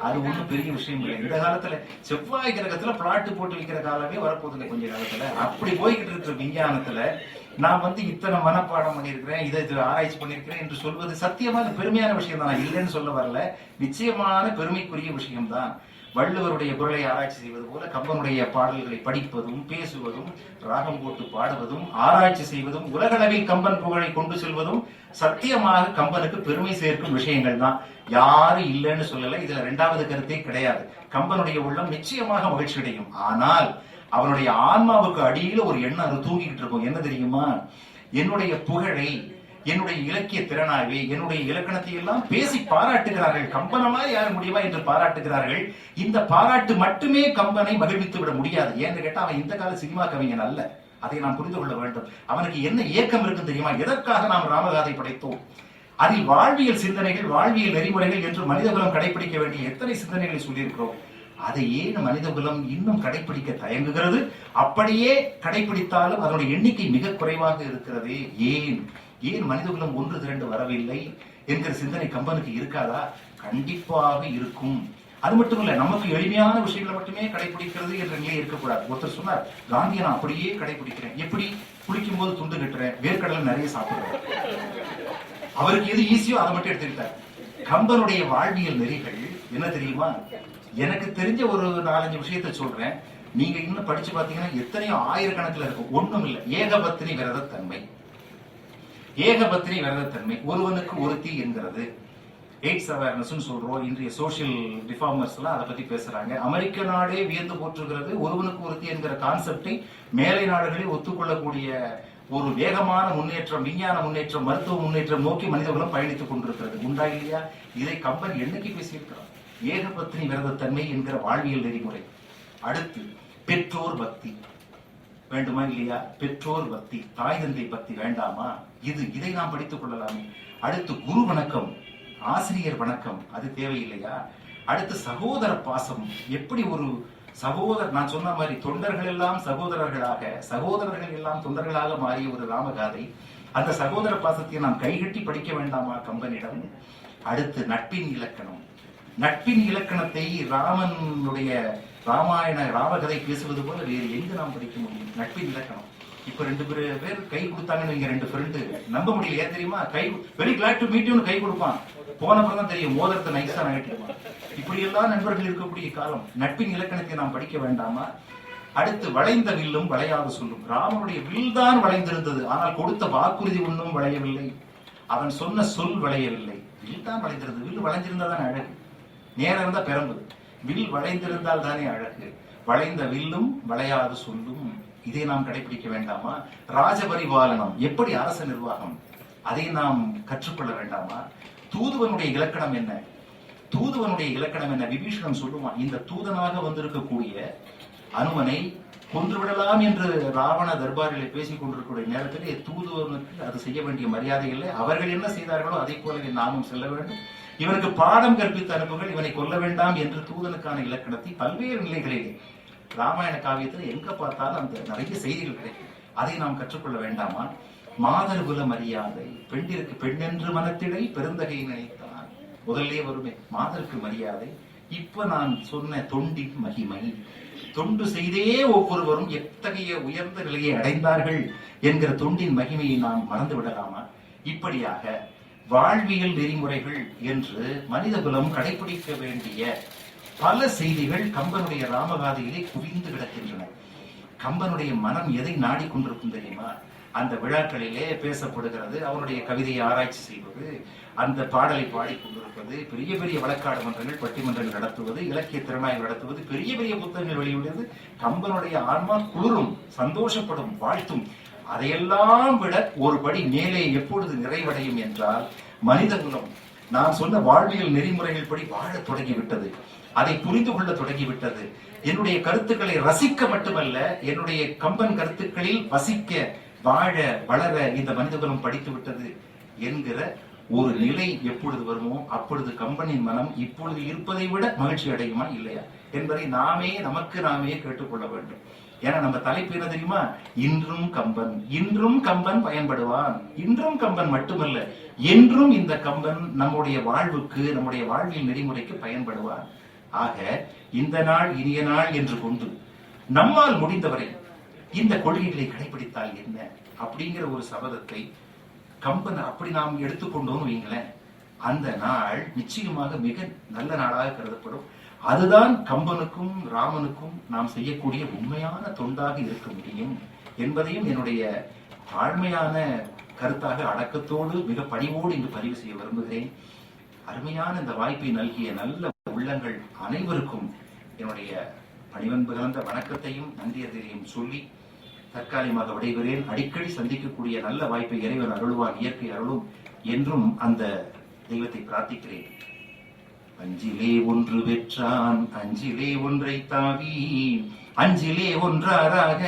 அது ஒண்ணும் பெரிய விஷயம் இல்லை. இந்த காலத்துல செவ்வாய் கிரகத்துல பிளாட்டு போட்டு வைக்கிற காலமே வரப்போகுது கொஞ்ச காலத்துல. அப்படி போய்கிட்டு இருக்கிற விஞ்ஞானத்துல நான் இத்தனை மனப்பாடம் பண்ணியிருக்கிறேன், இதை ஆராய்ச்சி பண்ணியிருக்கிறேன் என்று சொல்வது சத்தியமான பெருமையான விஷயம் தான், இல்லைன்னு சொல்ல வரல, நிச்சயமான பெருமைக்குரிய விஷயம்தான். வள்ளுவருடைய குரலை ஆராய்ச்சி செய்வது போல கம்பனுடைய பாடல்களை படிப்பதும் பேசுவதும் ராகம் போட்டு பாடுவதும் ஆராய்ச்சி செய்வதும் உலகளவில் கம்பன் புகழை கொண்டு செல்வதும் சத்தியமாக கம்பனுக்கு பெருமை சேர்க்கும் விஷயங்கள் தான். யாரும் இல்லைன்னு சொல்லல, இதுல 2வது கருத்தே கிடையாது. கம்பனுடைய உள்ளம் நிச்சயமாக மகிழ்ச்சி அடையும். ஆனால் அவனுடைய ஆன்மாவுக்கு அடியில ஒரு எண்ணம் அது தூங்கிக்கிட்டு இருக்கும். என்ன தெரியுமா? என்னுடைய புகழை, என்னுடைய இலக்கிய திறனாய்வை, என்னுடைய இலக்கணத்தை எல்லாம் பேசி பாராட்டுகிறார்கள், கம்பன மாதிரி யாரு முடியுமா என்று பாராட்டுகிறார்கள். இந்த பாராட்டு மட்டுமே கம்பனை மகிழ்வித்து விட முடியாது. ஏன்னு கேட்டா அவன் இந்த கால சினிமா கவிஞன் அல்ல, அதை நாம் புரிந்து கொள்ள வேண்டும். அவனுக்கு என்ன ஏக்கம் இருக்கு தெரியுமா? எதற்காக நாம் ராமகாதை படைத்தோம்? அதில் வாழ்வியல் சிந்தனைகள், வாழ்வியல் நெறிமுறைகள் என்று மனிதகுலம் கடைபிடிக்க வேண்டிய எத்தனை சிந்தனைகளை சொல்லியிருக்கிறோம். அதை ஏன் மனிதகுலம் இன்னும் கடைபிடிக்க தயங்குகிறது? அப்படியே கடைபிடித்தாலும் அதனுடைய எண்ணிக்கை மிக குறைவாக இருக்கிறது. ஏன் மனிதகுலம் ஒன்று திரண்டு வரவில்லை என்கிற சிந்தனை கம்பனுக்கு இருக்காதா? கண்டிப்பாக இருக்கும். அது மட்டும் இல்ல, நமக்கு எளிமையான விஷயங்களை மட்டுமே கடைபிடிக்கிறது என்ற நிலை இருக்கக்கூடாது. ஒருத்தர் சொன்னார், காந்தியை நான் அப்படியே கடைபிடிக்கிறேன். எப்படி? குளிக்கும் போது துண்டு கட்டுறேன், வேர்க்கடலை நிறைய சாப்பிடுறேன். அவருக்கு எது ஈஸியோ அதை மட்டும் எடுத்துக்கிட்டார். கம்பனுடைய வாழ்வியல் நெறிகள் என்ன தெரியுமா? எனக்கு தெரிஞ்ச ஒரு 4-5 விஷயத்தை சொல்றேன். நீங்க இன்னும் படிச்சு பாத்தீங்கன்னா எத்தனையோ ஆயிரக்கணக்கில் இருக்கும். ஒண்ணும் இல்லை, ஏகபத்தினி விரதத்தன்மை. ஏகபத்தினி விரதத்தன்மை, ஒருவனுக்கு ஒருத்தி என்கிறது. எய்ட்ஸ் அவேர்னஸ் சொல்றோம். இன்றைய சோசியல் ரிஃபார்மர்ஸ் எல்லாம் அதை பத்தி பேசுறாங்க. அமெரிக்க நாடே வியந்து போற்றுகிறது. ஒருவனுக்கு ஒருத்தி என்கிற கான்செப்டை மேலை நாடுகளில் ஒத்துக்கொள்ளக்கூடிய ஒரு வேகமான முன்னேற்றம், விஞ்ஞான முன்னேற்றம், மருத்துவ முன்னேற்றம் நோக்கி மனிதகுலம் பயணித்துக் கொண்டிருக்கிறது. உண்டா இல்லையா? இதை கம்பன் என்னைக்கு பேசியிருக்கிறார்? ஏகபத்தினி விரதத்தன்மை என்கிற வாழ்வியல் நெறிமுறை. அடுத்து பெற்றோர் பக்தி வேண்டுமா இல்லையா? பெற்றோர் பக்தி, தாய் தந்தை பக்தி வேண்டாமா? இதை நாம் படித்துக் கொள்ளலாமே. அடுத்து குரு வணக்கம், ஆசிரியர் வணக்கம், அது தேவையில்லையா? அடுத்து சகோதர பாசம். எப்படி ஒரு சகோதரர், நான் சொன்ன மாதிரி தொண்டர்கள் எல்லாம் சகோதரர்களாக, சகோதரர்கள் எல்லாம் தொண்டர்களாக மாறிய ஒரு ராமகாதை. அந்த சகோதர பாசத்தை நாம் கைகட்டி படிக்க வேண்டாமா கம்பனிடம்? அடுத்து நட்பின் இலக்கணம். நட்பின் இலக்கணத்தை ராமனுடைய ராமாயண ராமகதை பேசுவது போல வேறு எங்கு நாம் படிக்க முடியும்? நட்பின் இலக்கணம். இப்ப 2 பேர் கை கொடுத்தாங்கன்னு, இங்க 2 ஃப்ரெண்டு, நம்ப முடியல. ஏன் தெரியுமா? கை வெரி கிளாட் டு மீட் யூன்னு கை கொடுப்பான். போனப்பறம் தான் தெரியும் மோதிரத்தை நைஸா நகட்டிடுவான். இப்படி எல்லாம் நண்பர்கள் இருக்கக்கூடிய காலம். நட்பின் இலக்கணத்தை நாம் படிக்க வேண்டாமா? அடுத்து வளைந்த வில்லும் வளையாது சொல்லும். ராமனுடைய வில் தான் வளைந்திருந்தது, ஆனால் கொடுத்த வாக்குறுதி ஒன்றும் வளையவில்லை. அவன் சொன்ன சொல் வளையவில்லை. வில் தான் வளைந்திருந்தது. வில் வளைஞ்சிருந்தா தானே அழகு. நேரம் இருந்தா பெரம்பு. வில் வளைந்திருந்தால் தானே அழகு. வளைந்த வில்லும் வளையாது சொல்லும். இதை நாம் கடைபிடிக்க வேண்டாமா? ராஜபரிபாலனம், எப்படி அரச நிர்வாகம், அதை நாம் கற்றுக்கொள்ள வேண்டாமா? தூதுவனுடைய இலக்கணம் என்ன? தூதுவனுடைய இலக்கணம் என்ன? விபீஷணன் சொல்லுவான், இந்த தூதனாக வந்திருக்கக்கூடிய அனுமனை கொன்றுவிடலாம் என்று ராவண தர்பாரிலே பேசிக் கொண்டிருக்கூடிய நேரத்திலே தூதுவனுக்கு அது செய்ய வேண்டிய மரியாதை இல்லை. அவர்கள் என்ன செய்தார்களோ அதை போலவே நாமும் செல்ல வேண்டும். இவனுக்கு பாடம் கற்பித்த அனுப்புகள், இவனை கொல்ல வேண்டாம் என்று தூதனுக்கான இலக்கணத்தை பல்வேறு நிலைகளிலே ராமாயண காவியத்தில் எங்க பார்த்தாலும் அந்த நிறைய செய்திகள் கிடைக்கும். அதை நாம் கற்றுக்கொள்ள வேண்டாமா? மாதர் குல மரியாதை. பெண்டிற்கு பெண்ணென்று மனத்திடை பெருந்தகை நினைத்தான். முதல்லே வருமே மாதருக்கு மரியாதை. இப்ப நான் சொன்ன தொண்டின் மகிமை. தொண்டு செய்தே ஒவ்வொருவரும் எத்தகைய உயர்ந்த நிலையை அடைந்தார்கள் என்கிற தொண்டின் மகிமையை நாம் மறந்து விடலாமா? இப்படியாக வாழ்வியல் நெறிமுறைகள் என்று மனிதகுலம் கடைபிடிக்க வேண்டிய பல செய்திகள் கம்பனுடைய ராமகாதையிலே குவிந்து கிடக்கின்றன. கம்பனுடைய மனம் எதை நாடிக்கொண்டிருக்கும் தெரியுமா? அந்த விழாக்களிலே பேசப்படுகிறது, அவனுடைய கவிதையை ஆராய்ச்சி செய்வது, அந்த பாடலை பாடிக்கொண்டிருப்பது, பெரிய பெரிய வழக்காடு மன்றங்கள், பட்டிமன்றங்கள் நடத்துவது, இலக்கிய திறனாய்வு நடத்துவது, பெரிய பெரிய புத்தகங்கள் வெளியிடுவது. கம்பனுடைய ஆன்மா குளிரும், சந்தோஷப்படும், வாழ்த்தும். அதையெல்லாம் விட ஒரு படி மேலே எப்பொழுது நிறைவடையும் என்றால், மனிதகுலம் நான் சொன்ன வாழ்வியல் நெறிமுறைகள் படி வாழ தொடங்கிவிட்டது, அதை புரிந்து கொள்ள தொடங்கிவிட்டது. என்னுடைய கருத்துக்களை ரசிக்க மட்டுமல்ல, என்னுடைய கம்பன் கருத்துக்களில் வசிக்க, வாழ, வளர இந்த மனிதகுலம் படித்து விட்டது என்கிற ஒரு நிலை எப்பொழுது வருமோ அப்பொழுது கம்பனின் மனம் இப்பொழுது இருப்பதை விட மகிழ்ச்சி அடையுமா இல்லையா என்பதை நமக்கு நாமே கேட்டுக்கொள்ள வேண்டும். ஏன்னா நம்ம தலைப்பு என்ன தெரியுமா? இன்றும் கம்பன், இன்றும் கம்பன் பயன்படுவான். இன்றும் கம்பன் மட்டுமல்ல, என்றும் இந்த கம்பன் நம்முடைய வாழ்வுக்கு, நம்முடைய வாழ்வியல் நெறிமுறைக்கு பயன்படுவான். ஆக இந்த நாள் இனிய நாள் என்று கொண்டு நம்மால் முடிந்தவரை இந்த கொள்கைகளை கடைபிடித்தால் என்ன அப்படிங்கிற ஒரு சபதத்தை கம்பன் அப்படி நாம் எடுத்துக்கொண்டோம் வைங்களேன், அந்த நாள் நிச்சயமாக மிக நல்ல நாளாக கருதப்படும். அதுதான் கம்பனுக்கும் ராமனுக்கும் நாம் செய்யக்கூடிய உண்மையான தொண்டாக இருக்க முடியும் என்பதையும் என்னுடைய தாழ்மையான கருத்தாக அடக்கத்தோடு மிக பணிவோடு இங்கு பதிவு செய்ய விரும்புகிறேன். அருமையான இந்த வாய்ப்பை நல்கிய நல்ல உள்ளங்கள் அனைவருக்கும் என்னுடைய பணிவன்பு கலந்த வணக்கத்தையும் நன்றியதையும் சொல்லி தற்காலிகமாக விடைபெறேன். அடிக்கடி சந்திக்கக்கூடிய நல்ல வாய்ப்பை இறைவன் அருள்வான், இயற்கை அருளும் என்றும் அந்த தெய்வத்தை பிரார்த்திக்கிறேன். அஞ்சிலே ஒன்று பெற்றான், அஞ்சிலே ஒன்றை தாவி, அஞ்சிலே ஒன்றாராக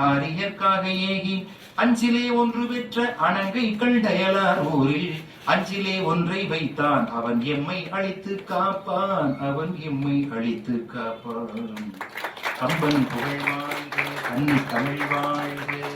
ஆரியற்காக ஏகி, அஞ்சிலே ஒன்று பெற்ற அணங்கை கண்டயலார் ஊரில் அஞ்சிலே ஒன்றை வைத்தான் அவன் எம்மை அழித்து காப்பான் அவன் எம்மை அழித்து காப்பான். கம்பன் புகழ் வாழ்க, அன்னி தமிழ் வாழ்க.